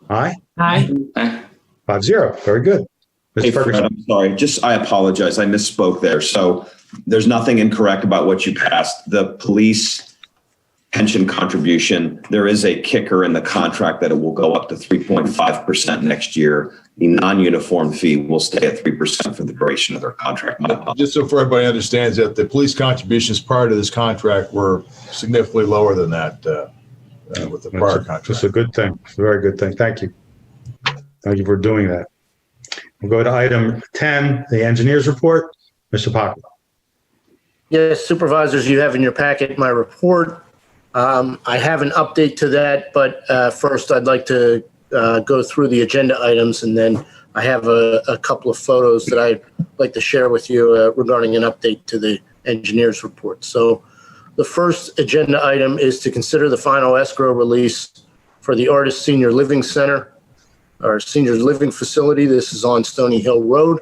Aye. Aye. 5-0. Very good. Mr. Hey, Fred, Ferguson. I'm sorry. I apologize. I misspoke there. So there's nothing incorrect about what you passed. The police pension contribution, there is a kicker in the contract that it will go up to 3.5% next year. The non-uniform fee will stay at 3% for the duration of their contract. Just so for everybody understands that the police contributions prior to this contract were significantly lower than that with the prior contract. That's a good thing. It's a very good thing. Thank you. Thank you for doing that. We'll go to item 10, the engineer's report. Mr. Pacquiao. Yes, supervisors, you have in your packet my report. I have an update to that, but first I'd like to go through the agenda items, and then I have a couple of photos that I'd like to share with you regarding an update to the engineer's report. So the first agenda item is to consider the final escrow release for the Artist Senior Living Center, our senior living facility. This is on Stony Hill Road.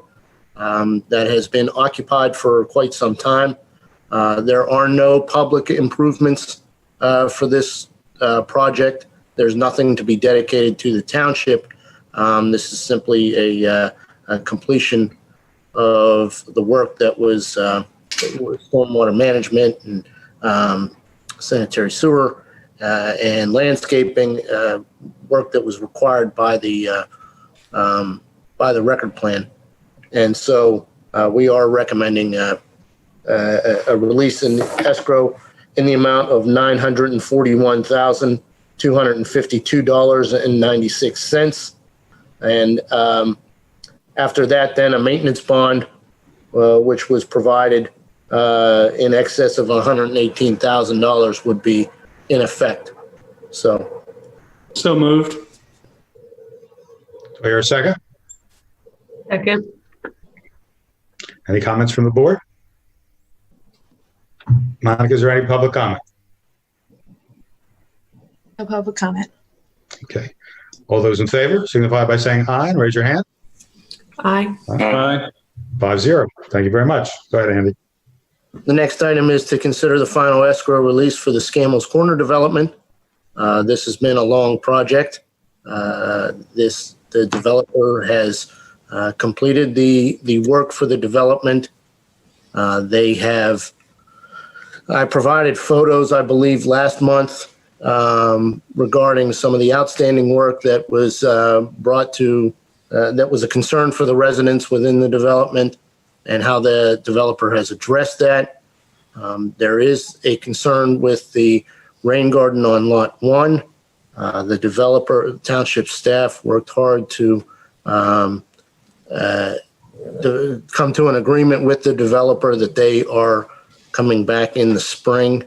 That has been occupied for quite some time. There are no public improvements for this project. There's nothing to be dedicated to the township. This is simply a completion of the work that was stormwater management and sanitary sewer, and landscaping work that was required by the record plan. And so we are recommending a release in escrow in the amount of $941,252.96. And after that, then a maintenance bond, which was provided in excess of $118,000 would be in effect. So moved. Do I hear a second? Second. Any comments from the board? Monica, is there any public comment? No public comment. Okay. All those in favor signify by saying aye and raise your hand. Aye. Aye. 5-0. Thank you very much. Go ahead, Andy. the next item is to consider the final escrow release for the Scanl's Corner development. This has been a long project. The developer has completed the work for the development. I provided photos, I believe, last month regarding some of the outstanding work that was brought to, that was a concern for the residents within the development and how the developer has addressed that. There is a concern with the rain garden on Lot 1. The developer, township staff worked hard to come to an agreement with the developer that they are coming back in the spring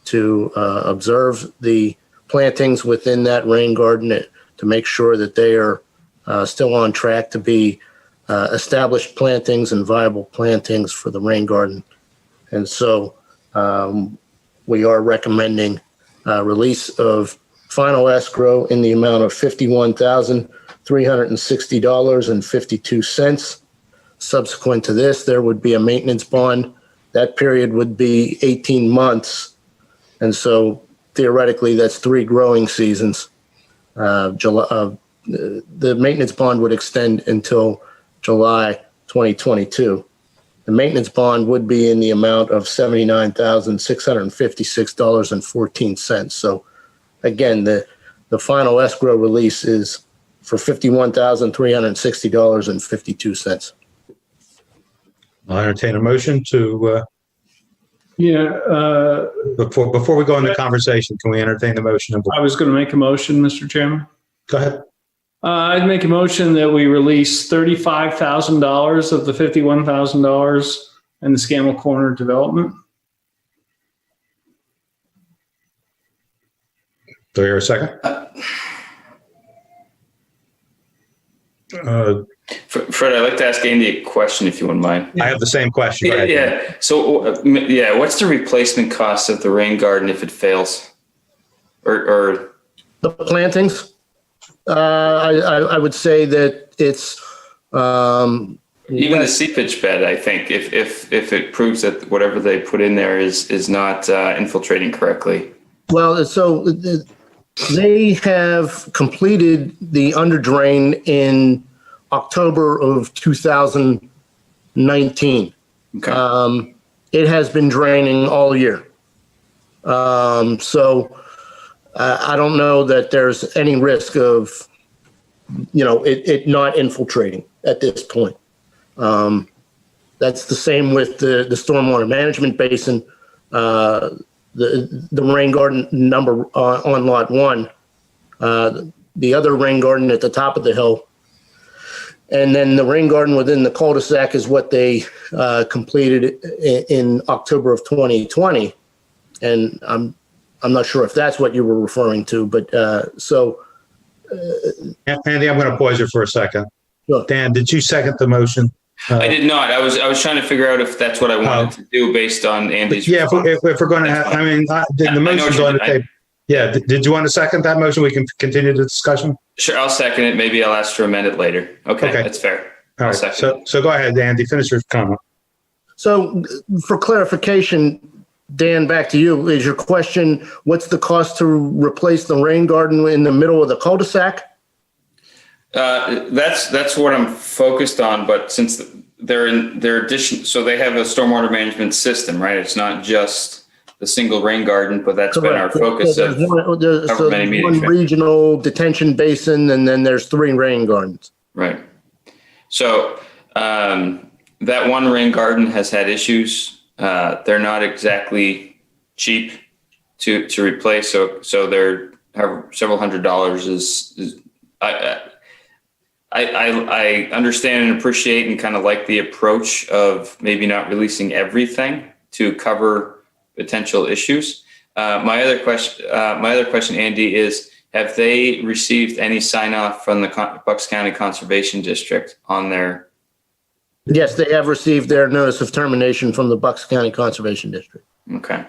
to observe the plantings within that rain garden to make sure that they are still on track to be established plantings and viable plantings for the rain garden. And so we are recommending release of final escrow in the amount of $51,360.52. Subsequent to this, there would be a maintenance bond. That period would be 18 months. And so theoretically, that's 3 growing seasons. The maintenance bond would extend until July 2022. The maintenance bond would be in the amount of $79,656.14. So again, the final escrow release is for $51,360.52. I'll entertain a motion to, Yeah. before we go into conversation, can we entertain the motion? I was going to make a motion, Mr. Chairman. Go ahead. I'd make a motion that we release $35,000 of the $51,000 in the Scanl Corner development. Do I hear a second? Fred, I'd like to ask Andy a question, if you wouldn't mind. I have the same question. Go ahead. Yeah. So, what's the replacement cost of the rain garden if it fails? Or the plantings? I would say that it's even the seepage bed. I think if it proves that whatever they put in there is not infiltrating correctly. Well, so they have completed the underdrain in October of 2019. Okay. It has been draining all year. So I don't know that there's any risk of, it not infiltrating at this point. That's the same with the stormwater management basin. The rain garden number on Lot 1, the other rain garden at the top of the hill, and then the rain garden within the cul-de-sac is what they completed in October of 2020. And I'm not sure if that's what you were referring to, but Andy, I'm going to pause you for a second. Sure. Dan, did you second the motion? I did not. I was trying to figure out if that's what I wanted to do based on Andy's. Yeah, if we're going to have, the motion's on the table. Yeah, did you want to second that motion? We can continue the discussion. Sure, I'll second it. Maybe I'll ask to amend it later. Okay. That's fair. All right. So go ahead, Andy. Finish your comment. So for clarification, Dan, back to you. Is your question, what's the cost to replace the rain garden in the middle of the cul-de-sac? That's what I'm focused on. But since they're in their addition, so they have a stormwater management system, right? It's not just the single rain garden, but that's been our Correct. focus So of there's however many meetings. one regional detention basin, and then there's 3 rain gardens. Right. So that one rain garden has had issues. They're not exactly cheap to replace. So they're several $100s is I understand and appreciate and kind of like the approach of maybe not releasing everything to cover potential issues. My other question, Andy, is have they received any sign off from the Bucks County Conservation District on their? Yes, they have received their notice of termination from the Bucks County Conservation District. Okay.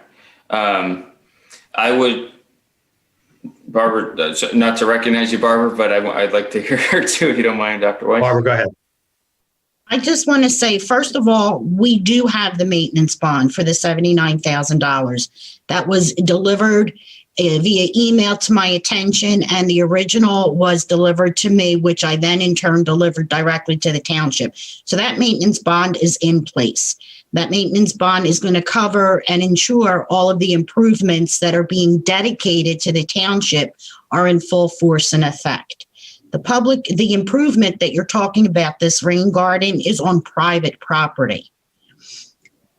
I would, Barbara, not to recognize you, Barbara, but I'd like to hear her too, if you don't mind, Dr. Weiss. Barbara, go ahead. I just want to say, first of all, we do have the maintenance bond for the $79,000 that was delivered via email to my attention, and the original was delivered to me, which I then in turn delivered directly to the township. So that maintenance bond is in place. That maintenance bond is going to cover and ensure all of the improvements that are being dedicated to the township are in full force and effect. The improvement that you're talking about, this rain garden, is on private property.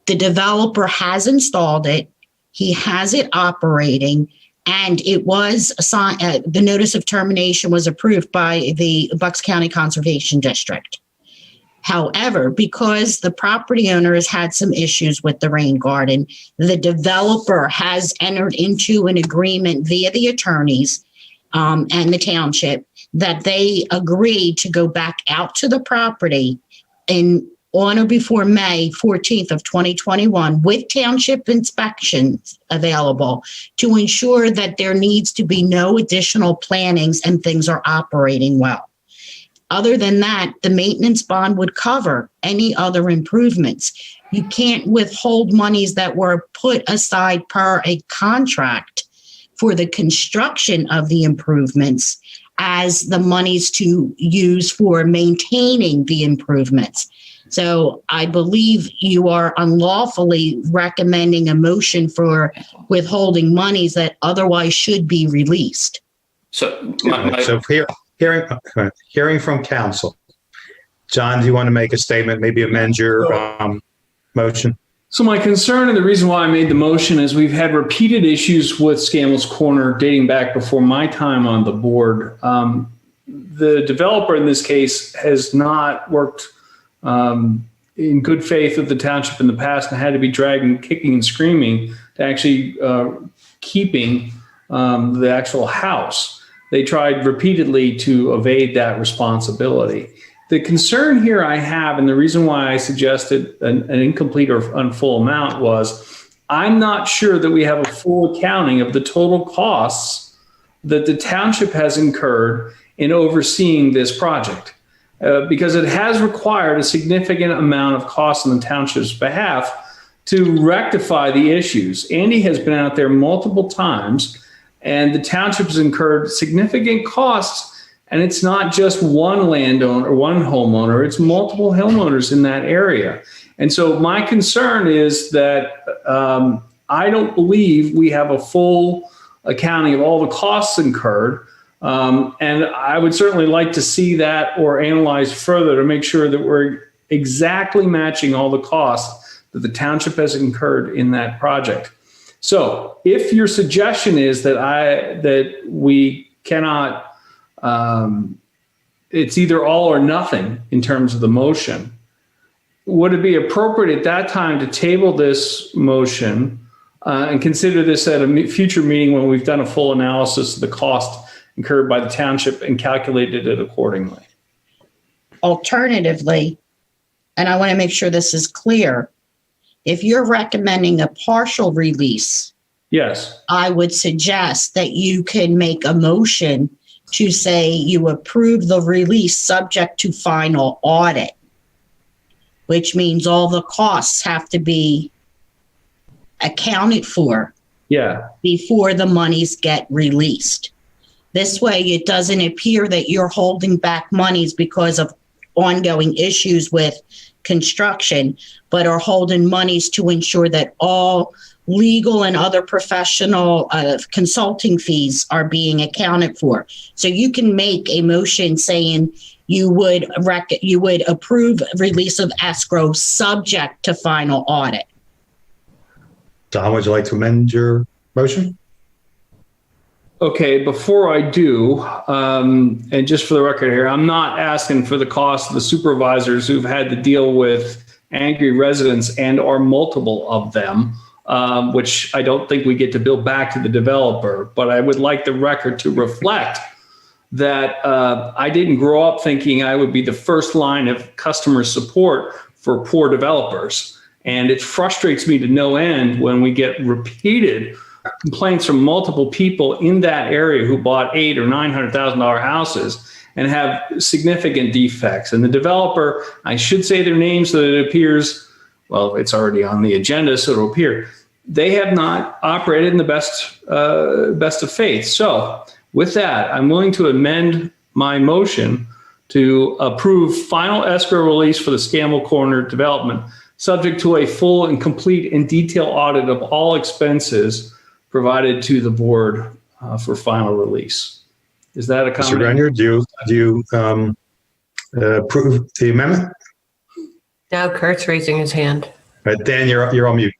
The developer has installed it. He has it operating, and it was assigned, the notice of termination was approved by the Bucks County Conservation District. However, because the property owner has had some issues with the rain garden, the developer has entered into an agreement via the attorneys and the township that they agreed to go back out to the property on or before May 14th of 2021 with township inspections available to ensure that there needs to be no additional plannings and things are operating well. Other than that, the maintenance bond would cover any other improvements. You can't withhold monies that were put aside per a contract for the construction of the improvements as the monies to use for maintaining the improvements. So I believe you are unlawfully recommending a motion for withholding monies that otherwise should be released. So, hearing from council. John, do you want to make a statement, maybe amend your motion? So my concern and the reason why I made the motion is we've had repeated issues with Scanl's Corner dating back before my time on the board. The developer in this case has not worked in good faith with the township in the past and had to be dragged kicking and screaming to actually keeping the actual house. They tried repeatedly to evade that responsibility. The concern here I have, and the reason why I suggested an incomplete or unfull amount, was I'm not sure that we have a full accounting of the total costs that the township has incurred in overseeing this project, because it has required a significant amount of cost on the township's behalf to rectify the issues. Andy has been out there multiple times, and the township has incurred significant costs. And it's not just one landowner or one homeowner, it's multiple homeowners in that area. And so my concern is that I don't believe we have a full accounting of all the costs incurred. And I would certainly like to see that or analyze further to make sure that we're exactly matching all the costs that the township has incurred in that project. So if your suggestion is that we cannot, it's either all or nothing in terms of the motion, would it be appropriate at that time to table this motion and consider this at a future meeting when we've done a full analysis of the cost incurred by the township and calculated it accordingly? Alternatively, and I want to make sure this is clear, if you're recommending a partial release, yes, I would suggest that you can make a motion to say you approve the release subject to final audit, which means all the costs have to be accounted for before the monies get released. This way, it doesn't appear that you're holding back monies because of ongoing issues with construction, but are holding monies to ensure that all legal and other professional consulting fees are being accounted for. So you can make a motion saying you would approve release of escrow subject to final audit. Don, would you like to amend your motion? Okay, before I do, and just for the record here, I'm not asking for the cost of the supervisors who've had to deal with angry residents and or multiple of them, which I don't think we get to bill back to the developer. But I would like the record to reflect that I didn't grow up thinking I would be the first line of customer support for poor developers. And it frustrates me to no end when we get repeated complaints from multiple people in that area who bought $800,000 or $900,000 houses and have significant defects. And the developer, I should say their name so that it appears, well, it's already on the agenda, so it'll appear. They have not operated in the best of faith. So with that, I'm willing to amend my motion to approve final escrow release for the Scanl Corner development, subject to a full and complete and detailed audit of all expenses provided to the board for final release. Is that a comment? Mr. Grenier, do you approve the amendment? Now Kurt's raising his hand. Dan, you're on mute.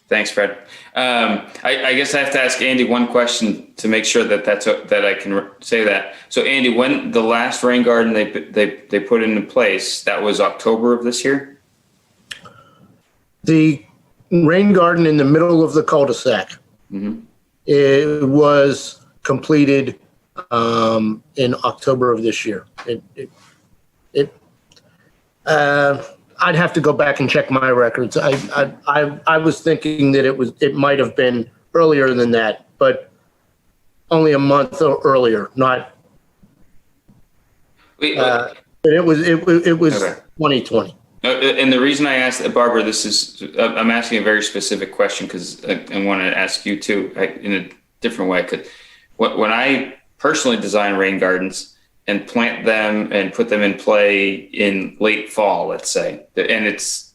Thanks, Fred. I guess I have to ask Andy one question to make sure that that I can say that. So, Andy, when the last rain garden they put into place, that was October of this year? The rain garden in the middle of the cul-de-sac. Mm-hmm. It was completed in October of this year. I'd have to go back and check my records. I was thinking that it might have been earlier than that, but only a month earlier. Not. But it was okay. 2020. And the reason I asked Barbara, I'm asking a very specific question because I want to ask you too in a different way. When I personally design rain gardens and plant them and put them in play in late fall, let's say, and it's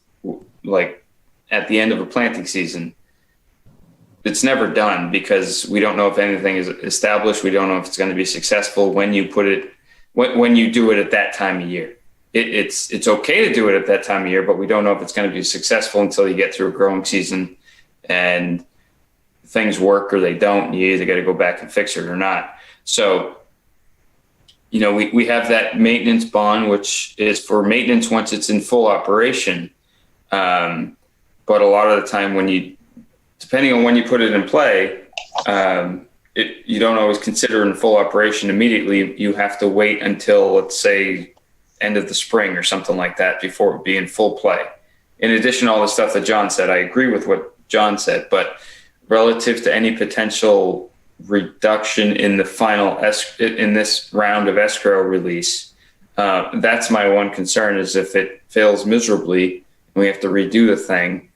like at the end of a planting season, it's never done because we don't know if anything is established. We don't know if it's going to be successful when you do it at that time of year. It's okay to do it at that time of year, but we don't know if it's going to be successful until you get through a growing season and things work or they don't. You either got to go back and fix it or not. So, we have that maintenance bond, which is for maintenance once it's in full operation. But a lot of the time depending on when you put it in play, you don't always consider in full operation immediately. You have to wait until, let's say, end of the spring or something like that before it would be in full play. In addition to all the stuff that John said, I agree with what John said, but relative to any potential reduction in the final in this round of escrow release, that's my one concern is if it fails miserably and we have to redo the thing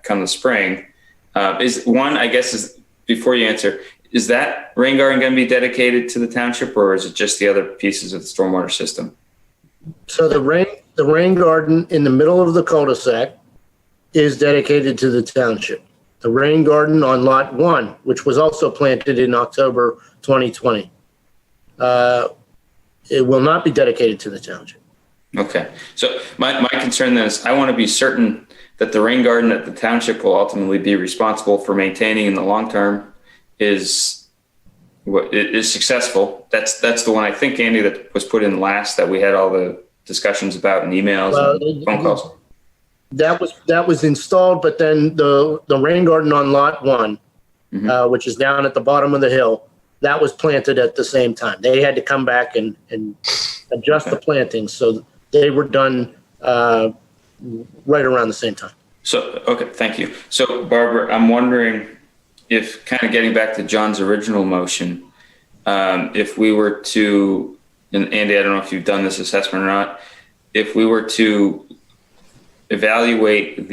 come the spring. Before you answer, is that rain garden going to be dedicated to the township or is it just the other pieces of the stormwater system? So the rain garden in the middle of the cul-de-sac is dedicated to the township. The rain garden on lot 1, which was also planted in October 2020, it will not be dedicated to the township. Okay. So my concern then is I want to be certain that the rain garden that the township will ultimately be responsible for maintaining in the long term is successful. That's the one I think, Andy, that was put in last that we had all the discussions about in emails and phone calls. That was installed, but then the rain garden on lot 1, mm-hmm. Which is down at the bottom of the hill, that was planted at the same time. They had to come back and adjust the plantings, so they were done right around the same time. So, okay, thank you. So, Barbara, I'm wondering if, kind of getting back to John's original motion, if we were to, and Andy, I don't know if you've done this assessment or not, if we were to evaluate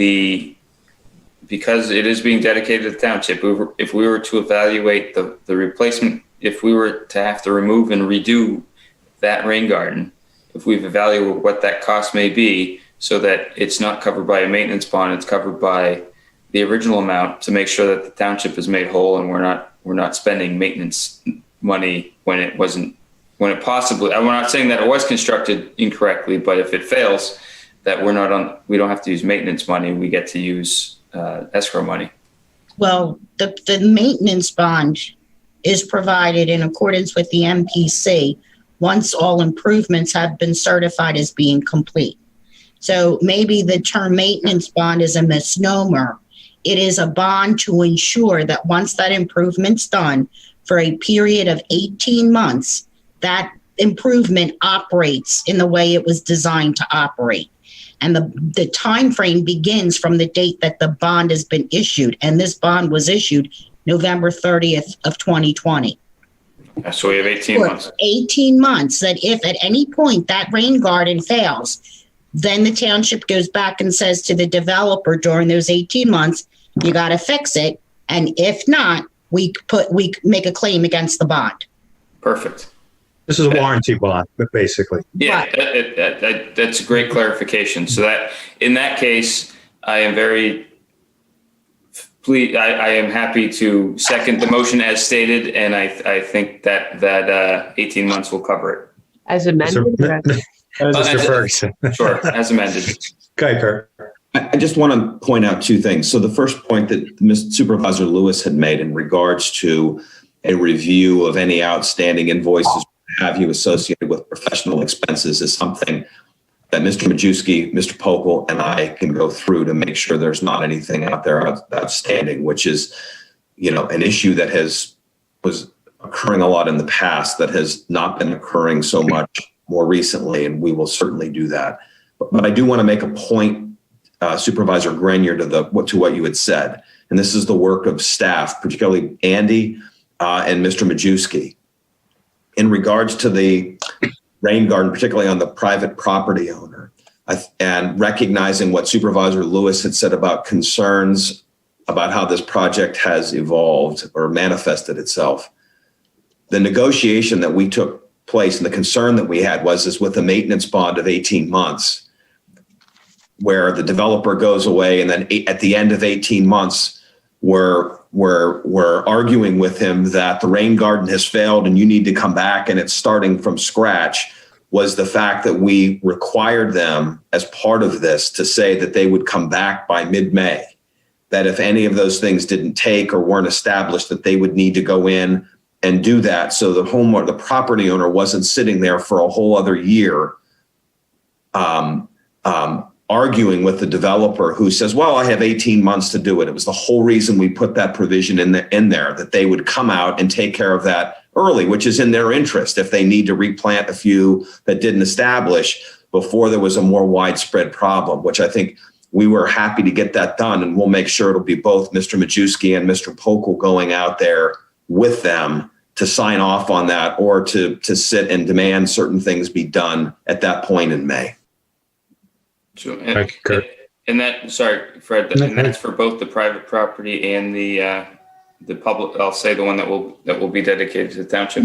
because it is being dedicated to the township, if we were to evaluate the replacement, if we were to have to remove and redo that rain garden, if we've evaluated what that cost may be, so that it's not covered by a maintenance bond, it's covered by the original amount, to make sure that the township is made whole and we're not spending maintenance money when it possibly, we're not saying that it was constructed incorrectly, but if it fails, that we don't have to use maintenance money, we get to use escrow money. Well, the maintenance bond is provided in accordance with the MPC once all improvements have been certified as being complete. So maybe the term maintenance bond is a misnomer. It is a bond to ensure that once that improvement's done for a period of 18 months, that improvement operates in the way it was designed to operate. And the time frame begins from the date that the bond has been issued. And this bond was issued November 30th of 2020. So we have 18 months. 18 months, that if at any point that rain garden fails, then the township goes back and says to the developer during those 18 months, you got to fix it. And if not, we make a claim against the bond. Perfect. This is a warranty bond, but basically. Yeah, that's a great clarification. So that in that case, I am I am happy to second the motion as stated, and I think that 18 months will cover it. As amended? Mr. Ferguson. Sure, as amended. Okay, Kurt. I just want to point out two things. So the first point that Mr. Supervisor Lewis had made in regards to a review of any outstanding invoices have you associated with professional expenses is something that Mr. Majewski, Mr. Pokel, and I can go through to make sure there's not anything out there outstanding, which is, an issue that was occurring a lot in the past that has not been occurring so much more recently, and we will certainly do that. But I do want to make a point, Supervisor Grenier, to what you had said, and this is the work of staff, particularly Andy and Mr. Majewski. In regards to the rain garden, particularly on the private property owner, and recognizing what Supervisor Lewis had said about concerns about how this project has evolved or manifested itself, the negotiation that we took place and the concern that we had was with a maintenance bond of 18 months, where the developer goes away and then at the end of 18 months, we're arguing with him that the rain garden has failed and you need to come back and it's starting from scratch, was the fact that we required them as part of this to say that they would come back by mid-May, that if any of those things didn't take or weren't established, that they would need to go in and do that. So the property owner wasn't sitting there for a whole other year arguing with the developer who says, well, I have 18 months to do it. It was the whole reason we put that provision in there, that they would come out and take care of that early, which is in their interest if they need to replant a few that didn't establish before there was a more widespread problem, which I think we were happy to get that done. And we'll make sure it'll be both Mr. Majewski and Mr. Pokel going out there with them to sign off on that or to sit and demand certain things be done at that point in May. So, and that, sorry, Fred, and that's for both the private property and the public. I'll say the one that will be dedicated to the township.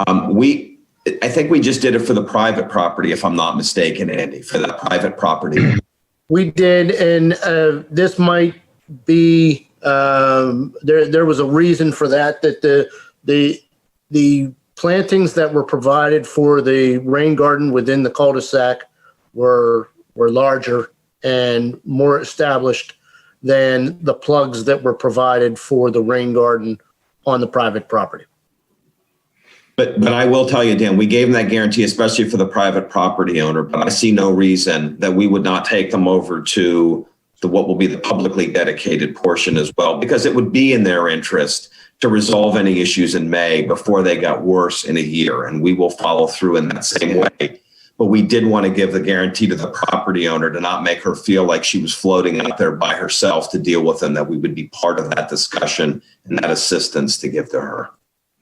I think we just did it for the private property, if I'm not mistaken, Andy, for that private property. We did, and this might be there was a reason for that. That the plantings that were provided for the rain garden within the cul-de-sac were larger and more established than the plugs that were provided for the rain garden on the private property. But I will tell you, Dan, we gave them that guarantee, especially for the private property owner, but I see no reason that we would not take them over to what will be the publicly dedicated portion as well, because it would be in their interest to resolve any issues in May before they got worse in a year. And we will follow through in that same way. But we did want to give the guarantee to the property owner to not make her feel like she was floating out there by herself to deal with them, that we would be part of that discussion and that assistance to give to her.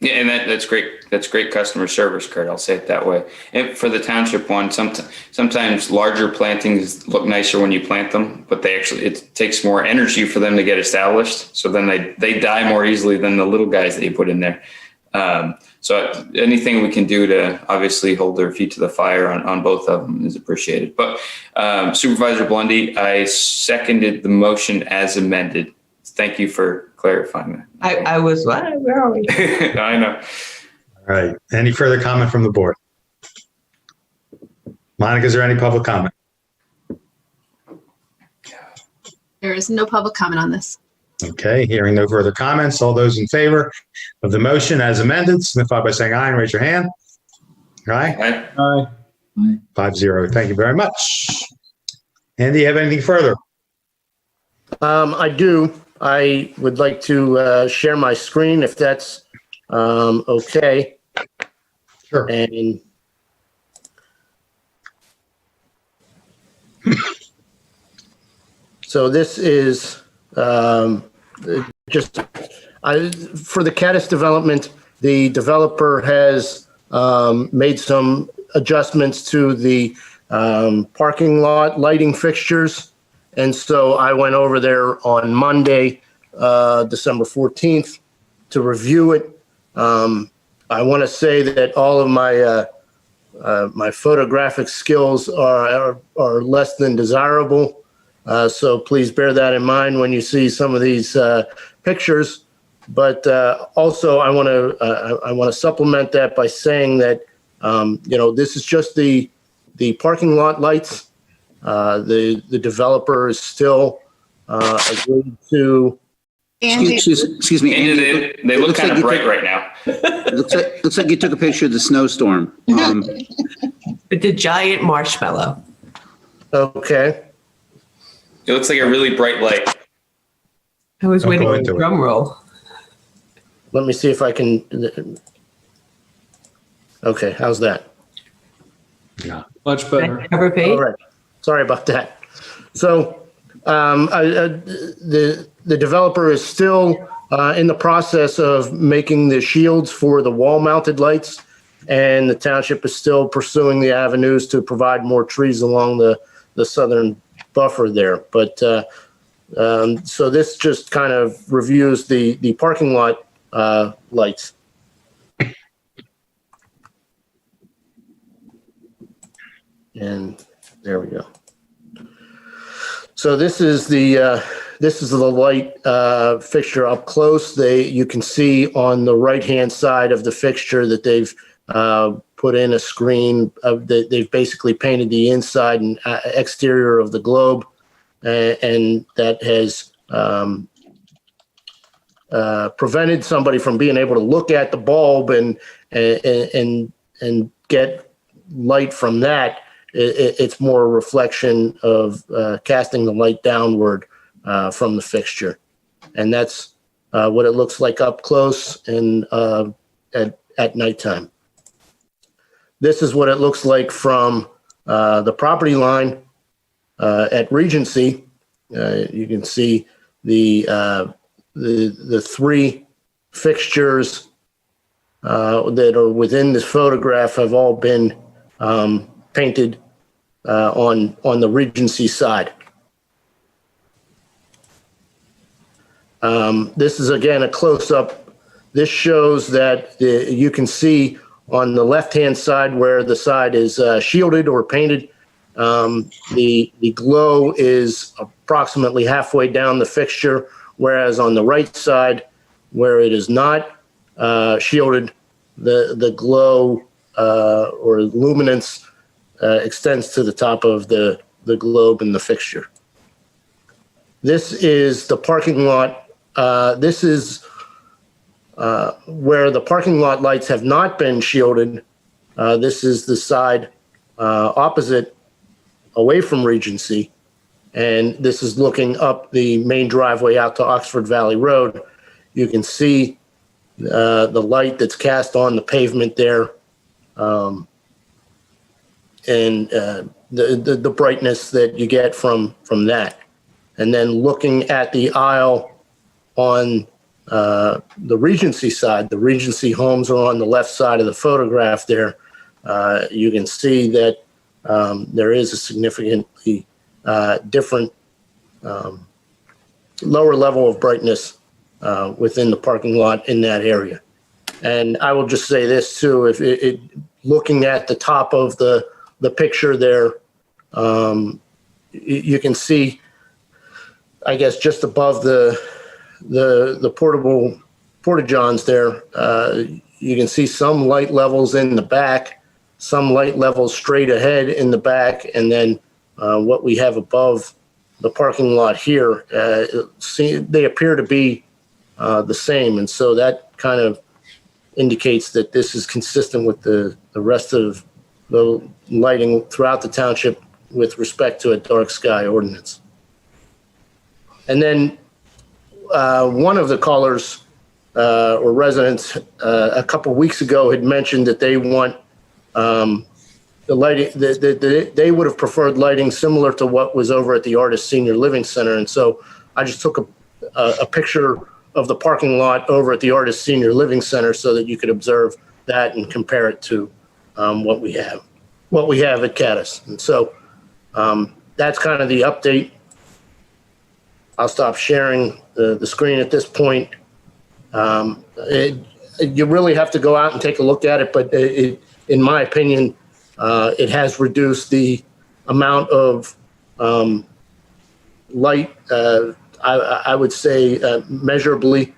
Yeah, and that's great. That's great customer service, Kurt. I'll say it that way. And for the township one, sometimes larger plantings look nicer when you plant them, but it takes more energy for them to get established. So then they die more easily than the little guys that you put in there. So anything we can do to obviously hold their feet to the fire on both of them is appreciated. But Supervisor Blundy, I seconded the motion as amended. Thank you for clarifying that. I was, where are we? I know. All right. Any further comment from the board? Monica, is there any public comment? There is no public comment on this. Okay, hearing no further comments, all those in favor of the motion as amended, signify by saying aye and raise your hand. Aye. Aye. 5-0. Thank you very much. Andy, you have anything further? I do. I would like to share my screen if that's okay. Sure. And so this is just for the Caddis development. The developer has made some adjustments to the parking lot lighting fixtures. And so I went over there on Monday, December 14th, to review it. I want to say that all of my my photographic skills are less than desirable. So please bear that in mind when you see some of these pictures. But also, I want to supplement that by saying that this is just the parking lot lights. The developer is still agreed to. Andy, Excuse me, Andy, they look kind of bright right now. looks like you took a picture of the snowstorm. The giant marshmallow. Okay. It looks like a really bright light. I was waiting for into the it. drum roll. Let me see if I can. Okay, how's that? Yeah. Much better. Ever paid? All right. Sorry about that. So the developer is still in the process of making the shields for the wall-mounted lights, and the township is still pursuing the avenues to provide more trees along the southern buffer there. But so this just kind of reviews the parking lot lights. And there we go. So this is the light fixture up close. You can see on the right-hand side of the fixture that they've put in a screen. They've basically painted the inside and exterior of the globe, and that has prevented somebody from being able to look at the bulb and get light from that. It's more a reflection of casting the light downward from the fixture. And that's what it looks like up close and at nighttime. This is what it looks like from the property line at Regency. You can see the three fixtures that are within this photograph have all been painted on the Regency side. This is again a close-up. This shows that you can see on the left-hand side where the side is shielded or painted. The glow is approximately halfway down the fixture, whereas on the right side, where it is not shielded, the glow or luminance extends to the top of the globe in the fixture. This is the parking lot. This is where the parking lot lights have not been shielded. This is the side opposite, away from Regency. And this is looking up the main driveway out to Oxford Valley Road. You can see the light that's cast on the pavement there. And the brightness that you get from that. And then looking at the aisle on the Regency side, the Regency homes are on the left side of the photograph there. You can see that there is a significantly different lower level of brightness within the parking lot in that area. And I will just say this too, if looking at the top of the picture there, you can see, I guess, just above the portable porta-johns there, you can see some light levels in the back, some light levels straight ahead in the back, and then what we have above the parking lot here, they appear to be the same. And so that kind of indicates that this is consistent with the rest of the lighting throughout the township with respect to a dark sky ordinance. And then one of the callers or residents a couple of weeks ago had mentioned that they want the lighting, they would have preferred lighting similar to what was over at the Artist Senior Living Center. And so I just took a picture of the parking lot over at the Artist Senior Living Center so that you could observe that and compare it to what we have at Caddis. And so that's kind of the update. I'll stop sharing the screen at this point. You really have to go out and take a look at it, but in my opinion, it has reduced the amount of light, I would say measurably,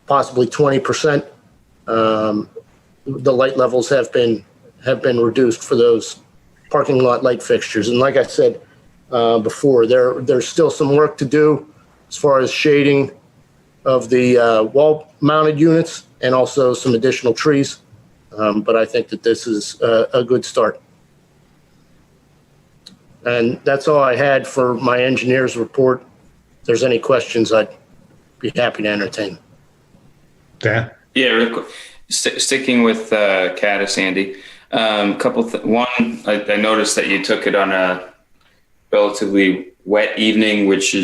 possibly 20%. The light levels have been reduced for those parking lot light fixtures. And like I said before, there's still some work to do as far as shading of the wall-mounted units and also some additional trees. But I think that this is a good start. And that's all I had for my engineer's report. If there's any questions, I'd be happy to entertain. Dan? Yeah, real quick. Sticking with Caddis, Andy. One, I noticed that you took it on a relatively wet evening, which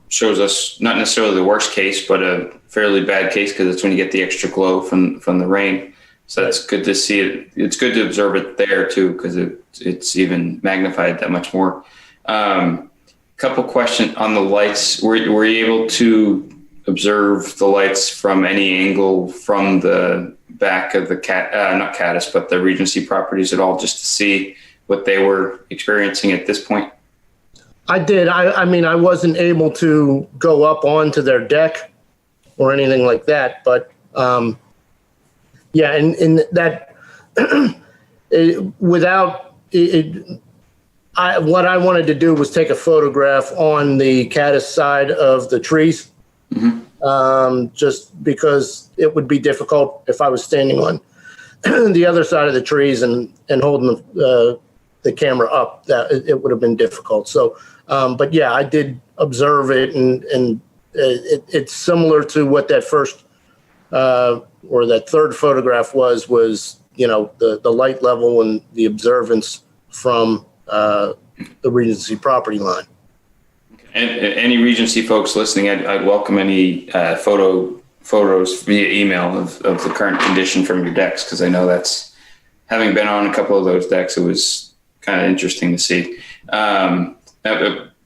shows us not necessarily the worst case, but a fairly bad case because it's when you get the extra glow from the rain. So that's good to see it. It's good to observe it there too, because it's even magnified that much more. Couple questions on the lights. Were you able to observe the lights from any angle from the back of the not Caddis, but the Regency properties at all, just to see what they were experiencing at this point? I did. I mean, I wasn't able to go up onto their deck or anything like that, but yeah, and that what I wanted to do was take a photograph on the Caddis side of the trees, just because it would be difficult if I was standing on the other side of the trees and holding the camera up. That it would have been difficult. So, but yeah, I did observe it, and it's similar to what that first or that third photograph was, the light level and the observance from the Regency property line. And any Regency folks listening, I'd welcome any photos via email of the current condition from your decks, because I know that's, having been on a couple of those decks, it was kind of interesting to see.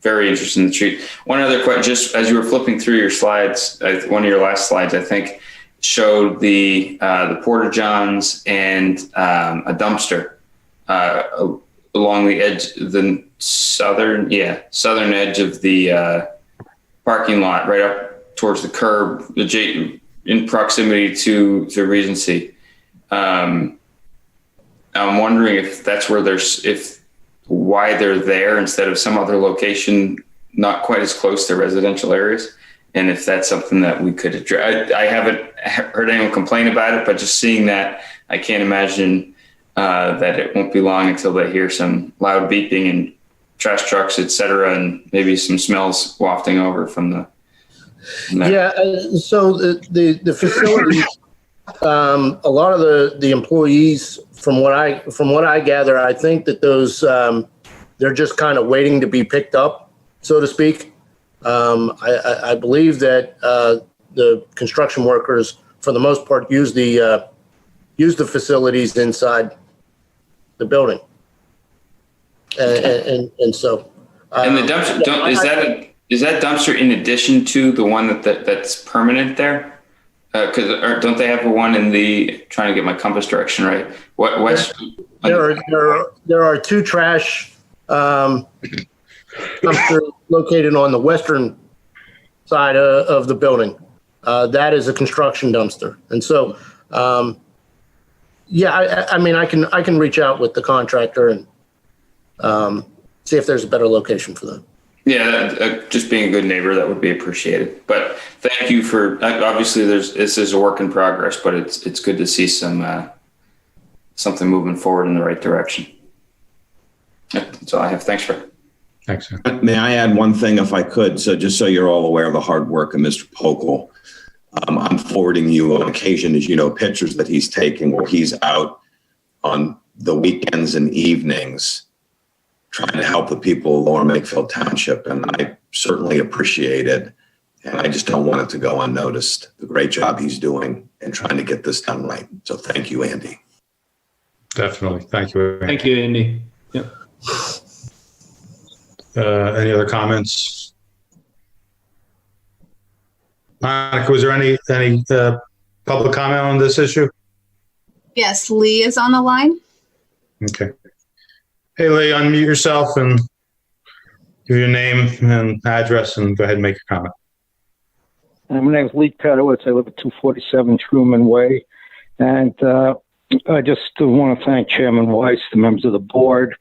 Very interesting to treat. One other question, just as you were flipping through your slides, one of your last slides, I think, showed the porta-johns and a dumpster along the edge, the southern edge of the parking lot, right up towards the curb, in proximity to Regency. I'm wondering if that's where why they're there instead of some other location, not quite as close to residential areas. And if that's something that we could address. I haven't heard anyone complain about it, but just seeing that, I can't imagine that it won't be long until they hear some loud beeping and trash trucks, et cetera, and maybe some smells wafting over from the. Yeah, so the facility, a lot of the employees, from what I gather, I think that those they're just kind of waiting to be picked up, so to speak. I believe that the construction workers, for the most part, use the facilities inside the building, and so. And the dumpster, is that dumpster in addition to the one that's permanent there? because don't they have one in the, trying to get my compass direction right? What west? There are two trash dumpsters located on the western side of the building. That is a construction dumpster, and so I mean I can reach out with the contractor and see if there's a better location for them. Yeah, just being a good neighbor, that would be appreciated. But thank you for, obviously this is a work in progress, but it's good to see something moving forward in the right direction. That's all I have. Thanks, Fred. Thanks, sir. May I add one thing if I could? So just so you're all aware of the hard work of Mr. Pokel, I'm forwarding you on occasion, as you know, pictures that he's taking where he's out on the weekends and evenings trying to help the people of Lower Makefield Township. And I certainly appreciate it. And I just don't want it to go unnoticed, the great job he's doing and trying to get this done right. So thank you, Andy. Definitely. Thank you, Andy. Thank you, Andy. Yep. Any other comments? Monica, was there any public comment on this issue? Yes, Lee is on the line. Okay. Hey, Lee, unmute yourself and give your name and address and go ahead and make your comment. My name is Lee Pedowitz. I live at 247 Truman Way. And I just want to thank Chairman Weiss, the members of the board,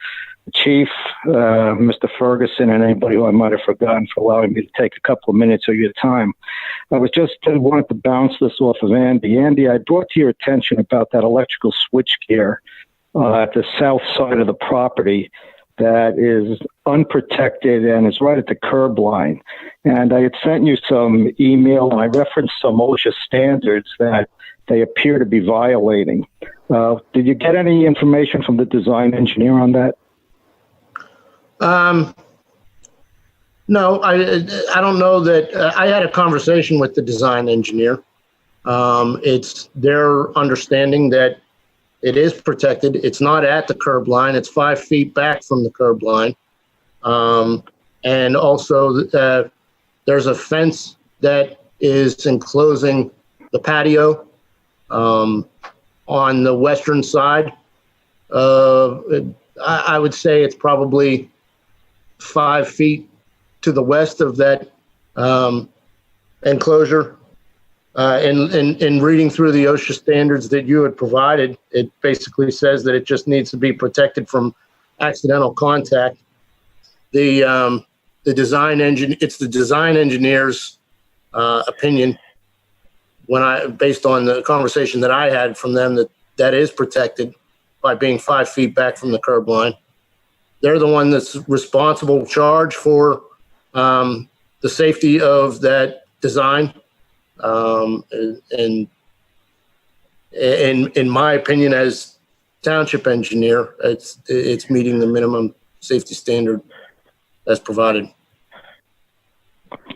the chief, Mr. Ferguson, and anybody who I might have forgotten for allowing me to take a couple of minutes of your time. I wanted to bounce this off of Andy. Andy, I brought to your attention about that electrical switchgear at the south side of the property that is unprotected and is right at the curb line. And I had sent you some email and I referenced some OSHA standards that they appear to be violating. Did you get any information from the design engineer on that? No, I don't know that. I had a conversation with the design engineer. It's their understanding that it is protected. It's not at the curb line. It's 5 feet back from the curb line. And also there's a fence that is enclosing the patio on the western side. I would say it's probably 5 feet to the west of that enclosure. In reading through the OSHA standards that you had provided, it basically says that it just needs to be protected from accidental contact. The design engine, it's the design engineer's opinion, based on the conversation that I had from them, that is protected by being 5 feet back from the curb line. They're the one that's responsible, charged for the safety of that design. And in my opinion, as township engineer, it's meeting the minimum safety standard as provided.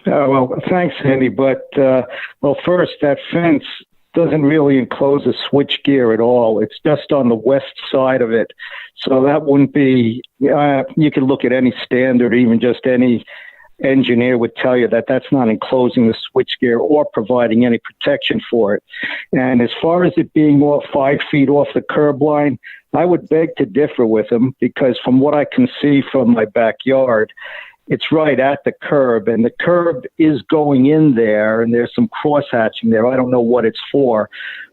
Well, thanks, Andy. But, first, that fence doesn't really enclose the switchgear at all. It's just on the west side of it. So that wouldn't be, you could look at any standard, even just any engineer would tell you that that's not enclosing the switchgear or providing any protection for it. And as far as it being 5 feet off the curb line, I would beg to differ with him, because from what I can see from my backyard, it's right at the curb, and the curb is going in there, and there's some cross-hatching there. I don't know what it's for,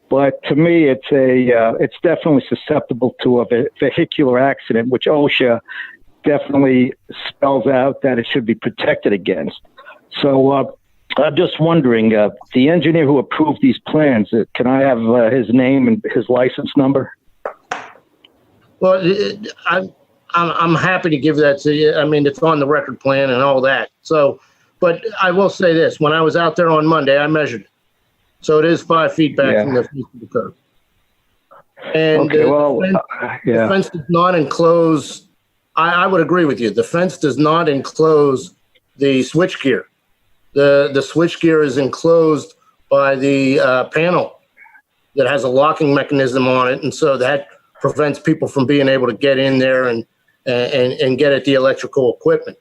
but to me, it's definitely susceptible to a vehicular accident, which OSHA definitely spells out that it should be protected against. So I'm just wondering, the engineer who approved these plans, can I have his name and his license number? Well, I'm happy to give that to you. I mean, it's on the record plan and all that. So, but I will say this: when I was out there on Monday, I measured it, so it is 5 feet back from the curb. And the fence does not enclose. I would agree with you. The fence does not enclose the switchgear. The switchgear is enclosed by the panel that has a locking mechanism on it, and so that prevents people from being able to get in there and get at the electrical equipment.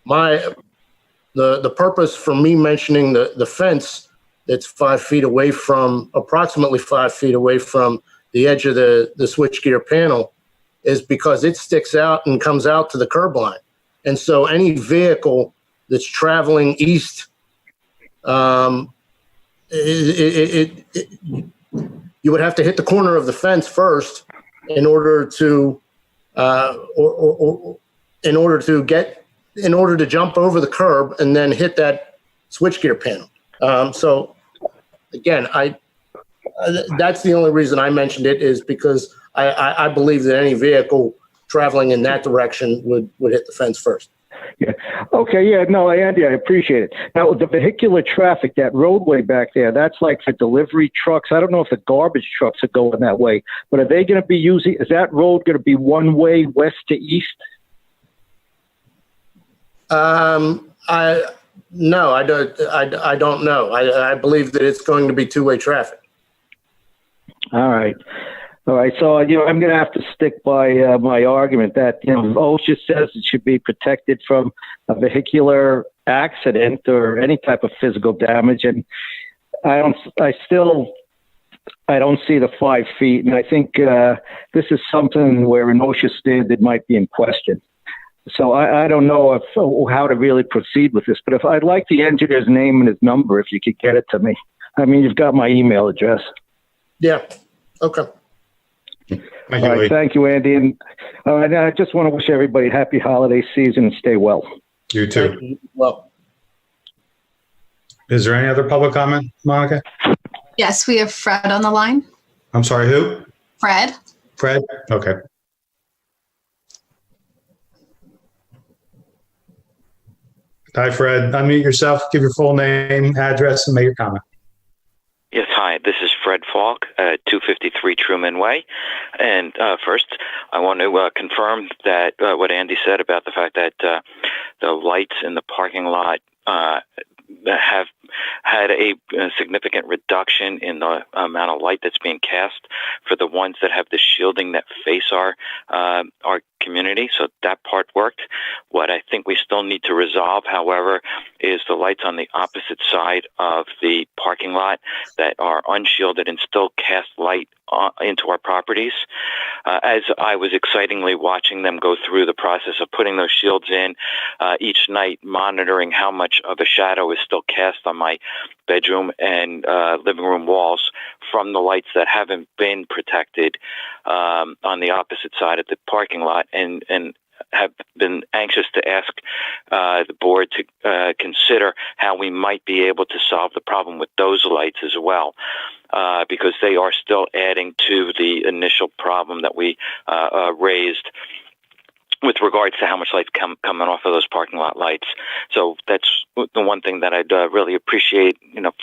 The purpose for me mentioning the fence that's 5 feet away from, approximately 5 feet away from the edge of the switchgear panel, is because it sticks out and comes out to the curb line. And so any vehicle that's traveling east, you would have to hit the corner of the fence first in order to jump over the curb and then hit that switchgear panel. So again, that's the only reason I mentioned it, is because I believe that any vehicle traveling in that direction would hit the fence first. Yeah. Okay. Yeah. No, Andy, I appreciate it. Now, the vehicular traffic, that roadway back there, that's like for delivery trucks. I don't know if the garbage trucks are going that way, but are they going to be is that road going to be one way west to east? No, I don't know. I believe that it's going to be two-way traffic. All right. So, I'm going to have to stick by my argument that, OSHA says it should be protected from a vehicular accident or any type of physical damage. And I don't see the 5 feet. And I think this is something where an OSHA standard might be in question. So I don't know how to really proceed with this, but if I'd like the engineer's name and his number, if you could get it to me. I mean, you've got my email address. Yeah. Okay. All right, thank you, Andy. And I just want to wish everybody a happy holiday season and stay well. You too. You. Well, is there any other public comment, Monica? Yes, we have Fred on the line. I'm sorry, who? Fred. Fred? Okay. Hi, Fred. Unmute yourself, give your full name, address, and make your comment. Yes, hi. This is Fred Falk at 253 Truman Way. And first, I want to confirm that what Andy said about the fact that the lights in the parking lot have had a significant reduction in the amount of light that's being cast for the ones that have the shielding that face our community. So that part worked. What I think we still need to resolve, however, is the lights on the opposite side of the parking lot that are unshielded and still cast light into our properties. As I was excitingly watching them go through the process of putting those shields in each night, monitoring how much of a shadow is still cast on my bedroom and living room walls from the lights that haven't been protected on the opposite side of the parking lot, and have been anxious to ask the board to consider how we might be able to solve the problem with those lights as well, because they are still adding to the initial problem that we raised with regards to how much light's coming off of those parking lot lights. So that's the one thing that I'd really appreciate,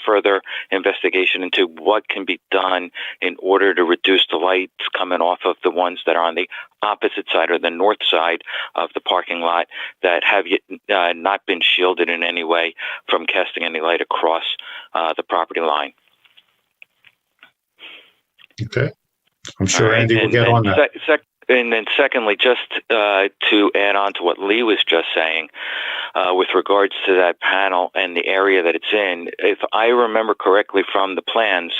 further investigation into what can be done in order to reduce the lights coming off of the ones that are on the opposite side or the north side of the parking lot that have yet, not been shielded in any way from casting any light across the property line. Okay. I'm sure Andy will get on that. And then secondly, just to add on to what Lee was just saying, with regards to that panel and the area that it's in, if I remember correctly from the plans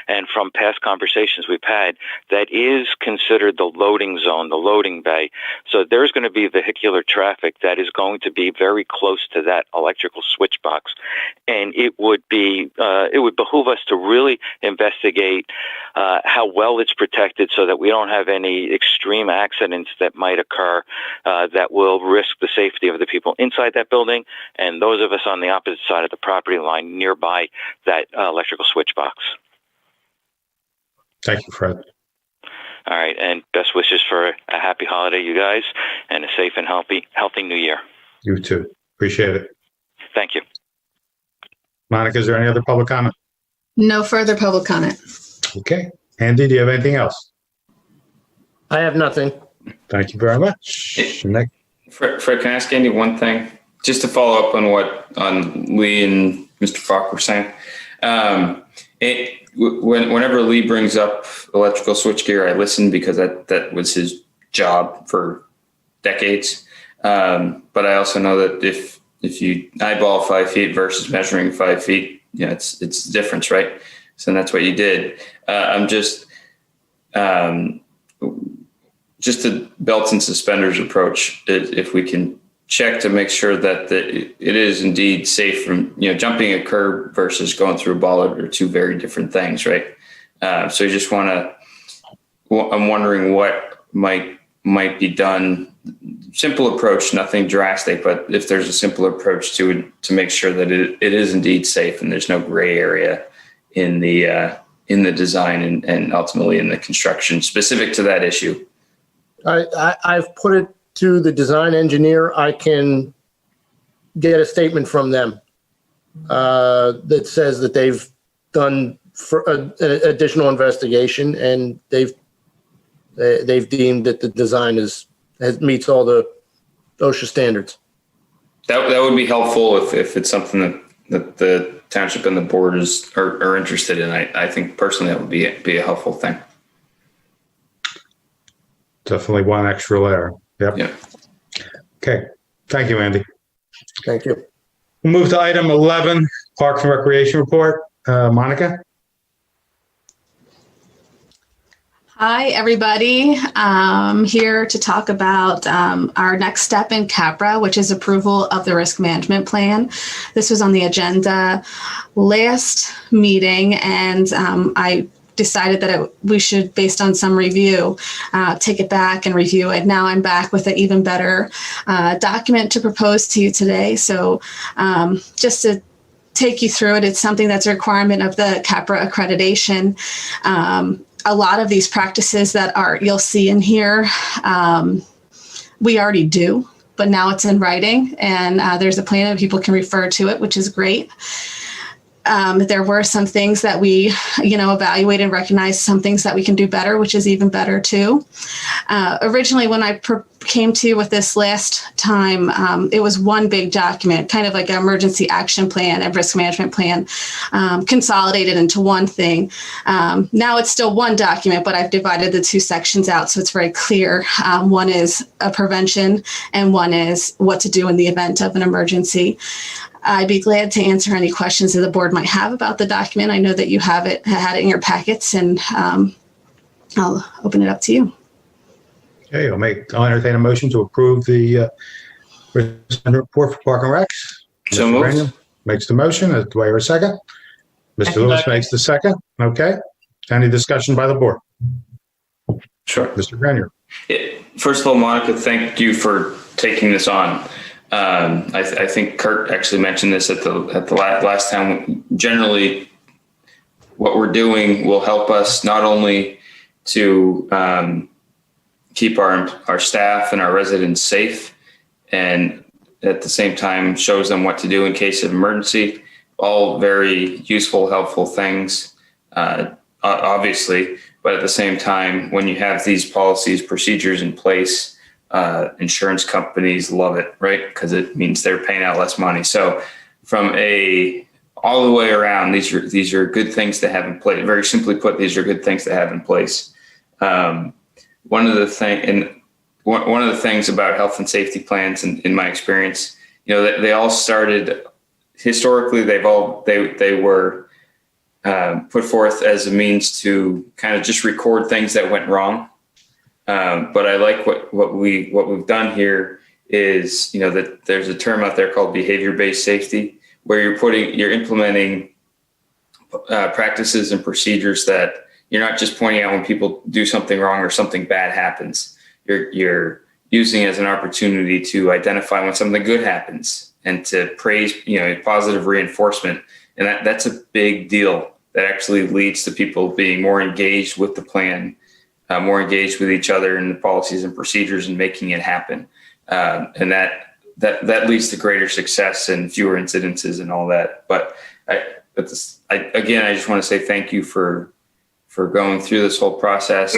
and from past conversations we've had, that is considered the loading zone, the loading bay. So there's going to be vehicular traffic that is going to be very close to that electrical switch box. And it would behoove us to really investigate how well it's protected so that we don't have any extreme accidents that might occur that will risk the safety of the people inside that building and those of us on the opposite side of the property line nearby that electrical switch box. Thank you, Fred. All right, and best wishes for a happy holiday, you guys, and a safe and healthy New Year. You too. Appreciate it. Thank you. Monica, is there any other public comment? No further public comment. Okay. Andy, do you have anything else? I have nothing. Thank you very much. Fred, can I ask Andy one thing? Just to follow up on what Lee and Mr. Falk were saying. Whenever Lee brings up electrical switchgear, I listen because that was his job for decades. But I also know that if you eyeball 5 feet versus measuring 5 feet, it's the difference, right? So that's what you did. I'm just a belts and suspenders approach. If we can check to make sure that it is indeed safe from, jumping a curb versus going through a bollard are two very different things, right? So you just I'm wondering what might be done. Simple approach, nothing drastic, but if there's a simple approach to make sure that it is indeed safe and there's no gray area in the design and ultimately in the construction specific to that issue. I've put it to the design engineer. I can get a statement from them that says that they've done additional investigation and they've deemed that the design meets all the OSHA standards. That would be helpful if it's something that the township and the board are interested in. I think personally that would be a helpful thing. Definitely one extra layer. Yep. Yeah. Okay. Thank you, Andy. Thank you. We'll move to item 11, Parks and Recreation Report. Monica? Hi, everybody. Here to talk about our next step in CAPRA, which is approval of the risk management plan. This was on the agenda last meeting, and I decided that we should, based on some review, take it back and review it. Now I'm back with an even better document to propose to you today. So just to take you through it, it's something that's a requirement of the CAPRA accreditation. A lot of these practices that you'll see in here, we already do, but now it's in writing and there's a plan and people can refer to it, which is great. There were some things that we, evaluate and recognize some things that we can do better, which is even better too. Originally, when I came to you with this last time, it was one big document, kind of like an emergency action plan and risk management plan, consolidated into one thing. Now it's still one document, but I've divided the two sections out so it's very clear. One is a prevention and one is what to do in the event of an emergency. I'd be glad to answer any questions that the board might have about the document. I know that you had it in your packets, and I'll open it up to you. Okay, I'll entertain a motion to approve the report for Park and Recs. So Mr. moved. Grenier makes the motion. Do I hear a second? Mr. Lewis makes the second. Okay. Any discussion by the board? Sure. Mr. Grenier. First of all, Monica, thank you for taking this on. I think Kurt actually mentioned this at the last time. Generally, what we're doing will help us not only to keep our staff and our residents safe, and at the same time shows them what to do in case of emergency. All very useful, helpful things, obviously. But at the same time, when you have these policies, procedures in place, insurance companies love it, right? Because it means they're paying out less money. So from all the way around, these are good things to have in place. Very simply put, these are good things to have in place. One of the things about health and safety plans, in my experience, they all started historically. They were put forth as a means to kind of just record things that went wrong. But I like what we've done here is, that there's a term out there called behavior-based safety, where you're implementing practices and procedures that you're not just pointing out when people do something wrong or something bad happens. You're using it as an opportunity to identify when something good happens and to praise, positive reinforcement. And that's a big deal that actually leads to people being more engaged with the plan, more engaged with each other and the policies and procedures and making it happen. And that leads to greater success and fewer incidences and all that. But I just want to say thank you for going through this whole process.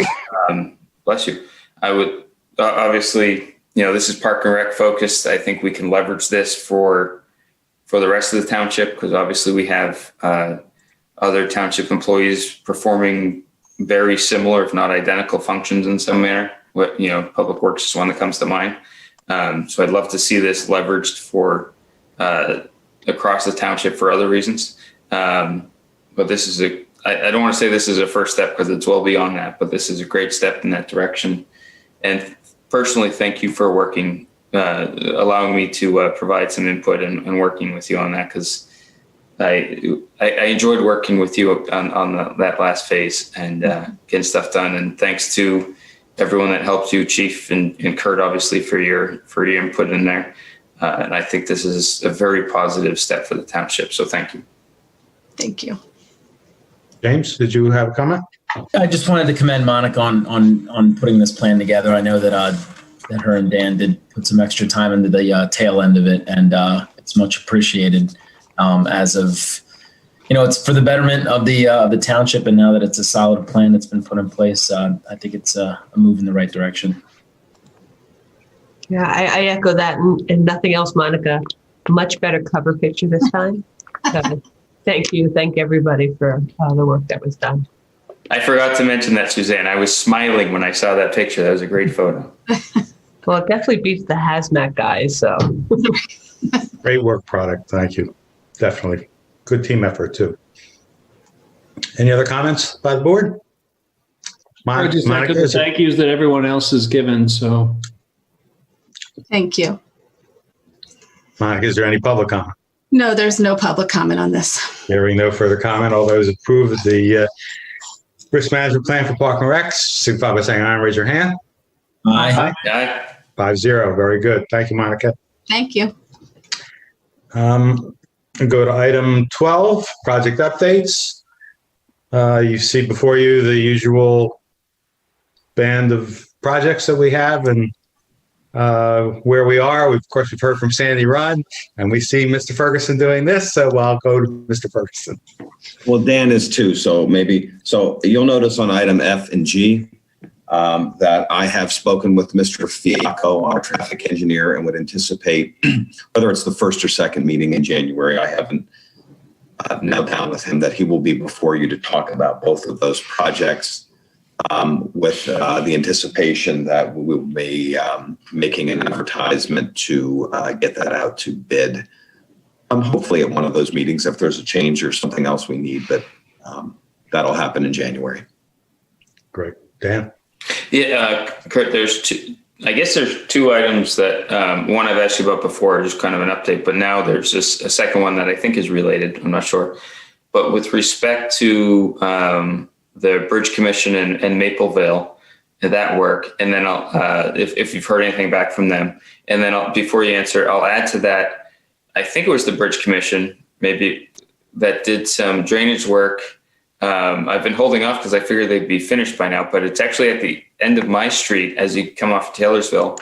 Bless you. I would obviously, this is Park and Rec focused. I think we can leverage this for the rest of the township, because obviously we have other township employees performing very similar, if not identical, functions in some manner. Public Works is one that comes to mind. So I'd love to see this leveraged for across the township for other reasons. But this is I don't want to say this is a first step because it's well beyond that, but this is a great step in that direction. And personally, thank you for working, allowing me to provide some input and working with you on that, because I enjoyed working with you on that last phase and getting stuff done. And thanks to everyone that helped you, Chief and Kurt, obviously for your input in there. And I think this is a very positive step for the township. So thank you. Thank you. James, did you have a comment? I just wanted to commend Monica on putting this plan together. I know that her and Dan did put some extra time into the tail end of it, and it's much appreciated. As of, it's for the betterment of the township, and now that it's a solid plan that's been put in place, I think it's a move in the right direction. Yeah, I echo that, and nothing else, Monica. Much better cover picture this time. So, thank you. Thank everybody for the work that was done. I forgot to mention that, Suzanne. I was smiling when I saw that picture. That was a great photo. Well, it definitely beats the hazmat guys. So, Great work product. Thank you. Definitely. Good team effort, too. Any other comments by the board? I just echo the thank yous that everyone else has given. So, Thank you. Monica, is there any public comment? No, there's no public comment on this. Hearing no further comment, all those approve of the risk management plan for Park and Recs, signify by saying aye and raise your hand. Aye. Aye. 5-0. Very good. Thank you, Monica. Thank you. Go to item 12, project updates. You see before you the usual band of projects that we have and where we are. Of course, we've heard from Sandy Run, and we see Mr. Ferguson doing this, so I'll go to Mr. Ferguson. Well, Dan is too, so you'll notice on item F and G that I have spoken with Mr. Fiacco, our traffic engineer, and would anticipate whether it's the first or second meeting in January. I haven't nailed down with him that he will be before you to talk about both of those projects, with the anticipation that we will be making an advertisement to get that out to bid. Hopefully at one of those meetings if there's a change or something else we need, but that'll happen in January. Great. Dan? Yeah, Kurt, there's two items that one I've asked you about before, just kind of an update, but now there's just a second one that I think is related. I'm not sure. But with respect to the Bridge Commission and Mapleville, that work, and then I'll, if you've heard anything back from them, and then before you answer, I'll add to that, I think it was the Bridge Commission, maybe, that did some drainage work. I've been holding off because I figured they'd be finished by now, but it's actually at the end of my street as you come off Taylorsville.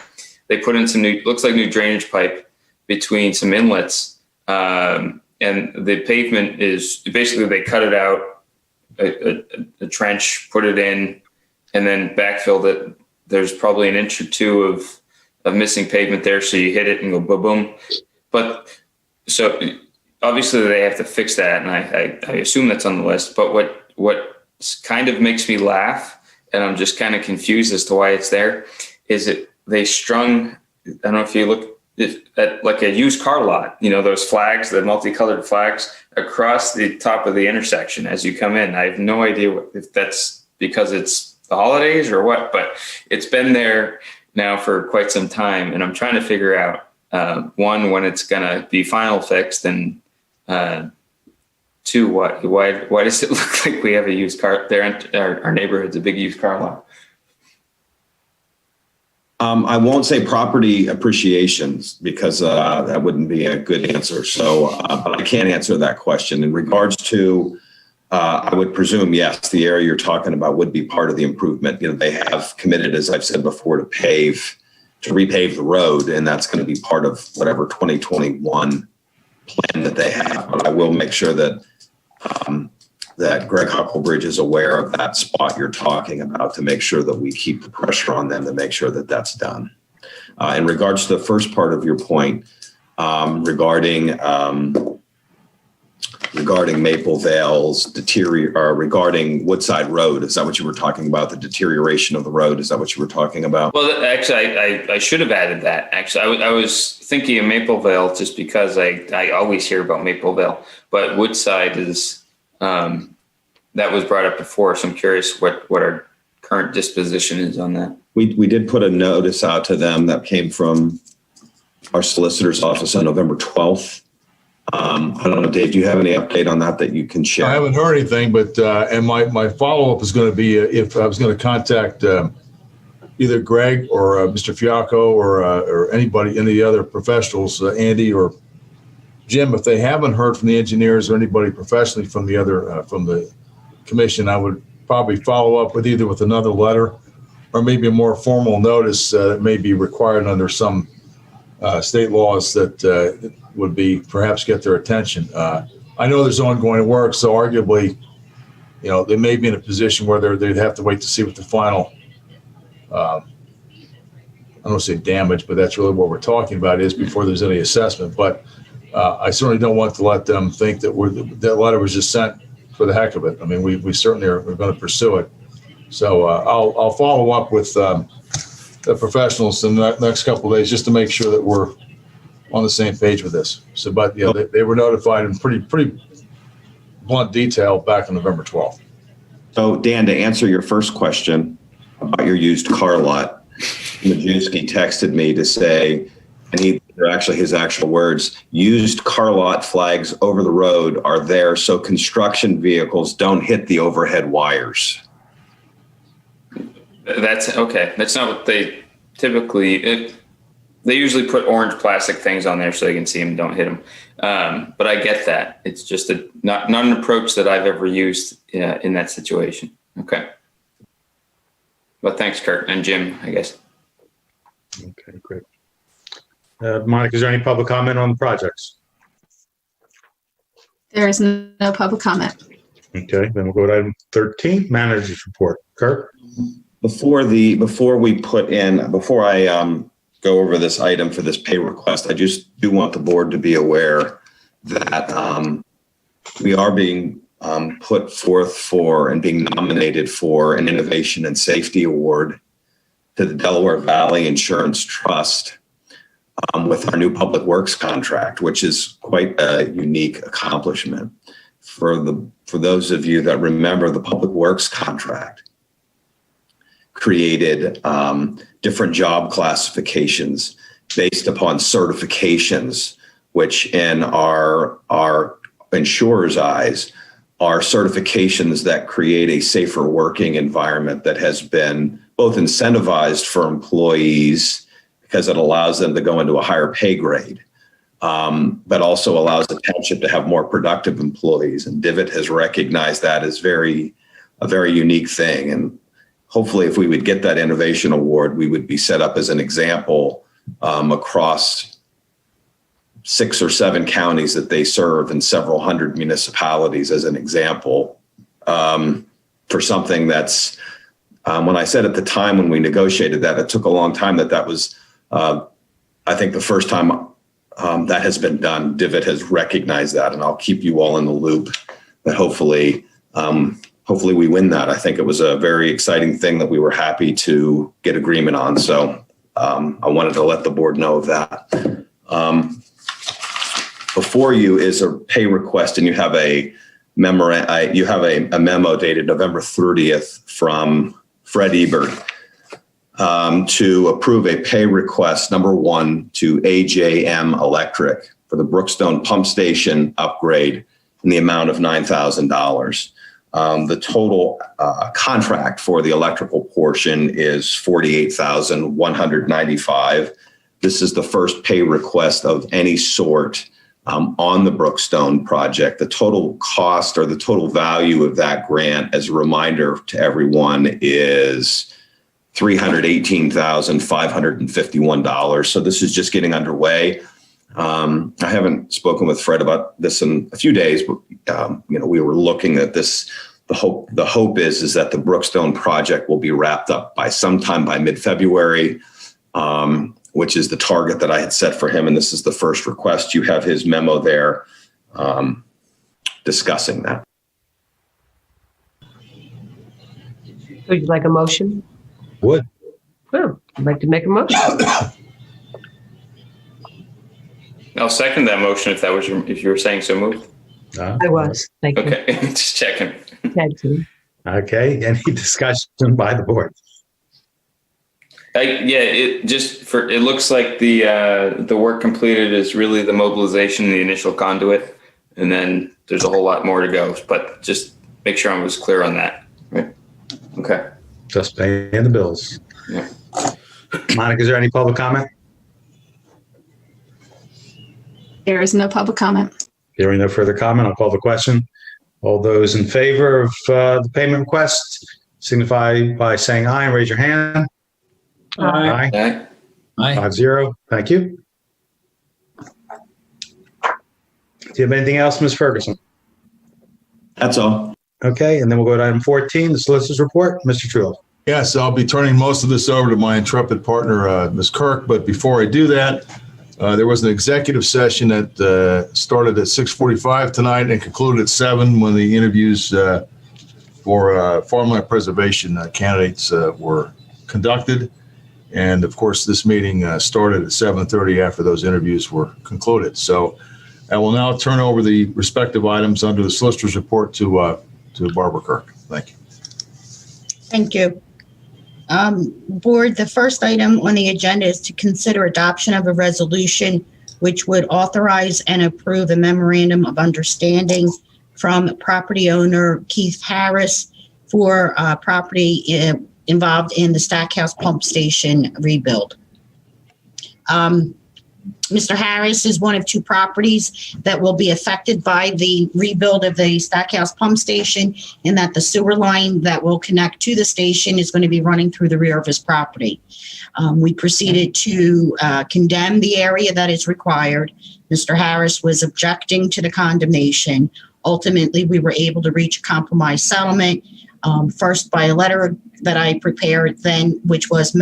They put in some looks like new drainage pipe between some inlets, and the pavement is basically they cut it out, a trench, put it in, and then backfilled it. There's probably an inch or two of missing pavement there, so you hit it and go boom, boom. But so obviously they have to fix that, and I assume that's on the list. But what kind of makes me laugh, and I'm just kind of confused as to why it's there, is they strung, I don't know if you look at like a used car lot, those flags, the multicolored flags across the top of the intersection as you come in. I have no idea if that's because it's the holidays or what, but it's been there now for quite some time, and I'm trying to figure out one, when it's gonna be final fixed, and two, why does it look like we have a used car there? Our neighborhood's a big used car lot. I won't say property appreciations because that wouldn't be a good answer. So, but I can't answer that question. In regards to, I would presume, yes, the area you're talking about would be part of the improvement. They have committed, as I've said before, to repave the road, and that's going to be part of whatever 2021 plan that they have. But I will make sure that that Greg Huckelbridge is aware of that spot you're talking about, to make sure that we keep the pressure on them to make sure that that's done. In regards to the first part of your point regarding regarding Maple Vale's regarding Woodside Road. Is that what you were talking about? The deterioration of the road? Is that what you were talking about? Well, actually, I should have added that. Actually, I was thinking of Maple Vale just because I always hear about Maple Vale, but Woodside is, that was brought up before. So I'm curious what our current disposition is on that. We did put a notice out to them that came from our solicitor's office on November 12th. I don't know, Dave, do you have any update on that you can share? I haven't heard anything, but and my follow-up is going to be if I was going to contact either Greg or Mr. Fiacco or anybody, any other professionals, Andy or Jim, if they haven't heard from the engineers or anybody professionally from the other from the commission, I would probably follow up with either with another letter or maybe a more formal notice that may be required under some state laws that would be perhaps get their attention. I know there's ongoing work, so arguably, they may be in a position where they'd have to wait to see what the final, I don't want to say damage, but that's really what we're talking about is before there's any assessment. But I certainly don't want to let them think that that letter was just sent for the heck of it. I mean, we certainly we're going to pursue it. So I'll follow up with the professionals in the next couple of days just to make sure that we're on the same page with this. So, but they were notified in pretty blunt detail back on November 12th. So, Dan, to answer your first question about your used car lot, Majewski texted me to say, and they're actually his actual words, used car lot flags over the road are there so construction vehicles don't hit the overhead wires. That's okay. That's not what they typically. They usually put orange plastic things on there so they can see them, don't hit them. But I get that. It's just not an approach that I've ever used in that situation. Okay. But thanks, Kurt and Jim, I guess. Okay, great. Monica, is there any public comment on the projects? There is no public comment. Okay, then we'll go to item 13, manager's report. Kurt? Before I go over this item for this pay request, I just do want the board to be aware that we are being put forth for and being nominated for an Innovation and Safety Award to the Delaware Valley Insurance Trust with our new public works contract, which is quite a unique accomplishment. For those of you that remember, the public works contract created different job classifications based upon certifications, which in our insurer's eyes are certifications that create a safer working environment that has been both incentivized for employees because it allows them to go into a higher pay grade, but also allows the township to have more productive employees. And Divot has recognized that as a very unique thing. And hopefully, if we would get that innovation award, we would be set up as an example across 6 or 7 counties that they serve and several hundred municipalities as an example for something that's, when I said at the time when we negotiated that, it took a long time that was, I think the first time that has been done. Divot has recognized that, and I'll keep you all in the loop, but hopefully we win that. I think it was a very exciting thing that we were happy to get agreement on. So I wanted to let the board know of that. Before you is a pay request, and you have a memo dated November 30th from Fred Ebert to approve a pay request number 1 to AJM Electric for the Brookstone Pump Station upgrade in the amount of $9,000. The total contract for the electrical portion is $48,195. This is the first pay request of any sort on the Brookstone project. The total cost or the total value of that grant, as a reminder to everyone, is $318,551. So this is just getting underway. I haven't spoken with Fred about this in a few days, but we were looking at this. The hope is that the Brookstone project will be wrapped up by sometime by mid-February, which is the target that I had set for him. And this is the first request. You have his memo there. discussing that. Would you like a motion? Would. Sure. I'd like to make a motion. I'll second that motion if you were saying so moved. I was. Thank you. Okay, just checking. Thank you. Okay, any discussion by the board? It looks like the work completed is really the mobilization, the initial conduit, and then there's a whole lot more to go. But just make sure I was clear on that. Right? Okay. Just paying the bills. Yeah. Monica, is there any public comment? There is no public comment. Hearing no further comment, I'll call the question. All those in favor of the payment request signify by saying aye and raise your hand. Aye. Aye. Aye. 5-0. Thank you. Do you have anything else, Ms. Ferguson? That's all. Okay, and then we'll go to item 14, the solicitor's report. Mr. Trullo. Yes, I'll be turning most of this over to my intrepid partner, Ms. Kirk. But before I do that, there was an executive session that started at 6:45 tonight and concluded at 7 when the interviews for farmland preservation candidates were conducted. And of course, this meeting started at 7:30 after those interviews were concluded. So I will now turn over the respective items under the solicitor's report to Barbara Kirk. Thank you. Thank you. Board, the first item on the agenda is to consider adoption of a resolution which would authorize and approve a memorandum of understanding from property owner Keith Harris for property involved in the Stackhouse pump station rebuild. Mr. Harris is one of two properties that will be affected by the rebuild of the Stackhouse pump station, and that the sewer line that will connect to the station is going to be running through the rear of his property. We proceeded to condemn the area that is required. Mr. Harris was objecting to the condemnation. Ultimately, we were able to reach a compromise settlement, first by a letter that I prepared, then which was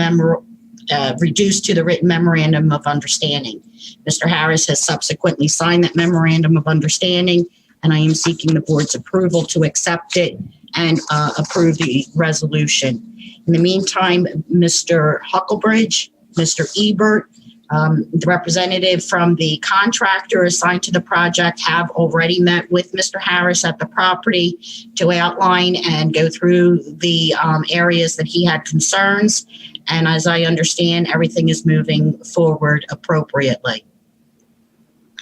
reduced to the written memorandum of understanding. Mr. Harris has subsequently signed that memorandum of understanding, and I am seeking the board's approval to accept it and approve the resolution. In the meantime, Mr. Hucklebridge, Mr. Ebert, the representative from the contractor assigned to the project have already met with Mr. Harris at the property to outline and go through the areas that he had concerns. And as I understand, everything is moving forward appropriately.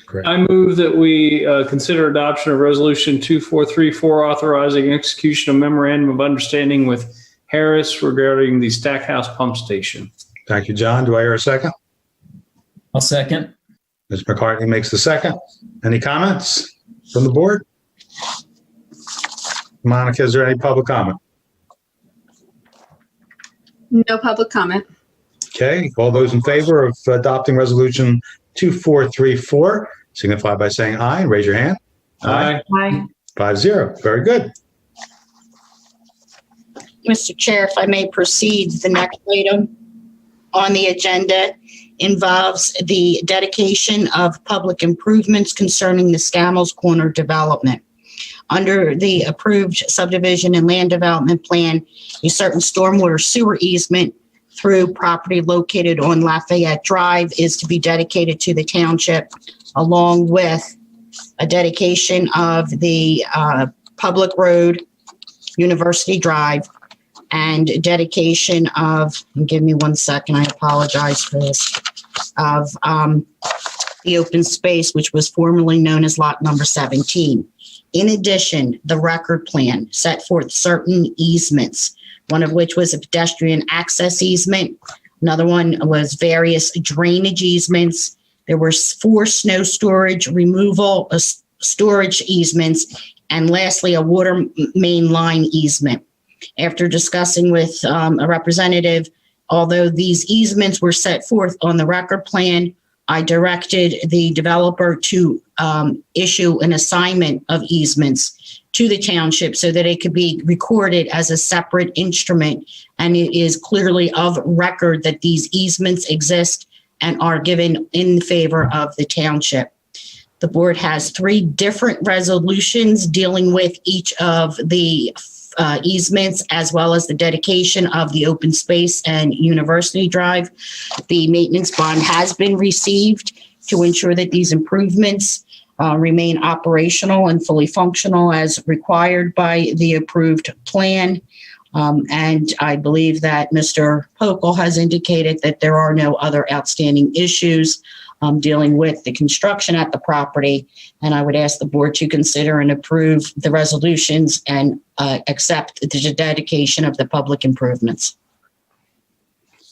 Great. I move that we consider adoption of Resolution 2434, authorizing execution of memorandum of understanding with Harris regarding the Stackhouse pump station. Thank you, John. Do I hear a second? I'll second. Ms. McCartney makes the second. Any comments from the board? Monica, is there any public comment? No public comment. Okay, all those in favor of adopting resolution 2434, signify by saying aye and raise your hand. Aye. Aye. 5-0. Very good. Mr. Chair, if I may proceed, the next item on the agenda involves the dedication of public improvements concerning the Scanl's Corner development. Under the approved subdivision and land development plan, a certain stormwater sewer easement through property located on Lafayette Drive is to be dedicated to the township, along with a dedication of the public road, University Drive, and dedication of, give me 1 second, I apologize for this, of the open space, which was formerly known as lot number 17. In addition, the record plan set forth certain easements, one of which was a pedestrian access easement. Another one was various drainage easements. There were 4 snow storage removal storage easements, and lastly, a water main line easement. After discussing with a representative, although these easements were set forth on the record plan, I directed the developer to issue an assignment of easements to the township so that it could be recorded as a separate instrument, and it is clearly of record that these easements exist and are given in favor of the township. The board has 3 different resolutions dealing with each of the easements, as well as the dedication of the open space and University Drive. The maintenance bond has been received to ensure that these improvements remain operational and fully functional as required by the approved plan. And I believe that Mr. Pokel has indicated that there are no other outstanding issues dealing with the construction at the property. And I would ask the board to consider and approve the resolutions and accept the dedication of the public improvements.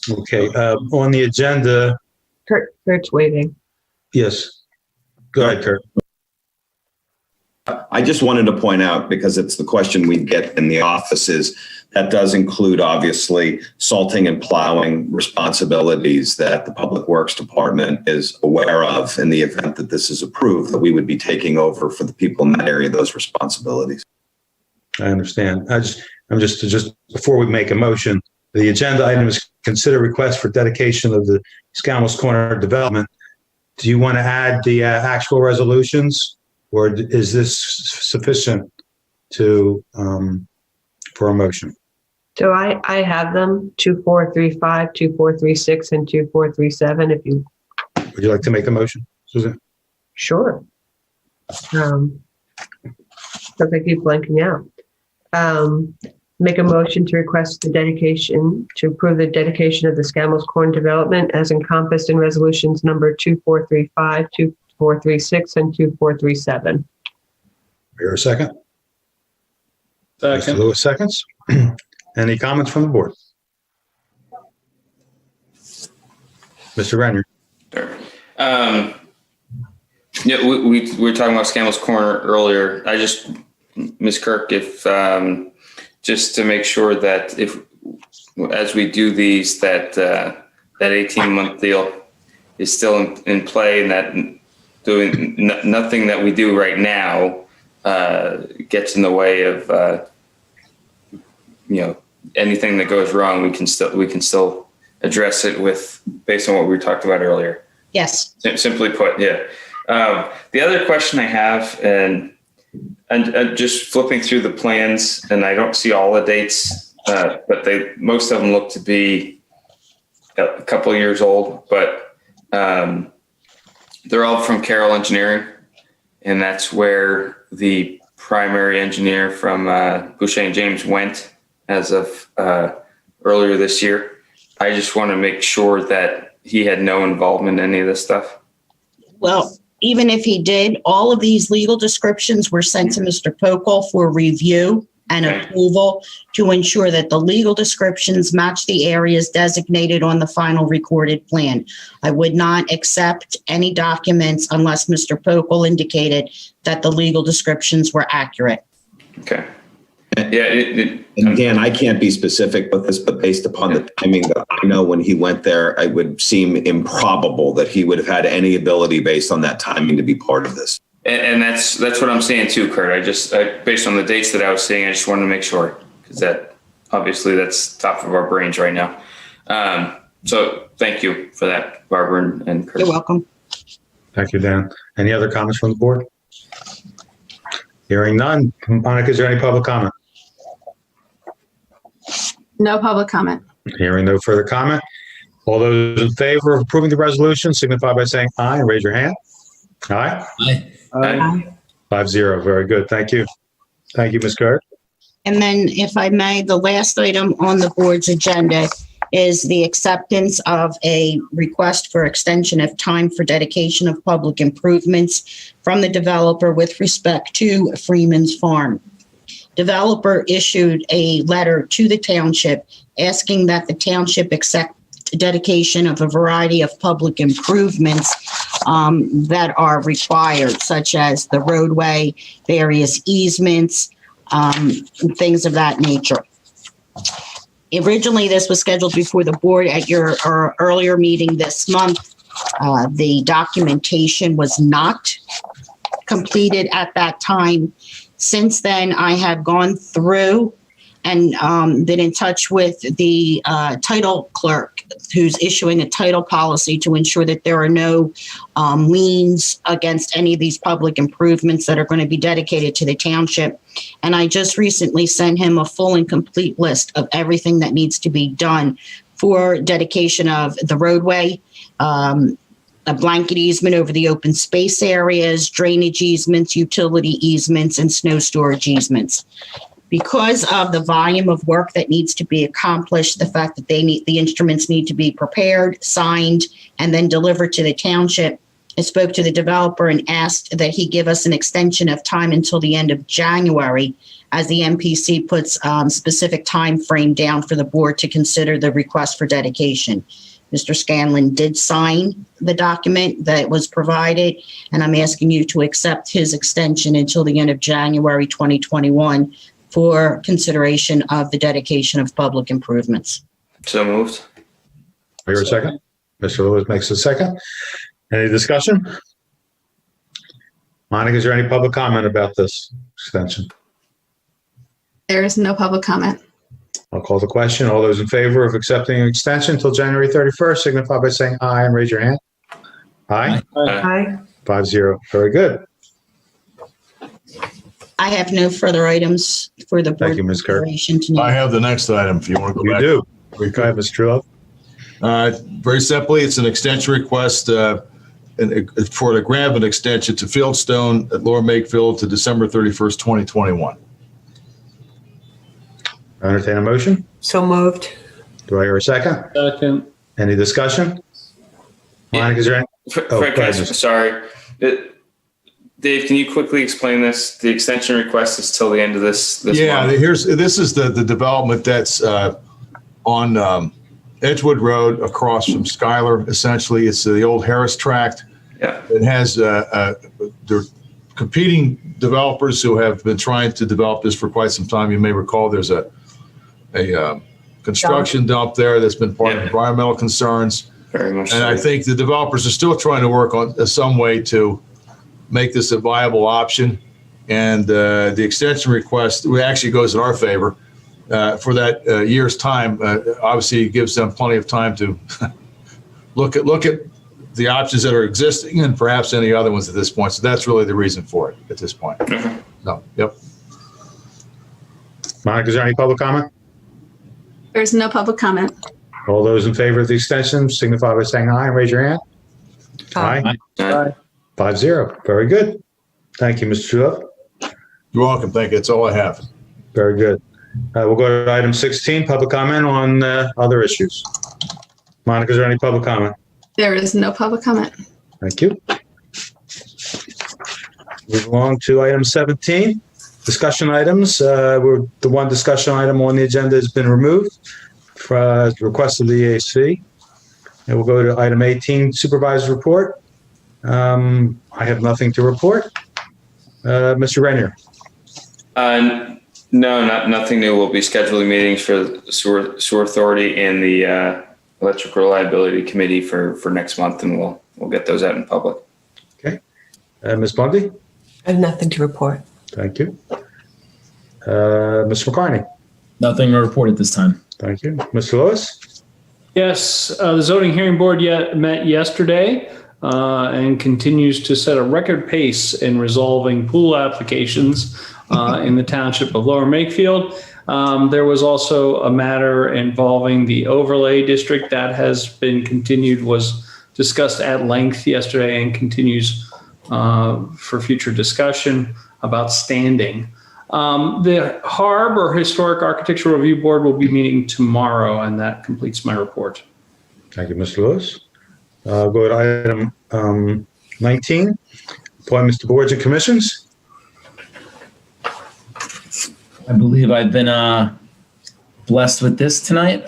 Okay, on the agenda, Kurt's waiting. yes. Go ahead, Kurt. I just wanted to point out, because it's the question we get in the offices, that does include obviously salting and plowing responsibilities that the Public Works Department is aware of in the event that this is approved, that we would be taking over for the people in that area, those responsibilities. I understand. I'm just before we make a motion, the agenda item is consider request for dedication of the Scanl's Corner development. Do you want to add the actual resolutions, or is this sufficient to for a motion? So I have them 2435, 2436, and 2437. If you would you like to make a motion, Susan? Sure. So I keep blanking out. Make a motion to request the dedication, to approve the dedication of the Scanl's Corn development as encompassed in resolutions number 2435, 2436, and 2437. Here a second. Second. Mr. Lewis seconds. Any comments from the board? Mr. Renner. Sure. Yeah, we were talking about Scanl's Corner earlier. I just, Ms. Kirk, if just to make sure that if, as we do these, that that 18-month deal is still in play, and that doing nothing that we do right now gets in the way of anything that goes wrong. We can still address it with based on what we talked about earlier. Yes. Simply put, yeah. The other question I have, and just flipping through the plans, and I don't see all the dates, but most of them look to be a couple of years old, but they're all from Carroll Engineering, and that's where the primary engineer from Boucher and James went as of earlier this year. I just want to make sure that he had no involvement in any of this stuff. Well, even if he did, all of these legal descriptions were sent to Mr. Pokel for review and approval to ensure that the legal descriptions match the areas designated on the final recorded plan. I would not accept any documents unless Mr. Pokel indicated that the legal descriptions were accurate. Okay. Yeah. And Dan, I can't be specific with this, but based upon the timing that I know when he went there, it would seem improbable that he would have had any ability based on that timing to be part of this. And that's what I'm saying too, Kurt. Based on the dates that I was seeing, I just wanted to make sure, because that's top of our brains right now. So thank you for that, Barbara and Kurt. You're welcome. Thank you, Dan. Any other comments from the board? Hearing none. Monica, is there any public comment? No public comment. Hearing no further comment. All those in favor of approving the resolution signify by saying aye and raise your hand. Aye. Aye. Aye. 5-0. Very good. Thank you. Thank you, Ms. Kirk. And then, if I may, the last item on the board's agenda is the acceptance of a request for extension of time for dedication of public improvements from the developer with respect to Freeman's Farm. Developer issued a letter to the township asking that the township accept dedication of a variety of public improvements that are required, such as the roadway, various easements, things of that nature. Originally, this was scheduled before the board at your earlier meeting this month. The documentation was not completed at that time. Since then, I have gone through and been in touch with the title clerk who's issuing a title policy to ensure that there are no liens against any of these public improvements that are going to be dedicated to the township. And I just recently sent him a full and complete list of everything that needs to be done for dedication of the roadway, a blanket easement over the open space areas, drainage easements, utility easements, and snow storage easements. Because of the volume of work that needs to be accomplished, the fact that the instruments need to be prepared, signed, and then delivered to the township, I spoke to the developer and asked that he give us an extension of time until the end of January, as the MPC puts specific time frame down for the board to consider the request for dedication. Mr. Scanlon did sign the document that was provided, and I'm asking you to accept his extension until the end of January 2021 for consideration of the dedication of public improvements. So moved. Here a second. Mr. Lewis makes a second. Any discussion? Monica, is there any public comment about this extension? There is no public comment. I'll call the question. All those in favor of accepting an extension until January 31st, signify by saying aye and raise your hand. Aye. Aye. 5-0. Very good. I have no further items for the board. Thank you, Ms. Kirk. I have the next item if you want to go back. You do. Go ahead, Mr. Trullo. Very simply, it's an extension request for the grant of an extension to Fieldstone at Lower Makefield to December 31st, 2021. I entertain a motion. So moved. Do I hear a second? Second. Any discussion? Monica, is there any? Fred, go ahead, sorry. Dave, can you quickly explain this? The extension request is till the end of this month. This is the development that's on Edgewood Road across from Schuyler. Essentially, it's the old Harris tract. Yeah. It has there competing developers who have been trying to develop this for quite some time. You may recall there's a construction dump there that's been part of environmental concerns. Very much. And so. I think the developers are still trying to work on some way to make this a viable option. And the extension request actually goes in our favor for that year's time. Obviously, it gives them plenty of time to look at the options that are existing and perhaps any other ones at this point. So that's really the reason for it at this point. No, yep. Monica, is there any public comment? There's no public comment. All those in favor of the extension signify by saying aye and raise your hand. Aye. 5-0. Very good. Thank you, Mr. Trullo. You're welcome. Thank you. That's all I have. Very good. We'll go to item 16, public comment on other issues. Monica, is there any public comment? There is no public comment. Thank you. Move along to item 17, discussion items. The one discussion item on the agenda has been removed for request of the EAC. And we'll go to item 18, supervisor's report. I have nothing to report. Mr. Renier. No, nothing new. We'll be scheduling meetings for the sewer authority and the electric reliability committee for next month, and we'll get those out in public. Okay. Ms. Bundy? I have nothing to report. Thank you. Mr. McCartney? Nothing to report at this time. Thank you. Mr. Lewis? Yes, the zoning hearing board met yesterday and continues to set a record pace in resolving pool applications in the township of Lower Makefield. There was also a matter involving the overlay district that has been continued, was discussed at length yesterday and continues for future discussion about standing. The HARB, or Historic Architectural Review Board, will be meeting tomorrow, and that completes my report. Thank you, Mr. Lewis. Go to item 19, appointments to boards and commissions. I believe I've been blessed with this tonight.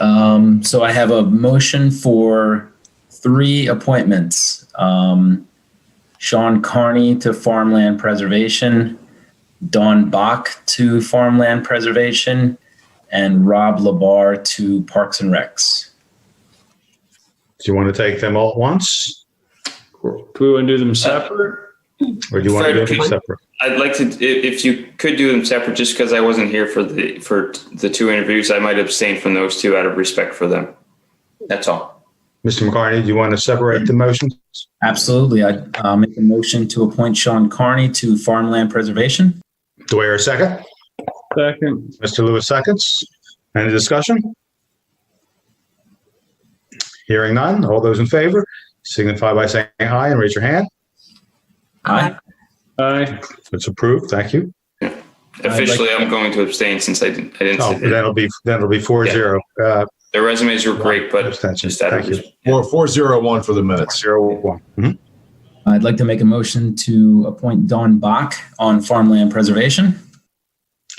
So I have a motion for 3 appointments. Sean Carney to Farmland Preservation, Dawn Bach to Farmland Preservation, and Rob Labar to Parks and Recs. Do you want to take them all at once? Do we want to do them separate? Or do you want to do them separate? I'd like to, if you could do them separate, just because I wasn't here for the two interviews, I might abstain from those two out of respect for them. That's all. Mr. McCartney, do you want to separate the motions? Absolutely. I'd make a motion to appoint Sean Carney to Farmland Preservation. Do I hear a second? Second. Mr. Lewis seconds. Any discussion? Hearing none. All those in favor signify by saying aye and raise your hand. Aye. Aye. It's approved. Thank you. Officially, I'm going to abstain since I didn't. Oh, that'll be 4-0. Their resumes were great, but abstention. just out of Thank you. 401 for the minutes. 0-1. Mhm. I'd like to make a motion to appoint Dawn Bach on Farmland Preservation.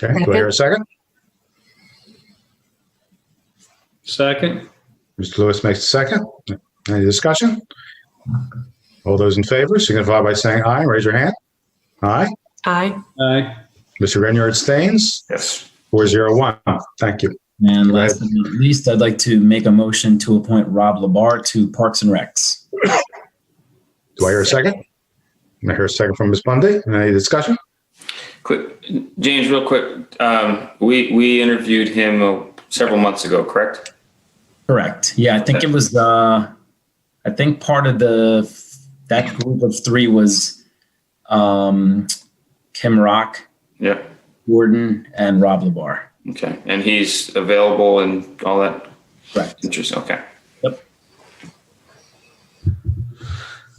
Okay. Do I hear a second? Second. Mr. Lewis makes a second. Any discussion? All those in favor signify by saying aye. Raise your hand. Aye. Aye. Aye. Mr. Grenier abstains. Yes. 4-0-1. Thank you. And last but not least, I'd like to make a motion to appoint Rob Labar to Parks and Recs. Do I hear a second? I hear a second from Ms. Bundy. Any discussion? Quick, James, real quick. We interviewed him several months ago, correct? Correct. Yeah, I think it was. I think part of that group of three was Kim Rock, Yeah. Gordon, and Rob Labar. Okay. And he's available and all that? Correct. Interesting. Okay. Yep.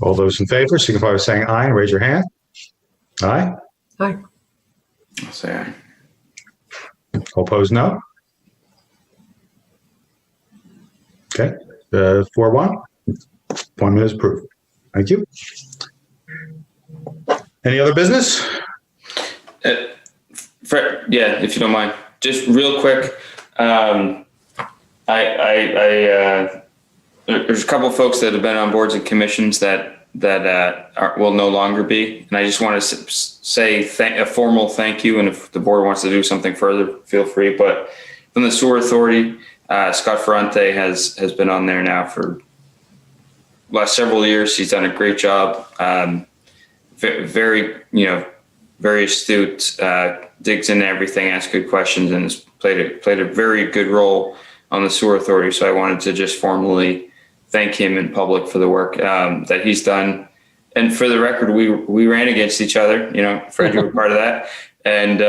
All those in favor signify by saying aye and raise your hand. Aye. Aye. I'll say aye. All opposed, no. Okay. 4-1. Appointment is approved. Thank you. Any other business? Fred, yeah, if you don't mind, just real quick. There's a couple of folks that have been on boards and commissions that will no longer be, and I just want to say a formal thank you. And if the board wants to do something further, feel free. But from the Sewer Authority, Scott Ferrante has been on there now for the last several years. He's done a great job. Very astute, digs into everything, asks good questions, and has played a very good role on the Sewer Authority. So I wanted to just formally thank him in public for the work that he's done. And for the record, we ran against each other. Fred, you were part of that. And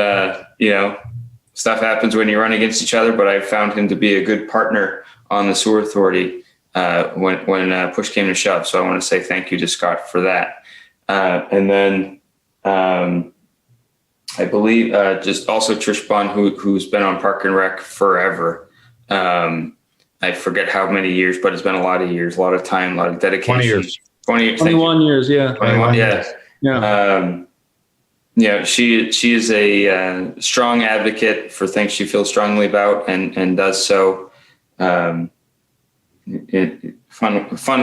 stuff happens when you run against each other. But I found him to be a good partner on the Sewer Authority when push came to shove. So I want to say thank you to Scott for that. And then I believe just also Trish Bunn, who's been on Park and Rec forever. I forget how many years, but it's been a lot of years, a lot of time, a lot of dedication. 20 years. 21 years, yeah. 21, yeah. Yeah. She is a strong advocate for things she feels strongly about and does so fun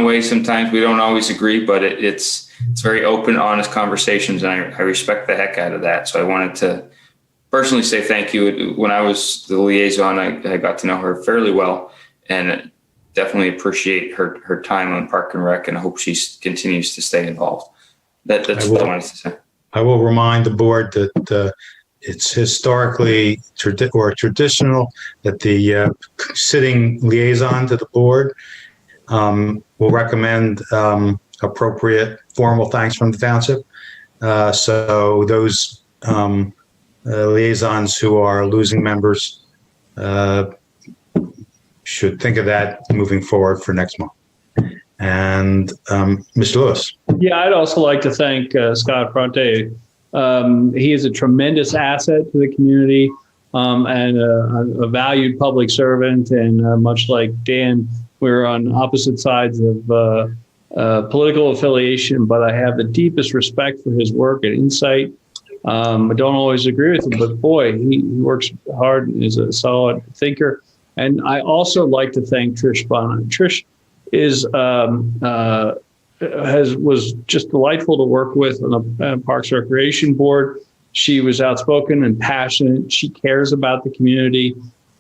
ways. Sometimes we don't always agree, but it's very open, honest conversations, and I respect the heck out of that. So I wanted to personally say thank you. When I was the liaison, I got to know her fairly well, and definitely appreciate her time on Park and Rec, and I hope she continues to stay involved. That's what I wanted to say. I will remind the board that it's historically traditional that the sitting liaison to the board will recommend appropriate formal thanks from the township. So those liaisons who are losing members should think of that moving forward for next month. And Mr. Lewis. Yeah, I'd also like to thank Scott Ferrante. He is a tremendous asset to the community and a valued public servant. And much like Dan, we're on opposite sides of political affiliation, but I have the deepest respect for his work and insight. I don't always agree with him, but boy, he works hard and is a solid thinker. And I also like to thank Trish Bunn. Trish was just delightful to work with on the Parks Recreation Board. She was outspoken and passionate. She cares about the community,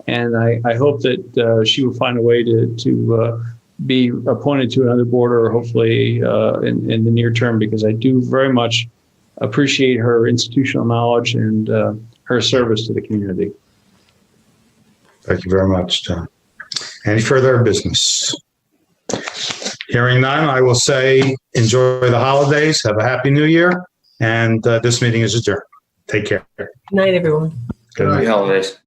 and I hope that she will find a way to be appointed to another board, or hopefully in the near term, because I do very much appreciate her institutional knowledge and her service to the community. Thank you very much, John. Any further business? Hearing none, I will say enjoy the holidays, have a happy new year, and this meeting is adjourned. Take care. Good night, everyone. Good night. Happy holidays.